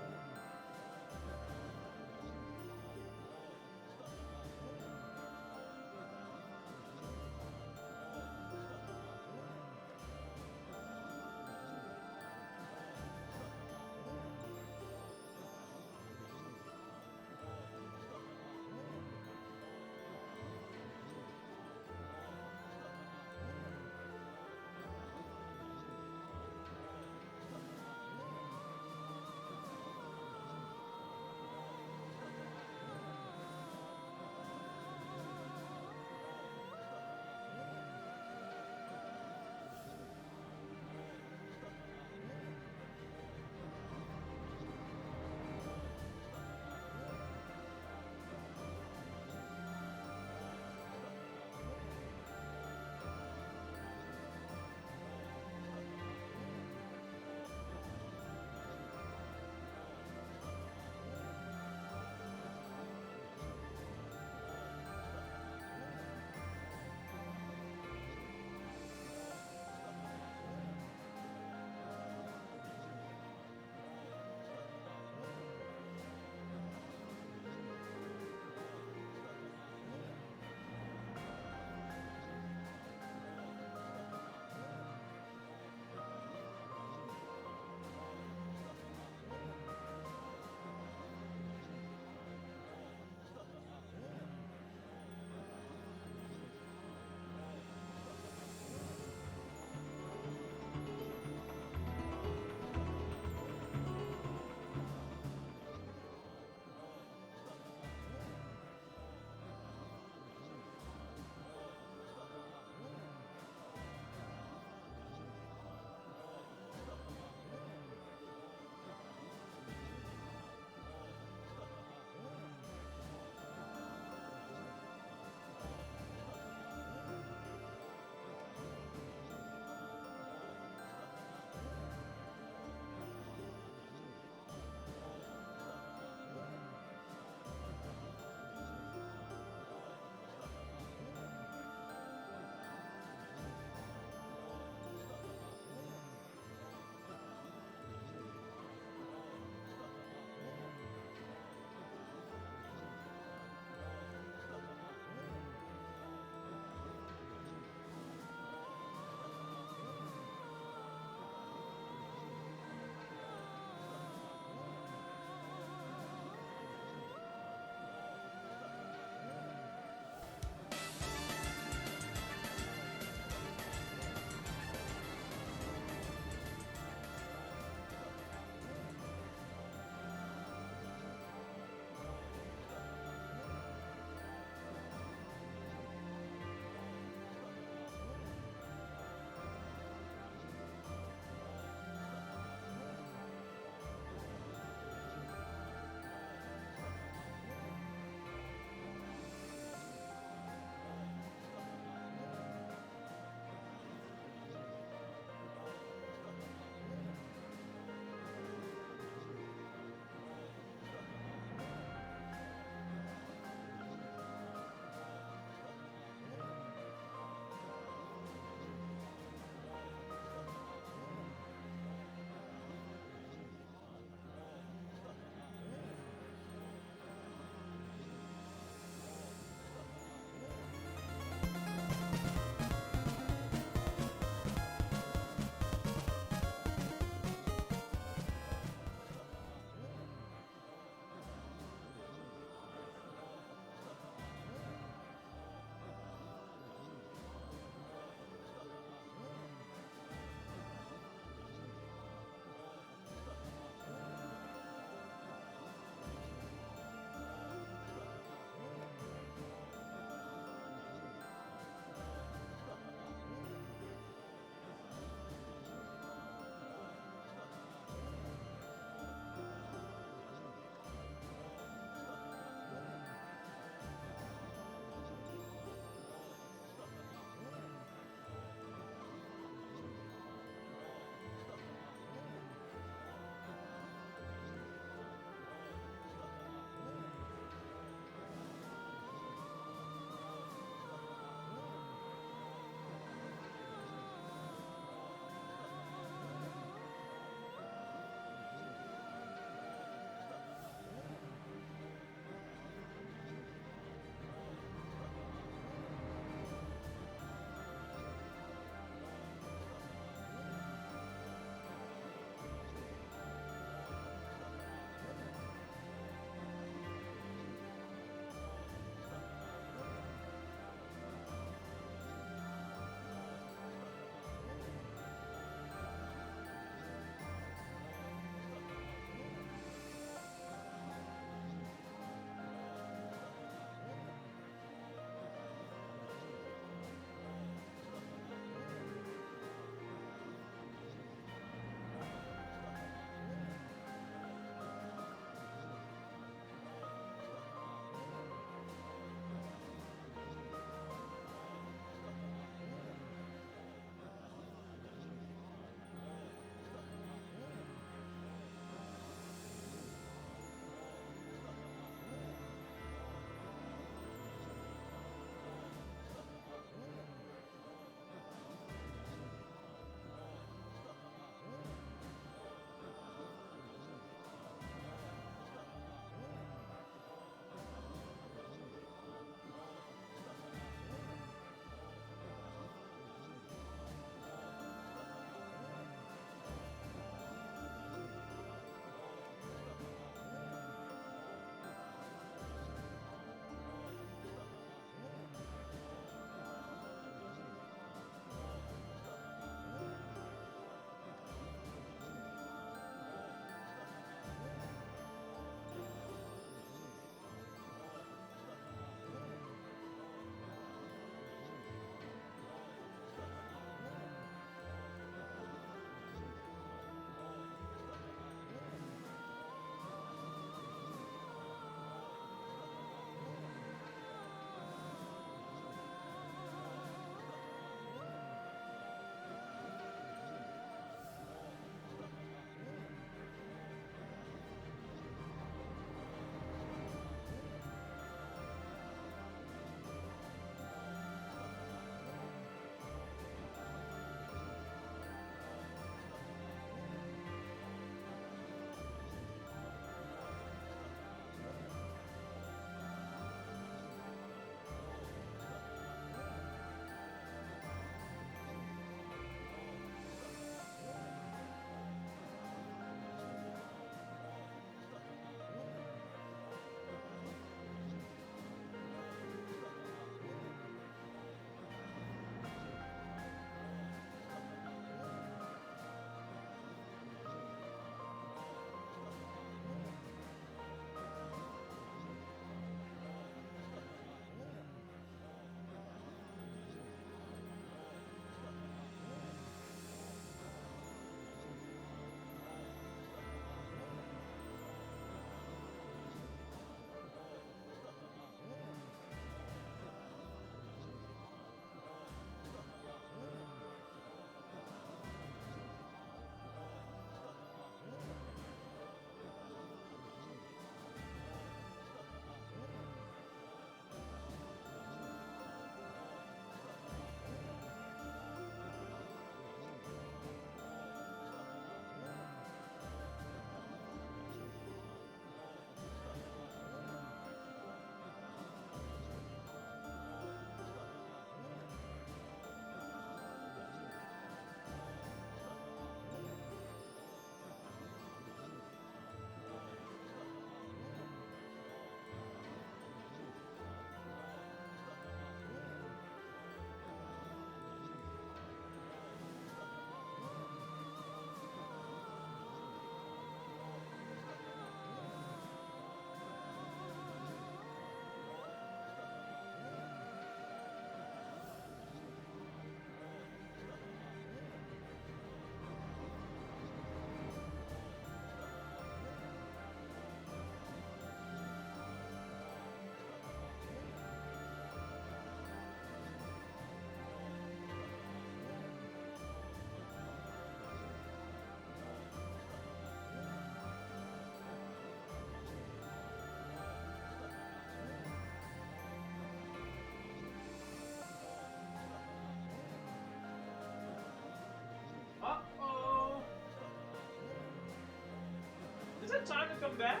Speaker 1: have time to come back?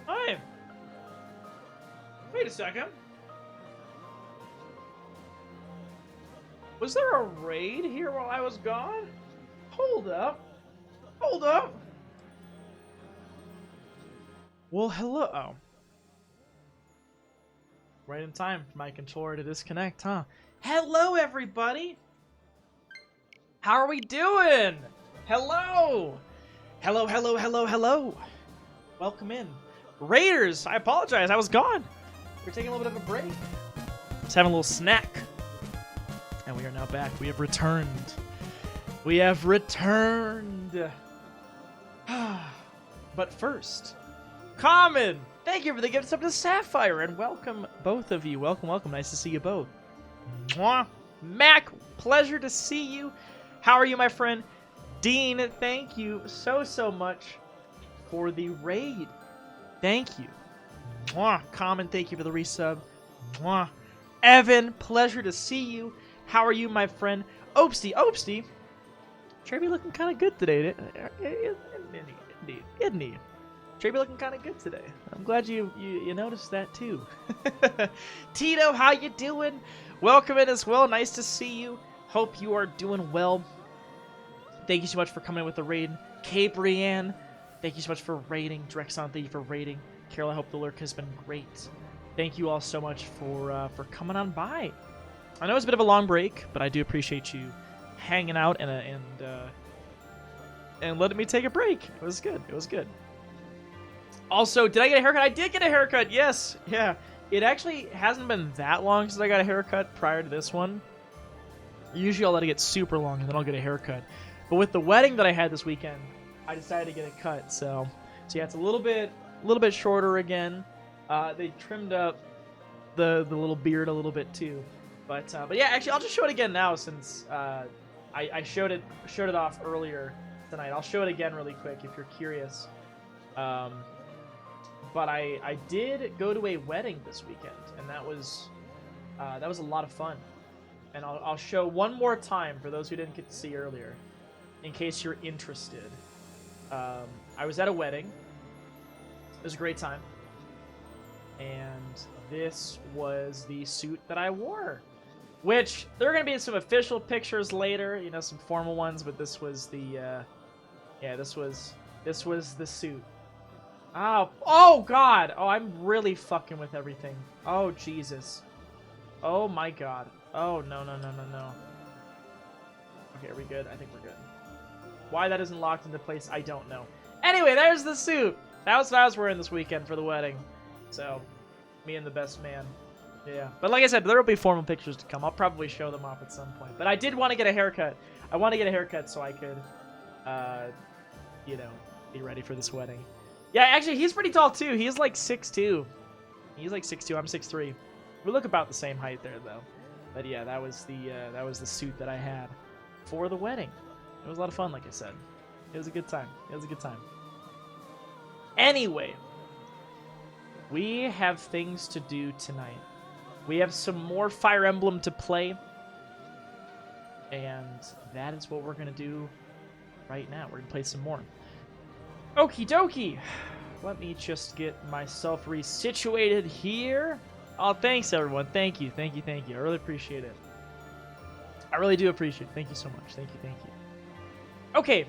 Speaker 1: Hi. Wait a second. Was there a raid here while I was gone? Hold up. Hold up. Well, hello. Oh. Right in time for my controller to disconnect, huh? Hello, everybody. How are we doing? Hello. Hello, hello, hello, hello. Welcome in. Raiders, I apologize. I was gone. We're taking a little bit of a break. Just having a little snack. And we are now back. We have returned. We have returned. But first, Common, thank you for the gifts up to Sapphire, and welcome both of you. Welcome, welcome. Nice to see you both. Mwah. Mac, pleasure to see you. How are you, my friend? Dean, thank you so much for the raid. Thank you. Mwah. Common, thank you for the resub. Mwah. Evan, pleasure to see you. How are you, my friend? Opsty. Trevi looking kind of good today. Isn't he? Trevi looking kind of good today. I'm glad you noticed that too. Tito, how you doing? Welcome in as well. Nice to see you. Hope you are doing well. Thank you so much for coming in with the raid. Brienne, thank you so much for raiding. Drexon, thank you for raiding. Carol, I hope the lurk has been great. Thank you all so much for coming on by. I know it's a bit of a long break, but I do appreciate you hanging out and letting me take a break. It was good. It was good. Also, did I get a haircut? I did get a haircut. Yes. Yeah. It actually hasn't been that long since I got a haircut prior to this one. Usually I'll let it get super long and then I'll get a haircut. But with the wedding that I had this weekend, I decided to get a cut. So yeah, it's a little bit shorter again. They trimmed up the little beard a little bit too. But yeah, actually I'll just show it again now since I showed it off earlier tonight. I'll show it again really quick if you're curious. But I did go to a wedding this weekend, and that was a lot of fun. And I'll show one more time for those who didn't get to see earlier, in case you're interested. I was at a wedding. It was a great time. And this was the suit that I wore. Which, there are going to be some official pictures later, some formal ones, but this was the, this was the suit. Oh God! Oh, I'm really fucking with everything. Oh, Jesus. Oh my God. Oh, no. Okay, are we good? I think we're good. Why that isn't locked into place, I don't know. Anyway, there's the suit. That was what I was wearing this weekend for the wedding. So, me and the best man. Yeah. But like I said, there will be formal pictures to come. I'll probably show them off at some point. But I did want to get a haircut. I want to get a haircut so I could, be ready for this wedding. Yeah, actually, he's pretty tall too. He's like 6'2". He's like 6'2". I'm 6'3". We look about the same height there, though. But yeah, that was the suit that I had for the wedding. It was a lot of fun, like I said. It was a good time. Anyway, we have things to do tonight. We have some more Fire Emblem to play. And that is what we're going to do right now. We're going to play some more. Okie dokie. Let me just get myself resituated here. Oh, thanks, everyone. Thank you. I really appreciate it. I really do appreciate it. Thank you so much. Thank you. Okay.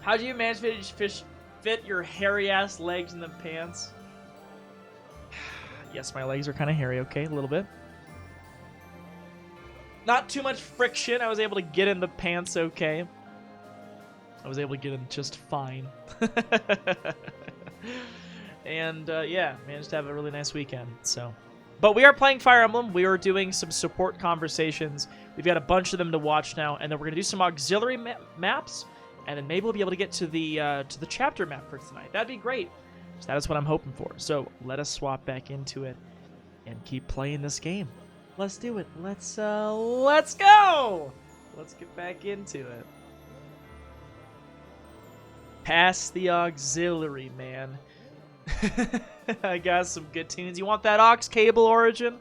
Speaker 1: How do you manage to fit your hairy-ass legs in the pants? Yes, my legs are kind of hairy, okay? A little bit. Not too much friction. I was able to get in the pants okay. I was able to get in just fine. And, yeah, managed to have a really nice weekend, so. But we are playing Fire Emblem. We are doing some support conversations. We've got a bunch of them to watch now, and then we're going to do some auxiliary maps, and then maybe we'll be able to get to the chapter map for tonight. That'd be great. So that is what I'm hoping for. So let us swap back into it and keep playing this game. Let's do it. Let's go! Let's get back into it. Pass the auxiliary, man. I got some good tunes. You want that aux cable origin?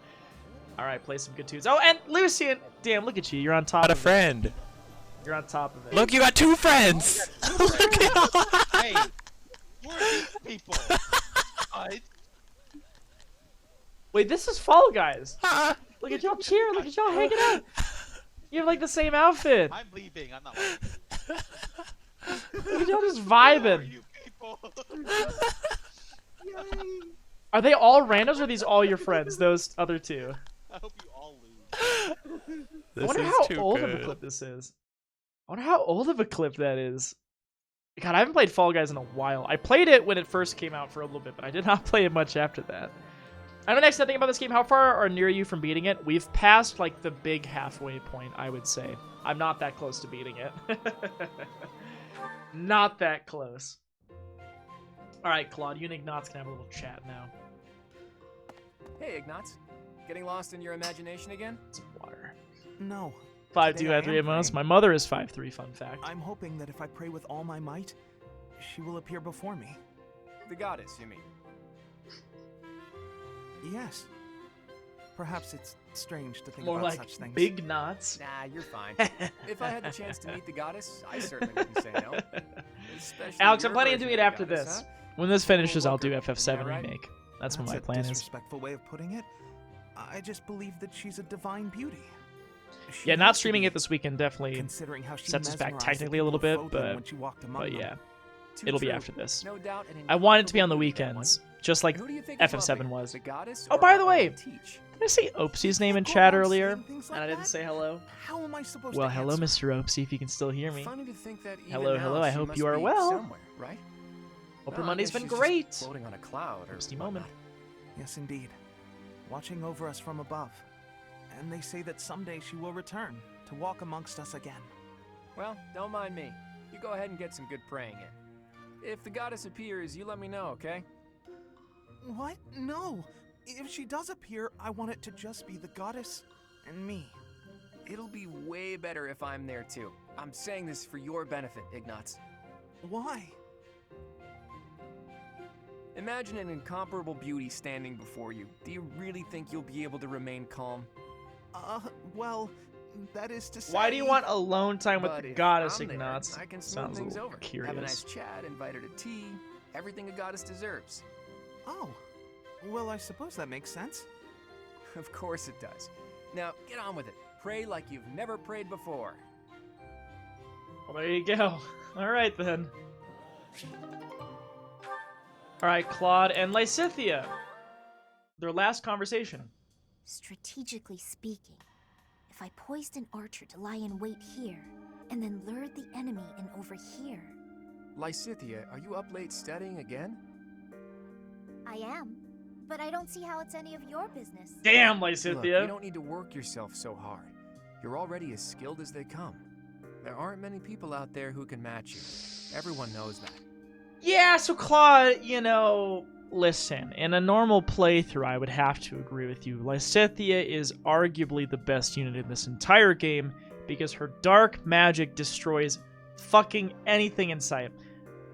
Speaker 1: All right, play some good tunes. Oh, and Lucian, damn, look at you. You're on top.
Speaker 2: Got a friend.
Speaker 1: You're on top of it.
Speaker 9: Look, you got 2 friends!
Speaker 2: Hey, who are these people?
Speaker 1: Wait, this is Fall Guys. Look at y'all cheer. Look at y'all hanging out. You have like the same outfit.
Speaker 2: I'm leaving. I'm not leaving.
Speaker 1: Look at y'all just vibing.
Speaker 2: You people.
Speaker 1: Are they all randoms or are these all your friends? Those other 2.
Speaker 2: I hope you all lose.
Speaker 1: I wonder how old of a clip this is. I wonder how old of a clip that is. God, I haven't played Fall Guys in a while. I played it when it first came out for a little bit, but I did not play it much after that. I know next thing about this game, how far are near you from beating it? We've passed like the big halfway point, I would say. I'm not that close to beating it. Not that close. Alright, Claude, you and Ignatz can have a little chat now.
Speaker 9: Hey, Ignatz. Getting lost in your imagination again?
Speaker 1: Some water.
Speaker 5: No.
Speaker 1: 5'2", 3 most. My mother is 5'3", fun fact.
Speaker 5: I'm hoping that if I pray with all my might, she will appear before me.
Speaker 9: The goddess, you mean?
Speaker 5: Yes. Perhaps it's strange to think
Speaker 1: More
Speaker 5: about
Speaker 1: like
Speaker 5: such things.
Speaker 1: big knots.
Speaker 9: Nah, you're fine. If I had the chance to meet the goddess, I certainly wouldn't say no. Especially
Speaker 1: Alex, I'm
Speaker 9: your
Speaker 1: planning on
Speaker 9: version
Speaker 1: doing
Speaker 9: of
Speaker 1: it
Speaker 9: the
Speaker 1: after
Speaker 9: goddess,
Speaker 1: this.
Speaker 9: huh?
Speaker 1: When this finishes, I'll do
Speaker 9: Am
Speaker 1: FF7
Speaker 9: I right?
Speaker 1: Remake. That's what my
Speaker 5: a
Speaker 1: plan is.
Speaker 5: disrespectful way of putting it. I just believe that she's a divine beauty. She
Speaker 1: Yeah,
Speaker 5: has
Speaker 1: not
Speaker 5: to
Speaker 1: streaming
Speaker 5: be,
Speaker 1: it this weekend definitely
Speaker 5: considering how she
Speaker 1: sets us back
Speaker 5: mesmerized the
Speaker 1: technically a little
Speaker 5: people
Speaker 1: bit,
Speaker 5: who flowed in
Speaker 1: but
Speaker 5: when she walked among them.
Speaker 1: yeah,
Speaker 9: Too
Speaker 1: it'll be
Speaker 9: true.
Speaker 1: after this.
Speaker 9: No doubt an
Speaker 1: I want it to be on the
Speaker 9: incomparable beauty, that
Speaker 1: weekends,
Speaker 9: one.
Speaker 1: just like
Speaker 9: Who do you think is
Speaker 1: FF7
Speaker 9: lovely,
Speaker 1: was.
Speaker 9: the goddess
Speaker 1: Oh,
Speaker 9: or
Speaker 1: by the
Speaker 9: our
Speaker 1: way,
Speaker 9: own Teach?
Speaker 1: did I say Opsie's name in
Speaker 5: Go
Speaker 1: chat
Speaker 5: on
Speaker 1: earlier?
Speaker 5: saying things
Speaker 1: And
Speaker 5: like
Speaker 1: I didn't
Speaker 5: that?
Speaker 1: say hello?
Speaker 5: How am I supposed
Speaker 1: Well,
Speaker 5: to
Speaker 1: hello,
Speaker 5: answer?
Speaker 1: Mr. Opsie, if you can still hear me.
Speaker 9: Funny to think that even
Speaker 1: Hello,
Speaker 9: now
Speaker 1: hello, I
Speaker 9: she
Speaker 1: hope
Speaker 9: must
Speaker 1: you are
Speaker 9: be
Speaker 1: well.
Speaker 9: somewhere, right?
Speaker 1: Hope
Speaker 9: No,
Speaker 1: your
Speaker 9: I
Speaker 1: Monday's
Speaker 9: guess
Speaker 1: been
Speaker 9: she's just
Speaker 1: great.
Speaker 9: floating on a cloud or
Speaker 1: Opsie moment.
Speaker 5: Yes, indeed. Watching over us from above. And they say that someday she will return to walk amongst us again.
Speaker 9: Well, don't mind me. You go ahead and get some good praying in. If the goddess appears, you let me know, okay?
Speaker 5: What? No. If she does appear, I want it to just be the goddess and me.
Speaker 9: It'll be way better if I'm there too. I'm saying this for your benefit, Ignatz.
Speaker 5: Why?
Speaker 9: Imagine an incomparable beauty standing before you. Do you really think you'll be able to remain calm?
Speaker 5: Well, that is to say...
Speaker 1: Why do you want alone time with
Speaker 9: But
Speaker 1: the
Speaker 9: if
Speaker 1: goddess,
Speaker 9: I'm there,
Speaker 1: Ignatz?
Speaker 9: I can smooth
Speaker 1: Sounds a
Speaker 9: things
Speaker 1: little
Speaker 9: over.
Speaker 1: curious.
Speaker 9: Have a nice chat, invite her to tea. Everything a goddess deserves.
Speaker 5: Oh. Well, I suppose that makes sense.
Speaker 9: Of course it does. Now, get on with it. Pray like you've never prayed before.
Speaker 1: Well, there you go. All right, then. All right, Claude and Lysithea. Their last conversation.
Speaker 14: Strategically speaking, if I poised an archer to lie in wait here, and then lured the enemy in over here...
Speaker 9: Lysithea, are you up late studying again?
Speaker 14: I am, but I don't see how it's any of your business.
Speaker 1: Damn,
Speaker 9: Look,
Speaker 1: Lysithea.
Speaker 9: you don't need to work yourself so hard. You're already as skilled as they come. There aren't many people out there who can match you. Everyone knows that.
Speaker 1: Yeah, so Claude, you know, listen, in a normal playthrough, I would have to agree with you. Lysithea is arguably the best unit in this entire game because her dark magic destroys fucking anything in sight.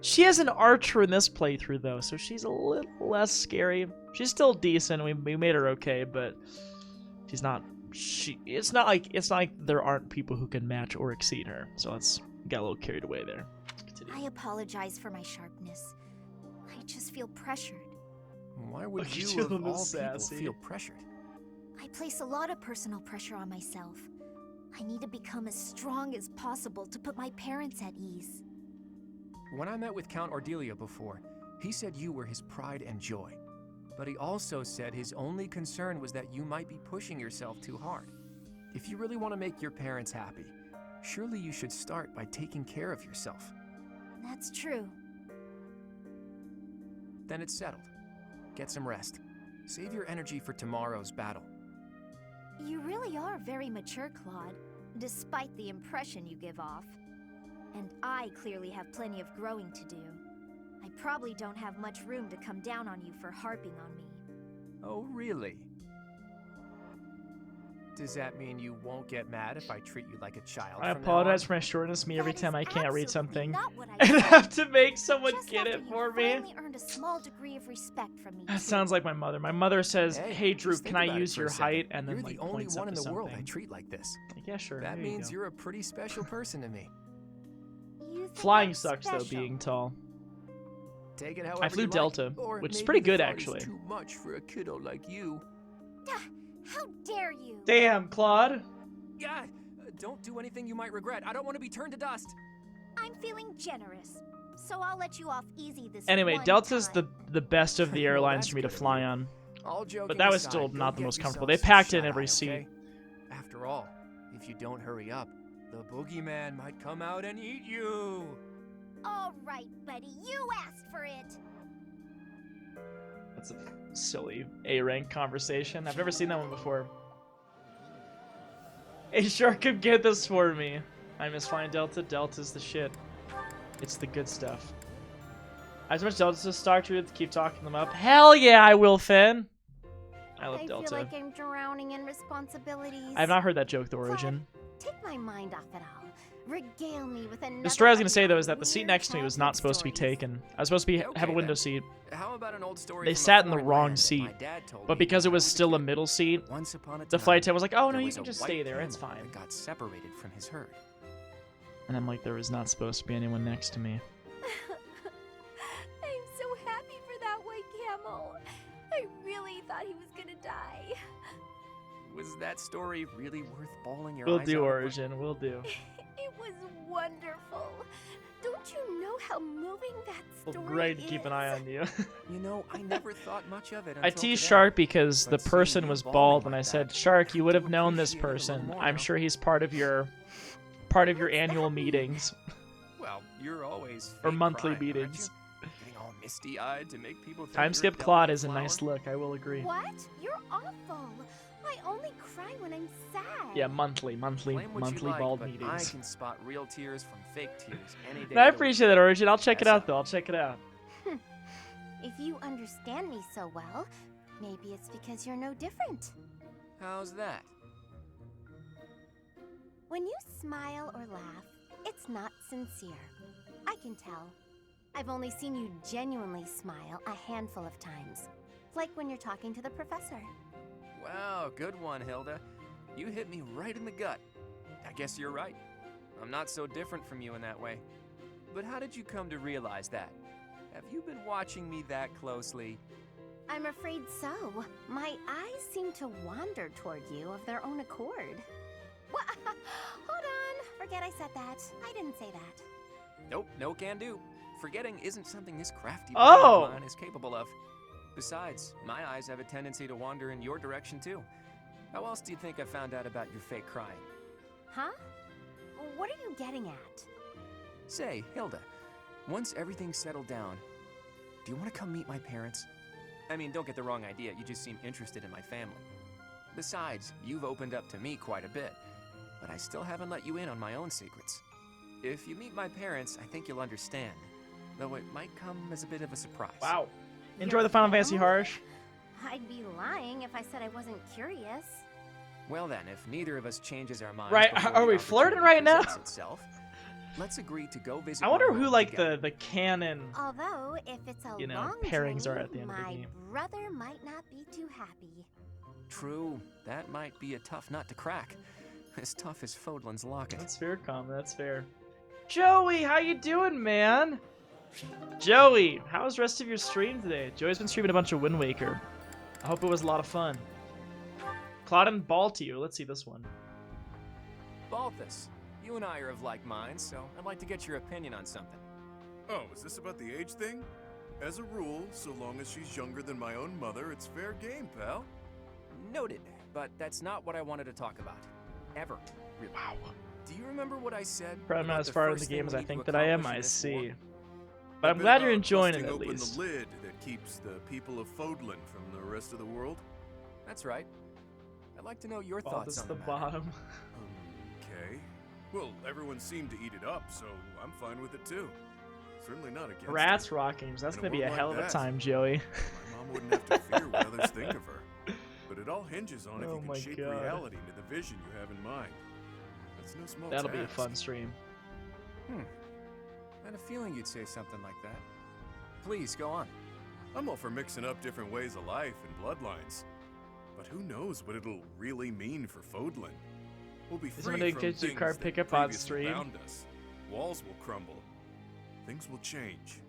Speaker 1: She has an archer in this playthrough, though, so she's a little less scary. She's still decent. We made her okay, but she's not... It's not like there aren't people who can match or exceed her. So let's get a little carried away there.
Speaker 14: I apologize for my sharpness. I just feel pressured.
Speaker 9: Why would
Speaker 1: Look,
Speaker 9: you,
Speaker 1: you're
Speaker 9: of
Speaker 1: a little
Speaker 9: all
Speaker 1: sassy.
Speaker 9: people, feel pressured?
Speaker 14: I place a lot of personal pressure on myself. I need to become as strong as possible to put my parents at ease.
Speaker 9: When I met with Count Ordelia before, he said you were his pride and joy. But he also said his only concern was that you might be pushing yourself too hard. If you really want to make your parents happy, surely you should start by taking care of yourself.
Speaker 14: That's true.
Speaker 9: Then it's settled. Get some rest. Save your energy for tomorrow's battle.
Speaker 14: You really are very mature, Claude, despite the impression you give off. And I clearly have plenty of growing to do. I probably don't have much room to come down on you for harping on me.
Speaker 9: Oh, really? Does that mean you won't get mad if I treat you like a child?
Speaker 1: I
Speaker 9: from now
Speaker 1: apologize
Speaker 9: on?
Speaker 1: for my shortness. Me every time I can't read something
Speaker 14: not what I
Speaker 1: and
Speaker 14: said.
Speaker 1: have to make someone
Speaker 14: Just
Speaker 1: get
Speaker 14: after
Speaker 1: it
Speaker 14: you
Speaker 1: for me.
Speaker 14: finally earned a small degree of respect from me.
Speaker 1: That
Speaker 14: too.
Speaker 1: sounds like my mother. My mother says, "Hey, Drew,
Speaker 9: just
Speaker 1: can
Speaker 9: think
Speaker 1: I
Speaker 9: about it
Speaker 1: use
Speaker 9: for
Speaker 1: your
Speaker 9: a second.
Speaker 1: height?" And then
Speaker 9: You're
Speaker 1: like
Speaker 9: the only
Speaker 1: points
Speaker 9: one
Speaker 1: up
Speaker 9: in
Speaker 1: to
Speaker 9: the world I
Speaker 1: something.
Speaker 9: treat like this.
Speaker 1: Like, yeah, sure.
Speaker 9: That
Speaker 1: there you
Speaker 9: means
Speaker 1: go.
Speaker 9: you're a pretty special person to me.
Speaker 14: You think
Speaker 1: Flying
Speaker 14: I'm
Speaker 1: sucks
Speaker 14: special?
Speaker 1: though, being tall.
Speaker 9: Take it however
Speaker 1: I flew
Speaker 9: you like.
Speaker 1: Delta,
Speaker 9: Or
Speaker 1: which is
Speaker 9: maybe
Speaker 1: pretty
Speaker 9: you
Speaker 1: good
Speaker 9: thought it's
Speaker 1: actually.
Speaker 9: Too much for a kiddo like you.
Speaker 14: How dare you?
Speaker 1: Damn, Claude.
Speaker 9: Yeah, don't do anything you might regret. I don't want to be turned to dust.
Speaker 14: I'm feeling generous, so I'll let you off easy this
Speaker 1: Anyway,
Speaker 14: one
Speaker 1: Delta's
Speaker 14: time.
Speaker 1: the best of the
Speaker 9: Well,
Speaker 1: airlines
Speaker 9: that's
Speaker 1: for me to
Speaker 9: good of
Speaker 1: fly
Speaker 9: you.
Speaker 1: on.
Speaker 9: All joking
Speaker 1: But that was
Speaker 9: aside,
Speaker 1: still
Speaker 9: go
Speaker 1: not the
Speaker 9: get
Speaker 1: most comfortable.
Speaker 9: yourself
Speaker 1: They
Speaker 9: some
Speaker 1: packed in
Speaker 9: shut-eye,
Speaker 1: every
Speaker 9: okay?
Speaker 1: seat.
Speaker 9: After all, if you don't hurry up, the boogeyman might come out and eat you.
Speaker 14: All right, buddy, you asked for it.
Speaker 1: That's a silly A-rank conversation. I've never seen that one before. Hey, sure could get this for me. I miss flying Delta. Delta's the shit. It's the good stuff. As much Delta as Star Truth, keep talking them up. Hell yeah, I will, Finn. I love Delta.
Speaker 14: feel like I'm drowning in responsibilities.
Speaker 1: I've not heard that joke, The Origin.
Speaker 14: Take my mind off it all. Regale me with another.
Speaker 1: The story I was gonna say though
Speaker 14: of
Speaker 1: is that the seat
Speaker 14: weird
Speaker 1: next to me was not supposed to be
Speaker 14: stories.
Speaker 1: taken. I was supposed to be have a window
Speaker 9: then.
Speaker 1: seat.
Speaker 9: How about an old story
Speaker 1: They
Speaker 9: from a
Speaker 1: sat in the
Speaker 9: foreign
Speaker 1: wrong
Speaker 9: land that
Speaker 1: seat,
Speaker 9: my dad told
Speaker 1: but
Speaker 9: me
Speaker 1: because it
Speaker 9: when I
Speaker 1: was
Speaker 9: a
Speaker 1: still a
Speaker 9: kid?
Speaker 1: middle seat,
Speaker 9: Once upon a
Speaker 1: the
Speaker 9: time,
Speaker 1: flight attendant was like, "Oh no,
Speaker 9: there
Speaker 1: you
Speaker 9: was
Speaker 1: can
Speaker 9: a
Speaker 1: just
Speaker 9: white
Speaker 1: stay there. It's
Speaker 9: camel
Speaker 1: fine."
Speaker 9: that got separated from his herd.
Speaker 1: And I'm like, there was not supposed to be anyone next to me.
Speaker 19: I'm so happy for that white camel. I really thought he was gonna die.
Speaker 9: Was that story really worth bawling your
Speaker 1: We'll
Speaker 9: eyes
Speaker 1: do
Speaker 9: out?
Speaker 1: Origin. We'll do.
Speaker 19: It was wonderful. Don't you know how moving that
Speaker 1: Well,
Speaker 19: story
Speaker 1: great to
Speaker 19: is?
Speaker 1: keep an eye on you.
Speaker 9: You know, I never thought much of it.
Speaker 1: I
Speaker 9: until
Speaker 1: teased
Speaker 9: today.
Speaker 1: Shark because the
Speaker 9: But seeing
Speaker 1: person
Speaker 9: you
Speaker 1: was
Speaker 9: bawling
Speaker 1: bald, and
Speaker 9: like
Speaker 1: I said,
Speaker 9: that,
Speaker 1: "Shark, you would have
Speaker 9: to
Speaker 1: known this
Speaker 9: appreciate it a little
Speaker 1: person.
Speaker 9: more
Speaker 1: I'm
Speaker 9: now."
Speaker 1: sure he's part of your annual meetings
Speaker 9: Well, you're always
Speaker 1: or
Speaker 9: fake
Speaker 1: monthly
Speaker 9: crying, aren't
Speaker 1: meetings."
Speaker 9: you? Getting all misty-eyed to make people think
Speaker 1: Time
Speaker 9: you're
Speaker 1: skip
Speaker 9: a
Speaker 1: Claude
Speaker 9: delicate
Speaker 1: is a
Speaker 9: flower.
Speaker 1: nice look. I will agree.
Speaker 19: What? You're awful. I only cry when I'm sad.
Speaker 1: Yeah, monthly
Speaker 9: Claim what you like,
Speaker 1: bald
Speaker 9: but I
Speaker 1: meetings.
Speaker 9: can spot real tears from fake tears any day.
Speaker 1: No, I
Speaker 9: of the week.
Speaker 1: appreciate that, Origin. I'll check it
Speaker 9: That's
Speaker 1: out though. I'll check it out.
Speaker 14: If you understand me so well, maybe it's because you're no different.
Speaker 9: How's that?
Speaker 14: When you smile or laugh, it's not sincere. I can tell. I've only seen you genuinely smile a handful of times. Like when you're talking to the professor.
Speaker 9: Wow, good one, Hilda. You hit me right in the gut. I guess you're right. I'm not so different from you in that way. But how did you come to realize that? Have you been watching me that closely?
Speaker 14: I'm afraid so. My eyes seem to wander toward you of their own accord. What? Hold on. Forget I said that. I didn't say that.
Speaker 9: Nope, no can do. Forgetting isn't something this crafty
Speaker 1: Oh!
Speaker 9: brain of mine is capable of. Besides, my eyes have a tendency to wander in your direction too. How else do you think I found out about your fake crying?
Speaker 14: Huh? What are you getting at?
Speaker 9: Say, Hilda, once everything's settled down, do you want to come meet my parents? I mean, don't get the wrong idea, you just seem interested in my family. Besides, you've opened up to me quite a bit, but I still haven't let you in on my own secrets. If you meet my parents, I think you'll understand, though it might come as a bit of a surprise.
Speaker 1: Wow. Enjoy the Final Fantasy, Harsh.
Speaker 14: I'd be lying if I said I wasn't curious.
Speaker 9: Well then, if neither of us changes our minds
Speaker 1: Right,
Speaker 9: before
Speaker 1: are
Speaker 9: the
Speaker 1: we flirting right now?
Speaker 9: presents itself, let's agree to go visit
Speaker 1: I wonder
Speaker 9: my
Speaker 1: who
Speaker 9: home
Speaker 1: like
Speaker 9: together.
Speaker 1: the canon,
Speaker 14: Although, if it's a
Speaker 1: you know,
Speaker 14: long
Speaker 1: pairings
Speaker 14: journey,
Speaker 1: are at the end of the
Speaker 14: my
Speaker 1: game.
Speaker 14: brother might not be too happy.
Speaker 9: True, that might be a tough nut to crack. As tough as Fodlan's locket.
Speaker 1: That's fair, that's fair. Joey, how you doing, man? Joey, how was the rest of your stream today? Joey's been streaming a bunch of Wind Waker. I hope it was a lot of fun. Claude and Baltio, let's see this one.
Speaker 9: Balthus, you and I are of like minds, so I'd like to get your opinion on something.
Speaker 12: Oh, is this about the age thing? As a rule, so long as she's younger than my own mother, it's fair game, pal.
Speaker 9: Noted, but that's not what I wanted to talk about. Ever. Really.
Speaker 1: Wow.
Speaker 9: Do you remember what I said?
Speaker 1: Probably not
Speaker 9: about
Speaker 1: as
Speaker 9: the
Speaker 1: far in the
Speaker 9: first
Speaker 1: game
Speaker 9: thing
Speaker 1: as
Speaker 9: we
Speaker 1: I
Speaker 9: need
Speaker 1: think
Speaker 9: to
Speaker 1: that I am,
Speaker 9: accomplish in
Speaker 1: I
Speaker 9: this
Speaker 1: see.
Speaker 9: war?
Speaker 1: But I'm
Speaker 12: A bit
Speaker 1: glad you're
Speaker 12: about
Speaker 1: enjoying it
Speaker 12: busting
Speaker 1: at
Speaker 12: open
Speaker 1: least.
Speaker 12: the lid that keeps the people of Fodlan from the rest of the world.
Speaker 9: That's right. I'd like to know your
Speaker 1: Oh,
Speaker 9: thoughts
Speaker 1: this is
Speaker 9: on
Speaker 1: the
Speaker 9: matter.
Speaker 1: bottom.
Speaker 12: Okay. Well, everyone seemed to eat it up, so I'm fine with it too. Certainly not against
Speaker 1: Rats
Speaker 12: it.
Speaker 1: Rock Games, that's
Speaker 12: In
Speaker 1: gonna be a
Speaker 12: world
Speaker 1: hell
Speaker 12: like
Speaker 1: of a
Speaker 12: that,
Speaker 1: time, Joey.
Speaker 12: My mom wouldn't have to fear what others think of her. But it all hinges on if
Speaker 1: Oh
Speaker 12: you
Speaker 1: my
Speaker 12: can shape
Speaker 1: God.
Speaker 12: reality into the vision you have in mind. That's no small
Speaker 1: That'll be a
Speaker 12: task.
Speaker 1: fun stream.
Speaker 9: I had a feeling you'd say something like that. Please, go on.
Speaker 12: I'm all for mixing up different ways of life and bloodlines. But who knows what it'll really mean for Fodlan? We'll be
Speaker 1: Is
Speaker 12: free
Speaker 1: somebody
Speaker 12: from
Speaker 1: get your
Speaker 12: things
Speaker 1: card
Speaker 12: that
Speaker 1: pickup on
Speaker 12: previously
Speaker 1: stream?
Speaker 12: bound us. Walls will crumble. Things will change.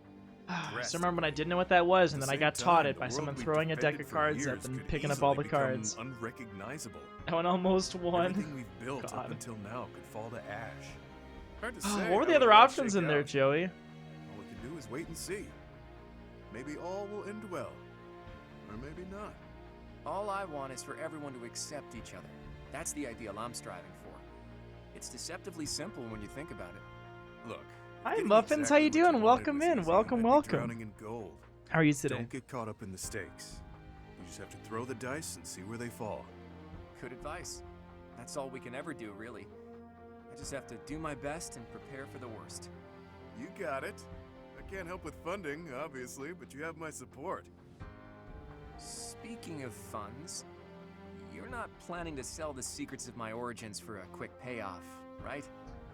Speaker 1: So remember when I didn't know what that was,
Speaker 12: At
Speaker 1: and
Speaker 12: the
Speaker 1: then I
Speaker 12: same
Speaker 1: got
Speaker 12: time,
Speaker 1: taught it
Speaker 12: the
Speaker 1: by
Speaker 12: world
Speaker 1: someone
Speaker 12: we've
Speaker 1: throwing a deck
Speaker 12: defended
Speaker 1: of
Speaker 12: for
Speaker 1: cards
Speaker 12: years
Speaker 1: up and
Speaker 12: could
Speaker 1: picking up all the
Speaker 12: easily become
Speaker 1: cards.
Speaker 12: Unrecognizable.
Speaker 1: I went almost won.
Speaker 12: Everything we've built up
Speaker 1: God.
Speaker 12: until now could fall to ash. Hard to say
Speaker 1: What were
Speaker 12: how
Speaker 1: the other
Speaker 12: it'll all
Speaker 1: options
Speaker 12: shake
Speaker 1: in there,
Speaker 12: out.
Speaker 1: Joey?
Speaker 12: All we can do is wait and see. Maybe all will end well, or maybe not.
Speaker 9: All I want is for everyone to accept each other. That's the ideal I'm striving for. It's deceptively simple when you think about it.
Speaker 12: Look.
Speaker 1: Hi,
Speaker 12: getting
Speaker 1: Muffins.
Speaker 12: exactly
Speaker 1: How you
Speaker 12: what
Speaker 1: doing?
Speaker 12: wanted
Speaker 1: Welcome
Speaker 12: was
Speaker 1: in.
Speaker 12: easy,
Speaker 1: Welcome,
Speaker 12: you might be
Speaker 1: welcome.
Speaker 12: drowning in gold.
Speaker 1: How are you today?
Speaker 12: Don't get caught up in the stakes. You just have to throw the dice and see where they fall.
Speaker 9: Good advice. That's all we can ever do, really. I just have to do my best and prepare for the worst.
Speaker 12: You got it. I can't help with funding, obviously, but you have my support.
Speaker 9: Speaking of funds, you're not planning to sell the secrets of my origins for a quick payoff, right?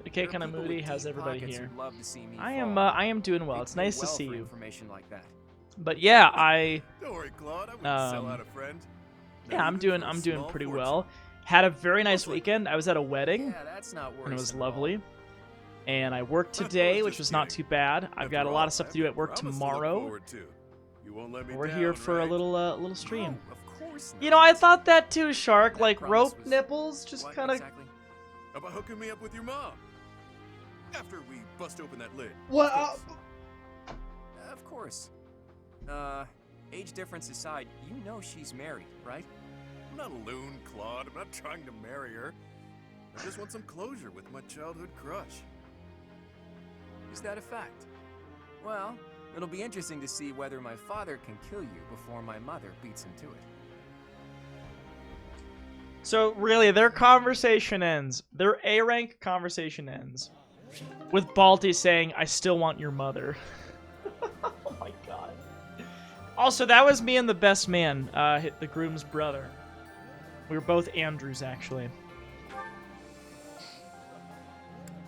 Speaker 1: Okay, kind of moody. How's everybody here?
Speaker 9: Love to see me
Speaker 1: I am doing well. It's nice to see you.
Speaker 9: Information like that.
Speaker 1: But yeah, I
Speaker 12: Don't worry, Claude. I wouldn't sell out a friend.
Speaker 1: yeah, I'm doing pretty well. Had a very nice weekend. I was at a wedding,
Speaker 9: Yeah, that's not
Speaker 1: and it was
Speaker 9: worrisome at all.
Speaker 1: lovely. And I worked today, which was not too bad. I've got a lot of stuff to do at work tomorrow.
Speaker 12: You won't let me
Speaker 1: We're
Speaker 12: down,
Speaker 1: here for
Speaker 12: right?
Speaker 1: a little stream.
Speaker 9: No, of course not.
Speaker 1: You know, I thought that too, Shark. Like
Speaker 9: promise
Speaker 1: rope
Speaker 9: was-
Speaker 1: nipples, just
Speaker 9: What
Speaker 1: kind of.
Speaker 9: exactly?
Speaker 12: How about hooking me up with your mom? After we bust open that lid.
Speaker 1: What?
Speaker 9: Of course. Age difference aside, you know she's married, right?
Speaker 12: I'm not a loon, Claude. I'm not trying to marry her. I just want some closure with my childhood crush.
Speaker 9: Is that a fact? Well, it'll be interesting to see whether my father can kill you before my mother beats him to it.
Speaker 1: So really, their conversation ends. Their A-rank conversation ends with Balti saying, "I still want your mother." Oh my god. Also, that was me and the best man, the groom's brother. We were both Andrews, actually.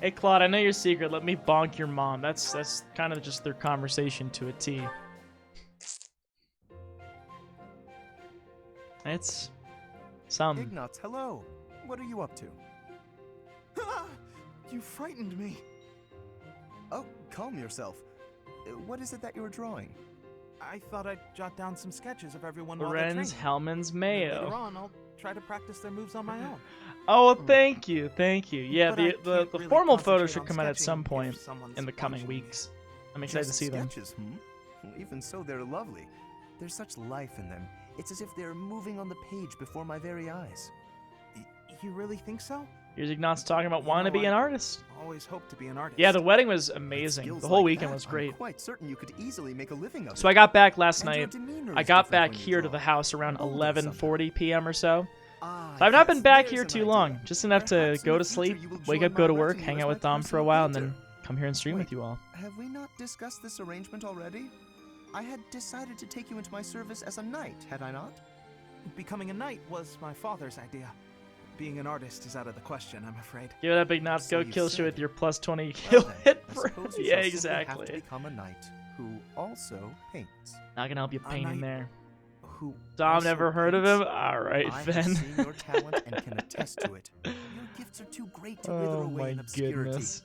Speaker 1: Hey, Claude, I know your secret. Let me bonk your mom. That's kind of just their conversation to a T. It's some.
Speaker 6: Ignatz, hello. What are you up to?
Speaker 5: You frightened me.
Speaker 6: Oh, calm yourself. What is it that you're drawing?
Speaker 5: I thought I'd jot down some sketches of everyone
Speaker 1: Lorenz
Speaker 5: while
Speaker 1: Hellman's
Speaker 5: they're training.
Speaker 1: Mayo.
Speaker 5: Later on, I'll try to practice their moves on my own.
Speaker 1: Oh, well, thank you, thank you. Yeah,
Speaker 5: But I
Speaker 1: the
Speaker 5: can't really
Speaker 1: formal photos
Speaker 5: concentrate
Speaker 1: should
Speaker 5: on
Speaker 1: come out at
Speaker 5: sketching
Speaker 1: some
Speaker 5: if
Speaker 1: point
Speaker 5: someone's
Speaker 1: in the coming
Speaker 5: watching me.
Speaker 1: weeks. I'm excited to
Speaker 6: Just
Speaker 1: see them.
Speaker 6: sketches, Well, even so, they're lovely. There's such life in them. It's as if they're moving on the page before my very eyes.
Speaker 5: You really think so?
Speaker 1: Here's Ignatz talking about wanting to be an artist.
Speaker 5: Always hoped to be an artist.
Speaker 1: Yeah, the wedding was amazing.
Speaker 6: Skills
Speaker 1: The whole
Speaker 6: like
Speaker 1: weekend
Speaker 6: that,
Speaker 1: was
Speaker 6: I'm
Speaker 1: great.
Speaker 6: quite certain you could easily make a living of
Speaker 1: So
Speaker 6: it.
Speaker 1: I got back last
Speaker 6: And your
Speaker 1: night.
Speaker 6: demeanor
Speaker 1: I
Speaker 6: is
Speaker 1: got
Speaker 6: different
Speaker 1: back
Speaker 6: when you
Speaker 1: here to
Speaker 6: draw.
Speaker 1: the house around
Speaker 6: Older
Speaker 1: 11:40 p.m. or so.
Speaker 6: Ah,
Speaker 1: So I've not
Speaker 6: yes,
Speaker 1: been back
Speaker 6: there's
Speaker 1: here
Speaker 6: an
Speaker 1: too
Speaker 6: idea.
Speaker 1: long. Just enough to
Speaker 6: Perhaps in
Speaker 1: go
Speaker 6: the
Speaker 1: to
Speaker 6: future
Speaker 1: sleep,
Speaker 6: you will
Speaker 1: wake
Speaker 6: join
Speaker 1: up, go to
Speaker 6: my
Speaker 1: work,
Speaker 6: retinue
Speaker 1: hang
Speaker 6: as
Speaker 1: out
Speaker 6: my
Speaker 1: with Dom for a
Speaker 6: personal
Speaker 1: while, and
Speaker 6: painter.
Speaker 1: then come here and stream with
Speaker 6: Wait,
Speaker 1: you all.
Speaker 6: Have we not discussed this arrangement already? I had decided to take you into my service as a knight, had I not?
Speaker 5: Becoming a knight was my father's idea. Being an artist is out of the question, I'm afraid.
Speaker 1: Give it up, Ignatz.
Speaker 6: So
Speaker 1: Go
Speaker 6: you
Speaker 1: kill shit
Speaker 6: said.
Speaker 1: with your plus 20 kill
Speaker 6: Well,
Speaker 1: hit.
Speaker 6: I suppose you
Speaker 1: Yeah,
Speaker 6: shall simply have to
Speaker 1: exactly.
Speaker 6: become a knight who also paints.
Speaker 1: Not gonna help you
Speaker 6: A
Speaker 1: paint in
Speaker 6: knight
Speaker 1: there.
Speaker 6: Who
Speaker 1: Dom
Speaker 6: also
Speaker 1: never heard of
Speaker 6: paints?
Speaker 1: him? Alright,
Speaker 6: I
Speaker 1: then.
Speaker 6: have seen your talent and can attest to it. Your gifts are too great to wither
Speaker 1: Oh
Speaker 6: away
Speaker 1: my
Speaker 6: in obscurity.
Speaker 1: goodness.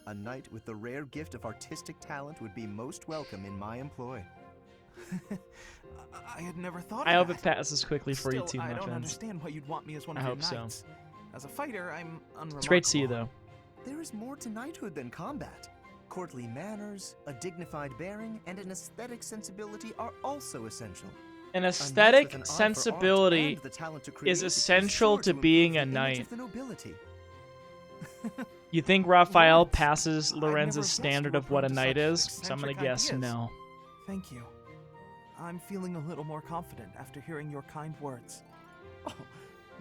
Speaker 6: A knight with the rare gift of artistic talent would be most welcome in my employ.
Speaker 5: I had never thought
Speaker 1: I
Speaker 5: of
Speaker 1: hope
Speaker 5: that.
Speaker 1: it passes quickly for you
Speaker 5: Still,
Speaker 1: too,
Speaker 5: I
Speaker 1: my
Speaker 5: don't
Speaker 1: friends.
Speaker 5: understand why you'd want me as one
Speaker 1: I
Speaker 5: of your
Speaker 1: hope so.
Speaker 5: knights. As a fighter, I'm unremarkable.
Speaker 1: It's great to see you, though.
Speaker 6: There is more to knighthood than combat. Courtly manners, a dignified bearing, and an aesthetic sensibility are also essential.
Speaker 1: An
Speaker 6: A knight
Speaker 1: aesthetic
Speaker 6: with an eye for art
Speaker 1: sensibility
Speaker 6: and the talent to create
Speaker 1: is
Speaker 6: is
Speaker 1: essential
Speaker 6: sure
Speaker 1: to
Speaker 6: improve
Speaker 1: being
Speaker 6: the
Speaker 1: a
Speaker 6: image
Speaker 1: knight.
Speaker 6: of the nobility.
Speaker 1: You think Raphael passes
Speaker 5: never
Speaker 1: Lorenz's
Speaker 5: guessed
Speaker 1: standard
Speaker 5: you
Speaker 1: of
Speaker 5: were
Speaker 1: what a
Speaker 5: prone to
Speaker 1: knight
Speaker 5: such
Speaker 1: is? So I'm gonna
Speaker 5: eccentric
Speaker 1: guess
Speaker 5: ideas.
Speaker 1: no.
Speaker 5: Thank you. I'm feeling a little more confident after hearing your kind words.
Speaker 6: Oh,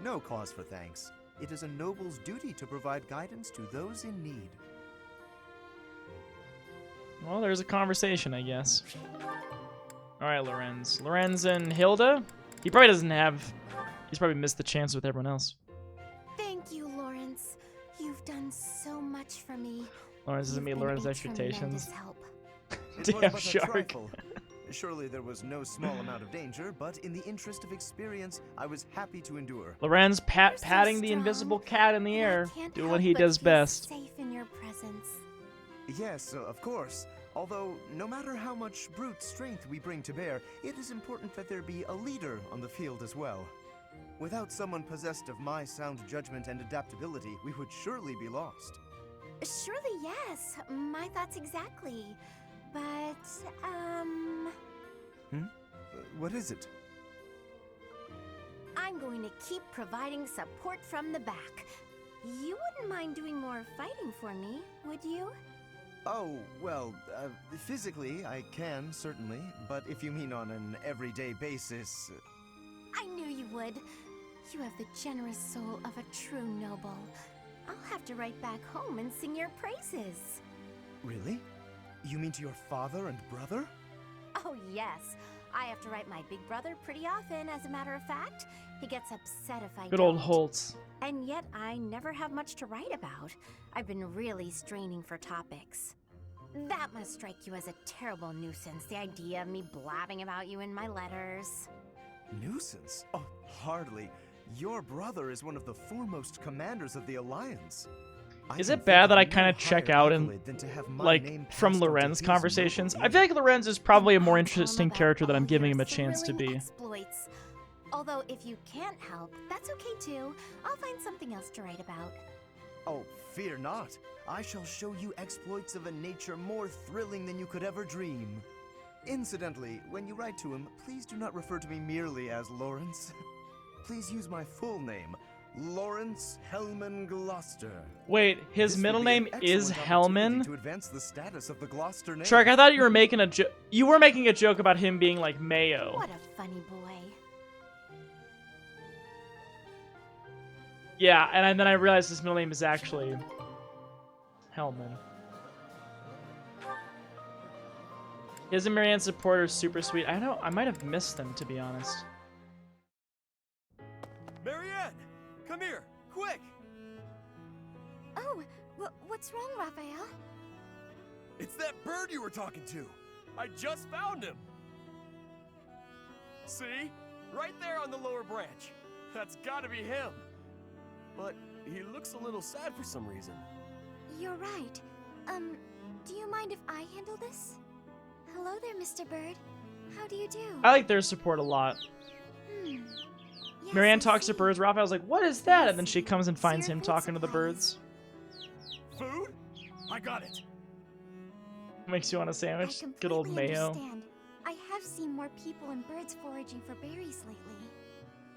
Speaker 6: no cause for thanks. It is a noble's duty to provide guidance to those in need.
Speaker 1: Well, there's a conversation, I guess. Alright, Lorenz. Lorenz and Hilda? He probably doesn't have... He's probably missed the chance with everyone else.
Speaker 19: Thank
Speaker 14: for me.
Speaker 1: Lawrence doesn't meet
Speaker 14: You've been
Speaker 1: Lawrence's
Speaker 14: a
Speaker 1: expectations.
Speaker 14: tremendous help.
Speaker 6: It was
Speaker 1: Damn
Speaker 6: but a
Speaker 1: shark.
Speaker 6: trifle. Surely there was no small amount of danger, but in the interest of experience, I was happy to endure.
Speaker 1: Lorenz patting the invisible cat in the air, doing what he does best.
Speaker 14: Safe in your presence.
Speaker 6: Yes, of course. Although, no matter how much brute strength we bring to bear, it is important that there be a leader on the field as well. Without someone possessed of my sound judgment and adaptability, we would surely be lost.
Speaker 14: Surely, yes. My thoughts exactly. But,
Speaker 6: What is it?
Speaker 14: I'm going to keep providing support from the back. You wouldn't mind doing more fighting for me, would you?
Speaker 6: Oh, well, physically, I can, certainly. But if you mean on an everyday basis...
Speaker 14: I knew you would. You have the generous soul of a true noble. I'll have to write back home and sing your praises.
Speaker 6: Really? You mean to your father and brother?
Speaker 14: Oh, yes. I have to write my big brother pretty often, as a matter of fact. He gets upset if I
Speaker 1: Good
Speaker 14: don't.
Speaker 1: old Holtz.
Speaker 14: And yet, I never have much to write about. I've been really straining for topics. That must strike you as a terrible nuisance, the idea of me blabbing about you in my letters.
Speaker 6: Nuisance? Oh, hardly. Your brother is one of the foremost commanders of the Alliance.
Speaker 1: Is it bad that I kind of check out and, like, from Lorenz conversations? I feel like Lorenz is probably a more interesting character than I'm giving him a chance to be.
Speaker 14: Exploits. Although, if you can't help, that's okay too. I'll find something else to write about.
Speaker 6: Oh, fear not. I shall show you exploits of a nature more thrilling than you could ever dream. Incidentally, when you write to him, please do not refer to me merely as Lawrence. Please use my full name, Lawrence Hellman Gloucester.
Speaker 1: Wait, his middle name is Hellman?
Speaker 6: To advance the status of the Gloucester name.
Speaker 1: Shark, I thought you were making a joke. You were making a joke about him being like Mayo.
Speaker 14: What a funny boy.
Speaker 1: Yeah, and then I realized his middle name is actually Hellman. His and Marianne's support are super sweet. I know, I might have missed them, to be honest.
Speaker 7: Marianne! Come here, quick!
Speaker 14: Oh, what's wrong, Raphael?
Speaker 7: It's that bird you were talking to! I just found him! See? Right there on the lower branch. That's gotta be him. But he looks a little sad for some reason.
Speaker 14: You're right. Do you mind if I handle this? Hello there, Mr. Bird. How do you do?
Speaker 1: I like their support a lot.
Speaker 14: Yes,
Speaker 1: Marianne
Speaker 14: I
Speaker 1: talks to
Speaker 14: see.
Speaker 1: birds. Raphael's like, what is that? And then she comes and finds him talking to the birds.
Speaker 7: Food? I got it.
Speaker 1: Makes you want a sandwich? Good old
Speaker 14: Completely
Speaker 1: Mayo.
Speaker 14: understand. I have seen more people and birds foraging for berries lately.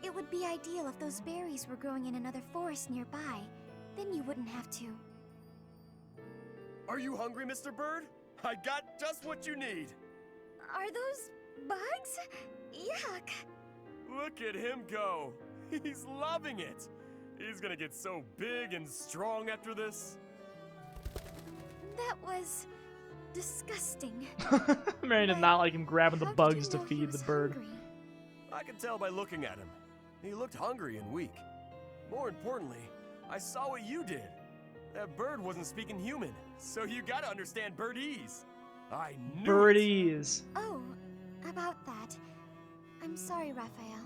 Speaker 14: It would be ideal if those berries were growing in another forest nearby. Then you wouldn't have to.
Speaker 7: Are you hungry, Mr. Bird? I got just what you need.
Speaker 14: Are those bugs? Yuck.
Speaker 7: Look at him go. He's loving it. He's gonna get so big and strong after this.
Speaker 14: That was disgusting.
Speaker 1: Marianne did not like him grabbing the bugs to feed the bird.
Speaker 7: I could tell by looking at him. He looked hungry and weak. More importantly, I saw what you did. That bird wasn't speaking human, so you gotta understand birdese. I knew
Speaker 1: Birdese.
Speaker 14: Oh, about that. I'm sorry, Raphael,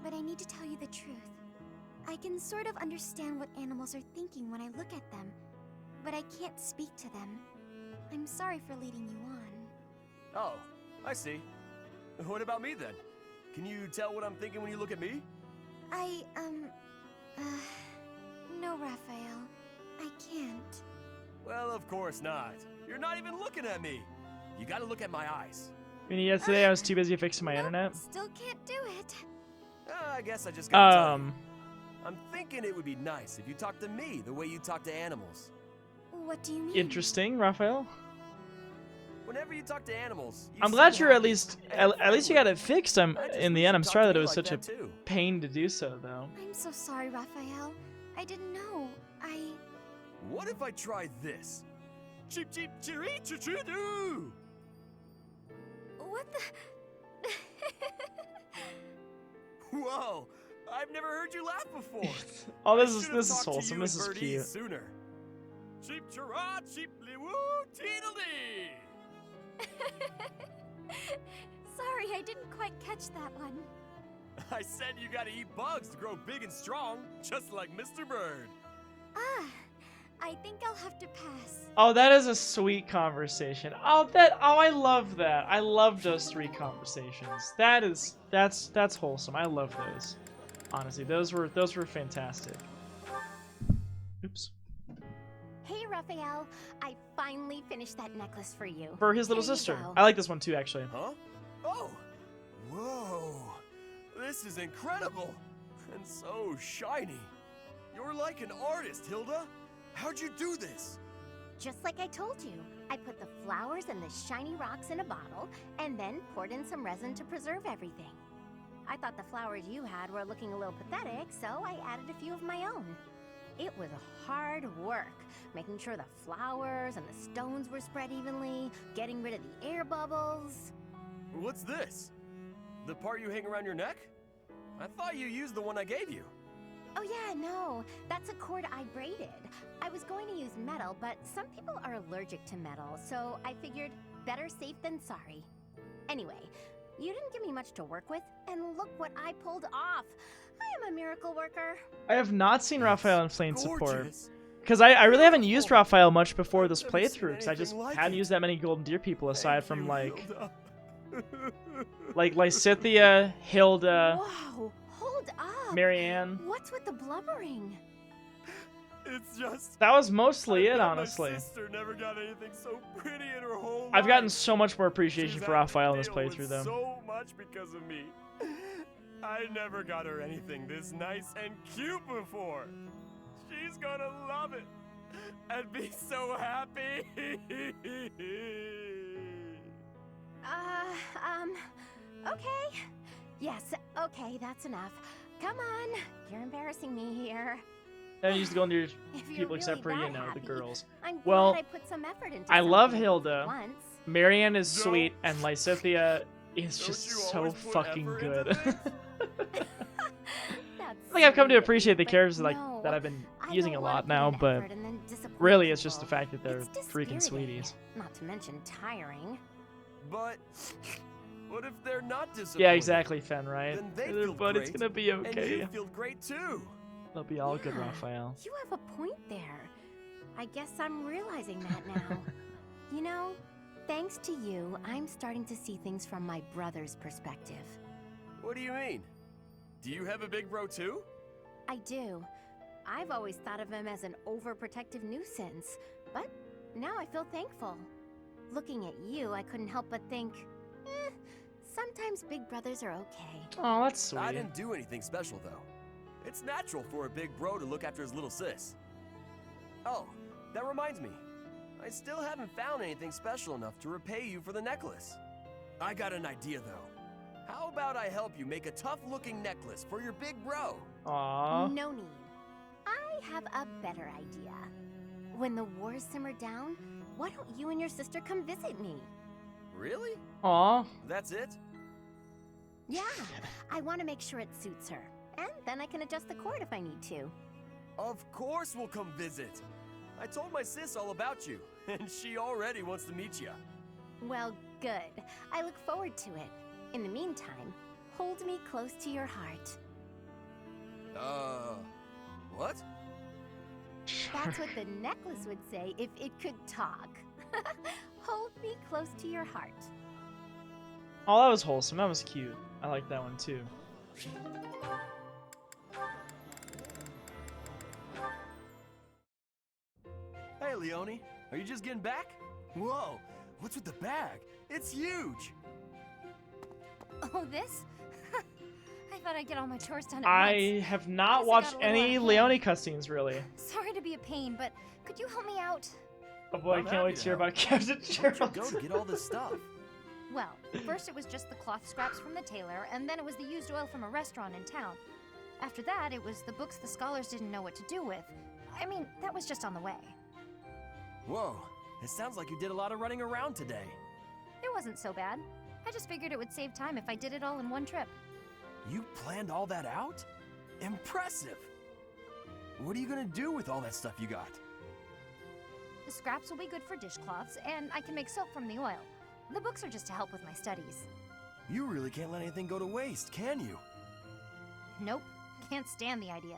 Speaker 14: but I need to tell you the truth. I can sort of understand what animals are thinking when I look at them, but I can't speak to them. I'm sorry for leading you on.
Speaker 7: Oh, I see. What about me then? Can you tell what I'm thinking when you look at me?
Speaker 14: No, Raphael. I can't.
Speaker 7: Well, of course not. You're not even looking at me. You gotta look at my eyes.
Speaker 1: I mean, yesterday I was too busy fixing my internet.
Speaker 14: Still can't do it.
Speaker 7: I guess I just gotta tell you. I'm thinking it would be nice if you talked to me the way you talk to animals.
Speaker 14: What do you mean?
Speaker 1: Interesting, Raphael.
Speaker 7: Whenever you talk to animals,
Speaker 1: I'm glad you're at least you got it fixed. In the end. I'm sorry that it was such a pain to do so, though.
Speaker 14: I'm so sorry, Raphael. I didn't know.
Speaker 7: What if I tried this? Cheep cheep chiri choo doo.
Speaker 14: What the?
Speaker 7: Whoa! I've never heard you laugh before.
Speaker 1: Oh, this is wholesome. This is cute.
Speaker 7: Sooner. Cheap chara, cheaply woo, teedledee!
Speaker 14: Sorry, I didn't quite catch that one.
Speaker 7: I said you gotta eat bugs to grow big and strong, just like Mr. Bird.
Speaker 14: Ah, I think I'll have to pass.
Speaker 1: Oh, that is a sweet conversation. Oh, I love that. I love those 3 conversations. That's wholesome. I love those. Honestly, those were fantastic. Oops.
Speaker 14: Hey, Raphael, I finally finished that necklace for you.
Speaker 1: For his little
Speaker 14: Here you
Speaker 1: sister.
Speaker 14: go.
Speaker 1: I like this one too, actually.
Speaker 7: Huh? Oh! Whoa! This is incredible! And so shiny. You're like an artist, Hilda. How'd you do this?
Speaker 14: Just like I told you, I put the flowers and the shiny rocks in a bottle, and then poured in some resin to preserve everything. I thought the flowers you had were looking a little pathetic, so I added a few of my own. It was hard work, making sure the flowers and the stones were spread evenly, getting rid of the air bubbles.
Speaker 7: What's this? The part you hang around your neck? I thought you used the one I gave you.
Speaker 14: Oh yeah, no, that's a cord I braided. I was going to use metal, but some people are allergic to metal, so I figured better safe than sorry. Anyway, you didn't give me much to work with, and look what I pulled off. I am a miracle worker.
Speaker 1: I have not seen Raphael in Flame support. Because I really haven't used Raphael much before this playthrough, because I just hadn't used that many Golden Deer people aside from, like Lysithea, Hilda,
Speaker 14: Whoa, hold up.
Speaker 1: Marianne.
Speaker 14: What's with the blubbering?
Speaker 7: It's just...
Speaker 1: That was mostly it, honestly.
Speaker 7: My sister never got anything so pretty in her whole life.
Speaker 1: I've gotten so much more appreciation
Speaker 7: She's
Speaker 1: for
Speaker 7: had to
Speaker 1: Raphael in this
Speaker 7: deal
Speaker 1: playthrough,
Speaker 7: with
Speaker 1: though.
Speaker 7: so much because of me. I never got her anything this nice and cute before. She's gonna love it and be so happy.
Speaker 14: Okay. Yes, okay, that's enough. Come on, you're embarrassing me here.
Speaker 1: I used to go into
Speaker 14: If you're
Speaker 1: people except for,
Speaker 14: really
Speaker 1: you
Speaker 14: that
Speaker 1: know, the
Speaker 14: happy,
Speaker 1: girls.
Speaker 14: I'm glad
Speaker 1: Well,
Speaker 14: I put some effort into
Speaker 1: I love
Speaker 14: something
Speaker 1: Hilda.
Speaker 14: once.
Speaker 1: Marianne is sweet, and Lysithea is just so fucking good. Like, I've come to appreciate the characters that I've been using a lot now, but really it's just the fact that they're freaking sweeties.
Speaker 14: Not to mention tiring.
Speaker 7: But what if they're not disappointed?
Speaker 1: Yeah, exactly, Fen, right?
Speaker 7: Then they feel
Speaker 1: But it's
Speaker 7: great,
Speaker 1: gonna be
Speaker 7: and
Speaker 1: okay.
Speaker 7: you feel great too.
Speaker 1: They'll be all good, Raphael.
Speaker 14: You have a point there. I guess I'm realizing that now. You know, thanks to you, I'm starting to see things from my brother's perspective.
Speaker 7: What do you mean? Do you have a big bro too?
Speaker 14: I do. I've always thought of him as an overprotective nuisance, but now I feel thankful. Looking at you, I couldn't help but think, sometimes big brothers are okay.
Speaker 1: Oh, that's sweet.
Speaker 7: I didn't do anything special though. It's natural for a big bro to look after his little sis. Oh, that reminds me. I still haven't found anything special enough to repay you for the necklace. I got an idea though. How about I help you make a tough-looking necklace for your big bro?
Speaker 1: Aww.
Speaker 14: No need. I have a better idea. When the wars simmer down, why don't you and your sister come visit me?
Speaker 7: Really?
Speaker 1: Aww.
Speaker 7: That's it?
Speaker 14: Yeah, I want to make sure it suits her. And then I can adjust the cord if I need to.
Speaker 7: Of course we'll come visit. I told my sis all about you, and she already wants to meet you.
Speaker 14: Well, good. I look forward to it. In the meantime, hold me close to your heart.
Speaker 7: What?
Speaker 14: That's what the necklace would say if it could talk. Hold me close to your heart.
Speaker 1: Oh, that was wholesome. That was cute. I like that one too.
Speaker 7: Hey, Leone. Are you just getting back? Whoa, what's with the bag? It's huge!
Speaker 22: Oh, this? I thought I'd get all my chores done at
Speaker 1: I
Speaker 22: once.
Speaker 1: have not
Speaker 22: Guess I
Speaker 1: watched
Speaker 22: got a little
Speaker 1: any
Speaker 22: out of
Speaker 1: Leone
Speaker 22: hand.
Speaker 1: cutscenes, really.
Speaker 22: Sorry to be a pain, but could you help me out?
Speaker 1: Oh boy, I
Speaker 7: I'm
Speaker 1: can't wait
Speaker 7: happy
Speaker 1: to hear
Speaker 7: to
Speaker 1: about Captain
Speaker 7: Where'd
Speaker 1: Gerald.
Speaker 7: you go to get all this stuff?
Speaker 22: Well, first it was just the cloth scraps from the tailor, and then it was the used oil from a restaurant in town. After that, it was the books the scholars didn't know what to do with. I mean, that was just on the way.
Speaker 7: Whoa, it sounds like you did a lot of running around today.
Speaker 22: It wasn't so bad. I just figured it would save time if I did it all in one trip.
Speaker 7: You planned all that out? Impressive! What are you gonna do with all that stuff you got?
Speaker 22: The scraps will be good for dishcloths, and I can make soap from the oil. The books are just to help with my studies.
Speaker 7: You really can't let anything go to waste, can you?
Speaker 22: Nope, can't stand the idea.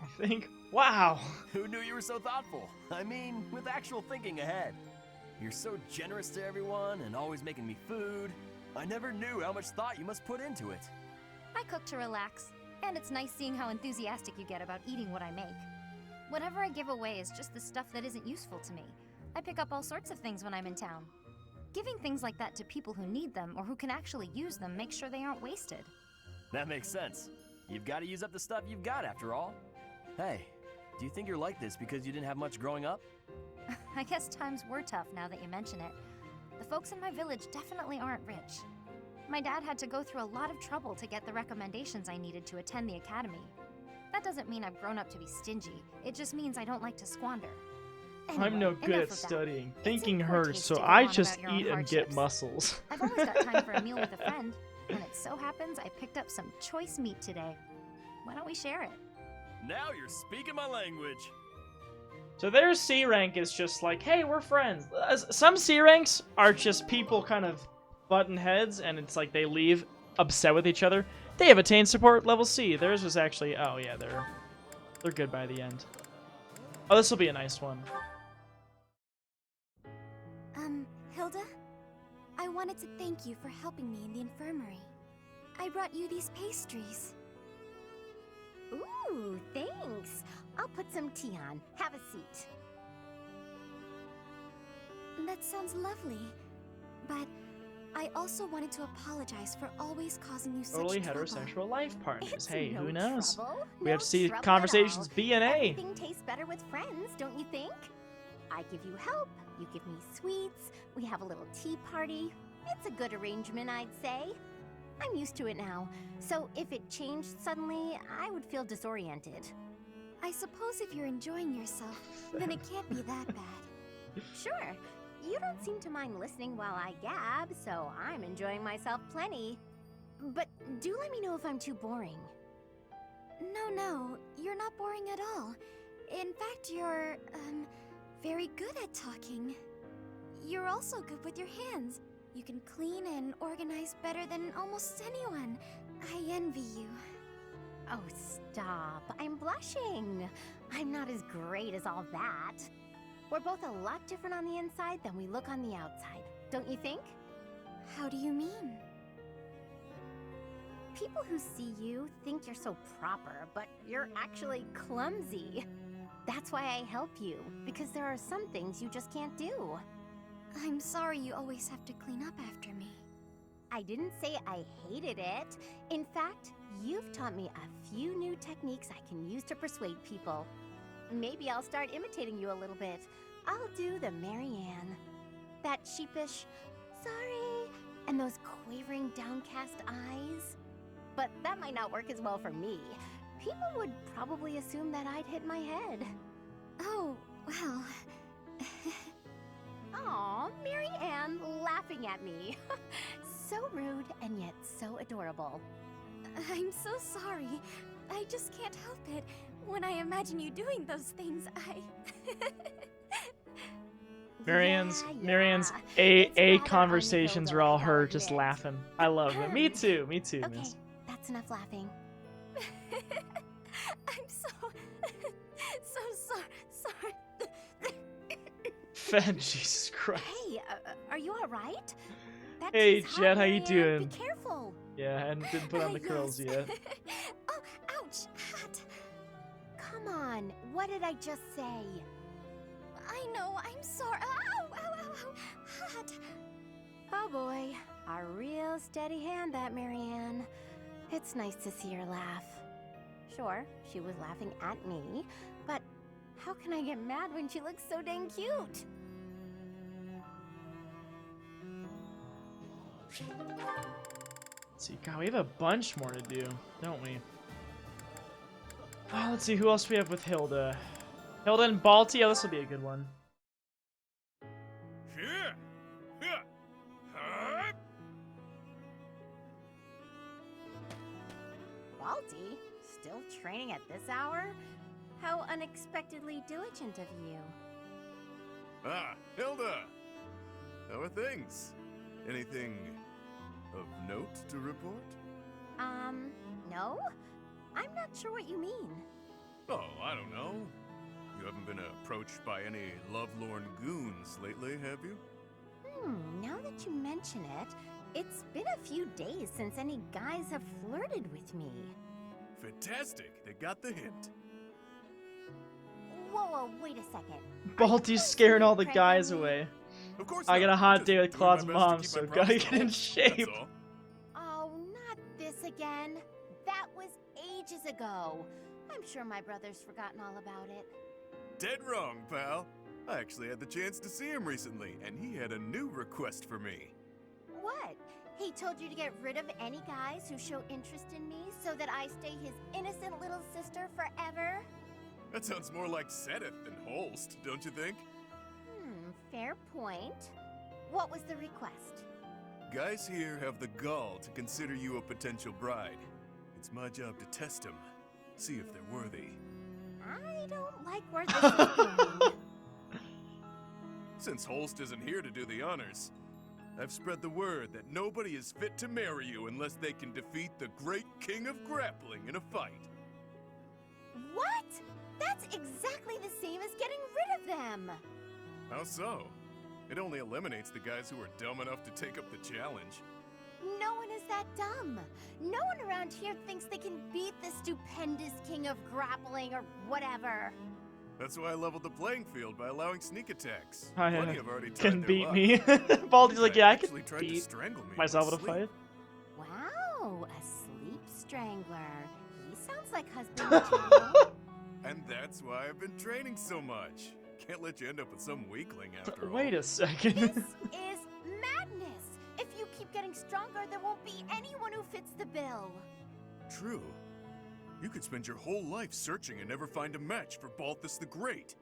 Speaker 1: Wow.
Speaker 7: Who knew you were so thoughtful? I mean, with actual thinking ahead. You're so generous to everyone and always making me food. I never knew how much thought you must put into it.
Speaker 22: I cook to relax, and it's nice seeing how enthusiastic you get about eating what I make. Whatever I give away is just the stuff that isn't useful to me. I pick up all sorts of things when I'm in town. Giving things like that to people who need them or who can actually use them makes sure they aren't wasted.
Speaker 7: That makes sense. You've got to use up the stuff you've got after all. Hey, do you think you're like this because you didn't have much growing up?
Speaker 22: I guess times were tough now that you mention it. The folks in my village definitely aren't rich. My dad had to go through a lot of trouble to get the recommendations I needed to attend the academy. That doesn't mean I've grown up to be stingy. It just means I don't like to squander. Anyway,
Speaker 1: I'm no good at
Speaker 22: enough of that.
Speaker 1: studying.
Speaker 22: It's
Speaker 1: Thinking
Speaker 22: in poor
Speaker 1: hurts,
Speaker 22: taste
Speaker 1: so
Speaker 22: to go
Speaker 1: I
Speaker 22: on
Speaker 1: just
Speaker 22: about your own
Speaker 1: eat and get
Speaker 22: hardships.
Speaker 1: muscles.
Speaker 22: I've always got time for a meal with a friend, and it so happens I picked up some choice meat today. Why don't we share it?
Speaker 7: Now you're speaking my language.
Speaker 1: So their C rank is just like, hey, we're friends. Some C ranks are just people kind of button heads, and it's like they leave upset with each other. They have attained support level C. Theirs was actually, oh yeah, they're good by the end. Oh, this will be a nice one.
Speaker 14: Hilda? I wanted to thank you for helping me in the infirmary. I brought you these pastries.
Speaker 8: Ooh, thanks. I'll put some tea on. Have a seat.
Speaker 14: That sounds lovely. But I also wanted to apologize for always causing you such
Speaker 1: Totally
Speaker 14: trouble.
Speaker 1: heterosexual life partners.
Speaker 8: It's
Speaker 1: Hey,
Speaker 8: no
Speaker 1: who knows?
Speaker 8: trouble.
Speaker 1: We
Speaker 8: No
Speaker 1: have to see
Speaker 8: trouble at
Speaker 1: conversations
Speaker 8: all.
Speaker 1: B and A.
Speaker 8: Everything tastes better with friends, don't you think? I give you help, you give me sweets, we have a little tea party. It's a good arrangement, I'd say. I'm used to it now, so if it changed suddenly, I would feel disoriented.
Speaker 14: I suppose if you're enjoying yourself, then it can't be that bad.
Speaker 8: Sure, you don't seem to mind listening while I gab, so I'm enjoying myself plenty. But do let me know if I'm too boring.
Speaker 14: No, you're not boring at all. In fact, you're, very good at talking. You're also good with your hands. You can clean and organize better than almost anyone. I envy you.
Speaker 8: Oh, stop. I'm blushing. I'm not as great as all that. We're both a lot different on the inside than we look on the outside, don't you think?
Speaker 14: How do you mean?
Speaker 8: People who see you think you're so proper, but you're actually clumsy. That's why I help you, because there are some things you just can't do.
Speaker 14: I'm sorry you always have to clean up after me.
Speaker 8: I didn't say I hated it. In fact, you've taught me a few new techniques I can use to persuade people. Maybe I'll start imitating you a little bit. I'll do the Marianne. That sheepish, sorry, and those quavering downcast eyes. But that might not work as well for me. People would probably assume that I'd hit my head.
Speaker 14: Oh, well...
Speaker 8: Aw, Marianne laughing at me. So rude and yet so adorable.
Speaker 14: I'm so sorry. I just can't help it. When I imagine you doing those things,
Speaker 1: Marianne's
Speaker 8: It's
Speaker 1: A
Speaker 8: rather
Speaker 1: conversations are all her just
Speaker 8: adult.
Speaker 1: laughing. I love it. Me too,
Speaker 8: Okay,
Speaker 1: miss.
Speaker 8: that's enough laughing.
Speaker 14: I'm so sorry.
Speaker 1: Fed, Jesus Christ.
Speaker 8: Hey, are you all right? That
Speaker 1: Hey,
Speaker 8: tea's hot,
Speaker 1: Jet, how you
Speaker 8: Marianne.
Speaker 1: doing?
Speaker 8: Be careful.
Speaker 1: Yeah, I didn't put on the curls yet.
Speaker 14: Oh, ouch! Hot!
Speaker 8: Come on, what did I just say?
Speaker 14: I know, I'm sorry. Ow! Hot!
Speaker 8: Oh boy, a real steady hand, that Marianne. It's nice to see her laugh. Sure, she was laughing at me, but how can I get mad when she looks so dang cute?
Speaker 1: Let's see, God, we have a bunch more to do, don't we? Oh, let's see, who else we have with Hilda? Hilda and Balti? Oh, this will be a good one.
Speaker 8: Balti? Still training at this hour? How unexpectedly diligent of you.
Speaker 12: Hilda! How are things? Anything of note to report?
Speaker 8: No? I'm not sure what you mean.
Speaker 12: Oh, I don't know. You haven't been approached by any lovelorn goons lately, have you?
Speaker 8: Now that you mention it, it's been a few days since any guys have flirted with me.
Speaker 12: Fantastic, they got the hint.
Speaker 8: Whoa, wait a second.
Speaker 1: Balti's scaring all the guys away.
Speaker 12: Of course
Speaker 1: I got a
Speaker 12: not.
Speaker 1: hot
Speaker 12: Just
Speaker 1: day with
Speaker 12: doing my
Speaker 1: Claude's
Speaker 12: best to
Speaker 1: mom,
Speaker 12: keep
Speaker 1: so
Speaker 12: my
Speaker 1: gotta
Speaker 12: promise
Speaker 1: get
Speaker 12: to
Speaker 1: in
Speaker 12: hold,
Speaker 1: shape.
Speaker 12: that's all.
Speaker 8: Oh, not this again. That was ages ago. I'm sure my brother's forgotten all about it.
Speaker 12: Dead wrong, pal. I actually had the chance to see him recently, and he had a new request for me.
Speaker 8: What? He told you to get rid of any guys who show interest in me so that I stay his innocent little sister forever?
Speaker 12: That sounds more like Sedith than Holst, don't you think?
Speaker 8: Fair point. What was the request?
Speaker 12: Guys here have the gall to consider you a potential bride. It's my job to test them, see if they're worthy.
Speaker 8: I don't like where this is going.
Speaker 12: Since Holst isn't here to do the honors, I've spread the word that nobody is fit to marry you unless they can defeat the great king of grappling in a fight.
Speaker 8: What? That's exactly the same as getting rid of them.
Speaker 12: How so? It only eliminates the guys who are dumb enough to take up the challenge.
Speaker 8: No one is that dumb. No one around here thinks they can beat the stupendous king of grappling or whatever.
Speaker 12: That's why I leveled the playing field by allowing sneak attacks.
Speaker 1: I
Speaker 12: Plenty have already tried
Speaker 1: can
Speaker 12: their
Speaker 1: beat
Speaker 12: luck.
Speaker 1: me. Baldi's like, yeah, I can
Speaker 12: actually tried to
Speaker 1: beat
Speaker 12: strangle me in
Speaker 1: myself
Speaker 12: my
Speaker 1: in a fight.
Speaker 8: Wow, a sleep strangler. He sounds like husband material.
Speaker 12: And that's why I've been training so much. Can't let you end up with some weakling after all.
Speaker 1: Wait a second.
Speaker 8: This is madness. If you keep getting stronger, there won't be anyone who fits the bill.
Speaker 12: True. You could spend your whole life searching and never find a match for Balthus the Great.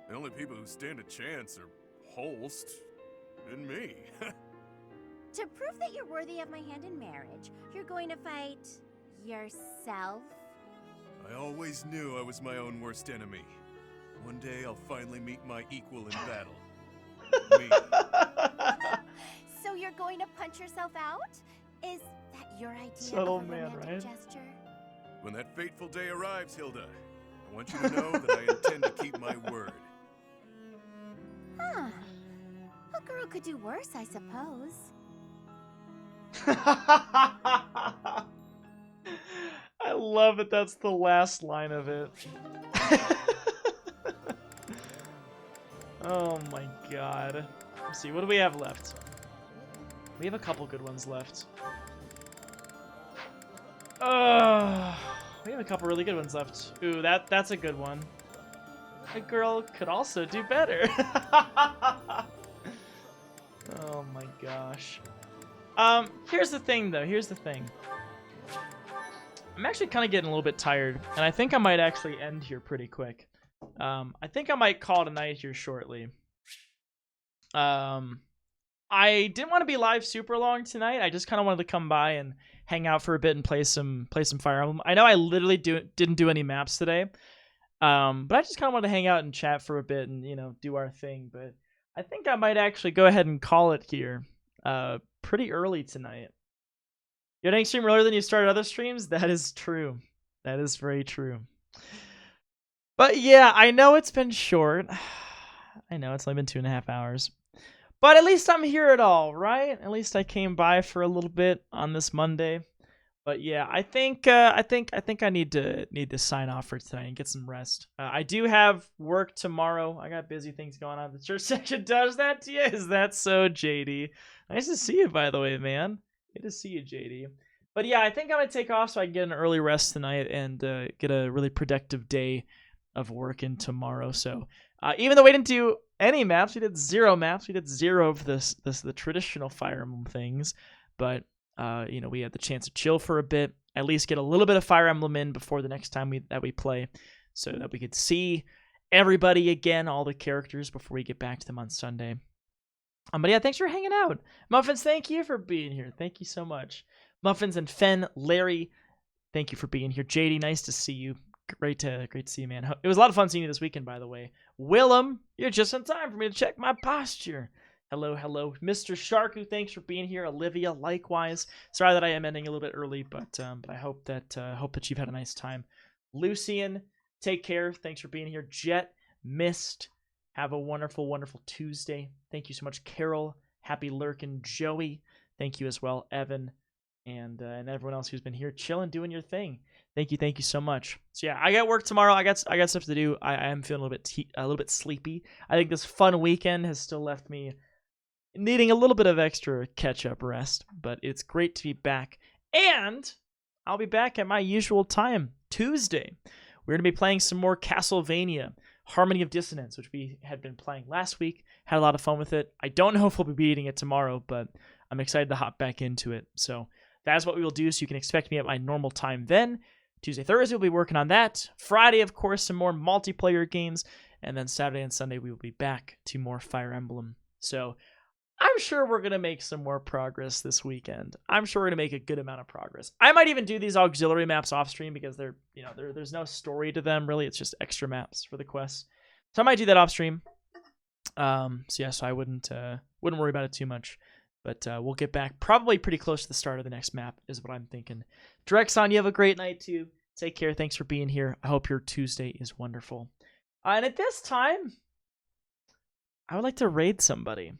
Speaker 12: The only people who stand a chance are Holst and me.
Speaker 8: To prove that you're worthy of my hand in marriage, you're going to fight yourself?
Speaker 12: I always knew I was my own worst enemy. One day I'll finally meet my equal in battle. Me.
Speaker 8: So you're going to punch yourself out? Is that your idea
Speaker 1: Subtle
Speaker 8: of a
Speaker 1: man,
Speaker 8: romantic
Speaker 1: right?
Speaker 8: gesture?
Speaker 12: When that fateful day arrives, Hilda, I want you to know that I intend to keep my word.
Speaker 8: Huh. A girl could do worse, I suppose.
Speaker 1: I love it. That's the last line of it. Oh my god. Let's see, what do we have left? We have a couple good ones left. We have a couple really good ones left. Ooh, that's a good one. A girl could also do better. Oh my gosh. Here's the thing though, here's the thing. I'm actually kind of getting a little bit tired, and I think I might actually end here pretty quick. I think I might call it a night here shortly. I didn't want to be live super long tonight. I just kind of wanted to come by and hang out for a bit and play some Fire Emblem. I know I literally didn't do any maps today, but I just kind of wanted to hang out and chat for a bit and do our thing. But I think I might actually go ahead and call it here. Pretty early tonight. You're getting stream earlier than you started other streams? That is true. That is very true. But yeah, I know it's been short. I know it's only been 2.5 hours. But at least I'm here at all, right? At least I came by for a little bit on this Monday. But yeah, I think I need to sign off for tonight and get some rest. I do have work tomorrow. I got busy things going on. The church section does that to you? Is that so, JD? Nice to see you, by the way, man. Good to see you, JD. But yeah, I think I'm gonna take off so I can get an early rest tonight and get a really productive day of work in tomorrow. So even though we didn't do any maps, we did 0 maps. We did 0 of the traditional Fire Emblem things, but we had the chance to chill for a bit, at least get a little bit of Fire Emblem in before the next time that we play, so that we could see everybody again, all the characters, before we get back to them on Sunday. But yeah, thanks for hanging out. Muffins, thank you for being here. Thank you so much. Muffins and Fen, Larry, thank you for being here. JD, nice to see you. Great to see you, man. It was a lot of fun seeing you this weekend, by the way. Willem, you're just in time for me to check my posture. Hello, Mr. Sharku. Thanks for being here. Olivia, likewise. Sorry that I am ending a little bit early, but I hope that you've had a nice time. Lucian, take care. Thanks for being here. Jet, Mist, have a wonderful, wonderful Tuesday. Thank you so much, Carol. Happy lurking, Joey. Thank you as well, Evan, and everyone else who's been here chilling, doing your thing. Thank you so much. So yeah, I got work tomorrow. I got stuff to do. I am feeling a little bit sleepy. I think this fun weekend has still left me needing a little bit of extra catch-up rest, but it's great to be back. And I'll be back at my usual time, Tuesday. We're going to be playing some more Castlevania, Harmony of Dissonance, which we had been playing last week. Had a lot of fun with it. I don't know if we'll be beating it tomorrow, but I'm excited to hop back into it. So that's what we will do, so you can expect me at my normal time then. Tuesday, Thursday, we'll be working on that. Friday, of course, some more multiplayer games. And then Saturday and Sunday, we will be back to more Fire Emblem. So I'm sure we're going to make some more progress this weekend. I'm sure we're going to make a good amount of progress. I might even do these auxiliary maps off stream because there's no story to them, really. It's just extra maps for the quests. So I might do that off stream. So I wouldn't worry about it too much. But we'll get back probably pretty close to the start of the next map is what I'm thinking. Drexon, you have a great night too. Take care. Thanks for being here. I hope your Tuesday is wonderful. And at this time, I would like to raid somebody.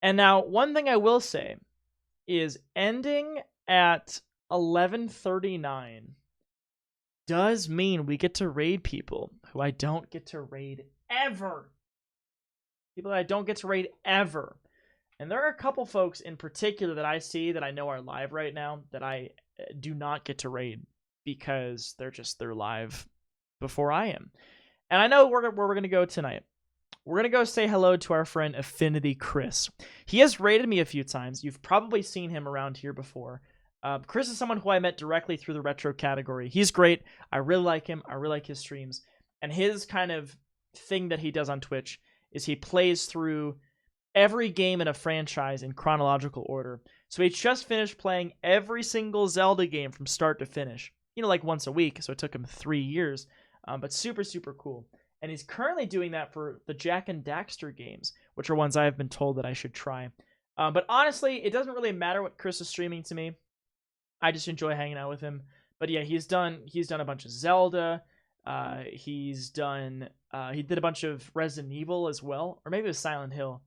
Speaker 1: And now, one thing I will say is ending at 11:39 does mean we get to raid people who I don't get to raid ever. People that I don't get to raid ever. And there are a couple folks in particular that I see that I know are live right now that I do not get to raid because they're live before I am. And I know where we're going to go tonight. We're going to go say hello to our friend Affinity Chris. He has raided me a few times. You've probably seen him around here before. Chris is someone who I met directly through the retro category. He's great. I really like him. I really like his streams. And his kind of thing that he does on Twitch is he plays through every game in a franchise in chronological order. So he just finished playing every single Zelda game from start to finish. Like once a week, so it took him 3 years. But super, super cool. And he's currently doing that for the Jak and Daxter games, which are ones I have been told that I should try. But honestly, it doesn't really matter what Chris is streaming to me. I just enjoy hanging out with him. But yeah, he's done a bunch of Zelda. He did a bunch of Resident Evil as well, or maybe it was Silent Hill.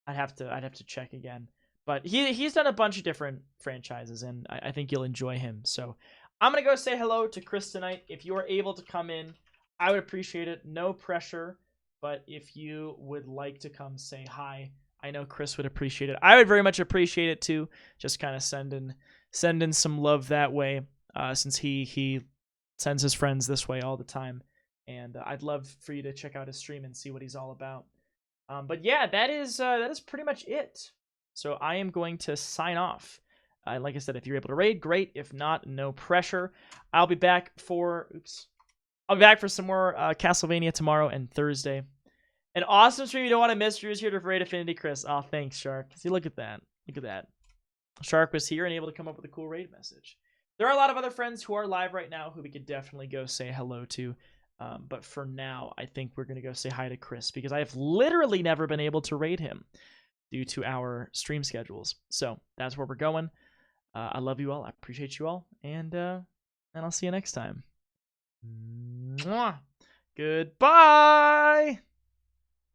Speaker 1: I'd have to check again. But he's done a bunch of different franchises, and I think you'll enjoy him. So I'm going to go say hello to Chris tonight. If you are able to come in, I would appreciate it. No pressure, but if you would like to come say hi, I know Chris would appreciate it. I would very much appreciate it too. Just kind of send in some love that way, since he sends his friends this way all the time. And I'd love for you to check out his stream and see what he's all about. But yeah, that is pretty much it. So I am going to sign off. Like I said, if you're able to raid, great. If not, no pressure. I'll be back for some more Castlevania tomorrow and Thursday. An awesome stream you don't want to miss. Drew's here to raid Affinity Chris. Oh, thanks, Shark. See, look at that. Look at that. Shark was here and able to come up with a cool raid message. There are a lot of other friends who are live right now who we could definitely go say hello to. But for now, I think we're going to go say hi to Chris because I have literally never been able to raid him due to our stream schedules. So that's where we're going. I love you all. I appreciate you all. And I'll see you next time. Mwah. Goodbye.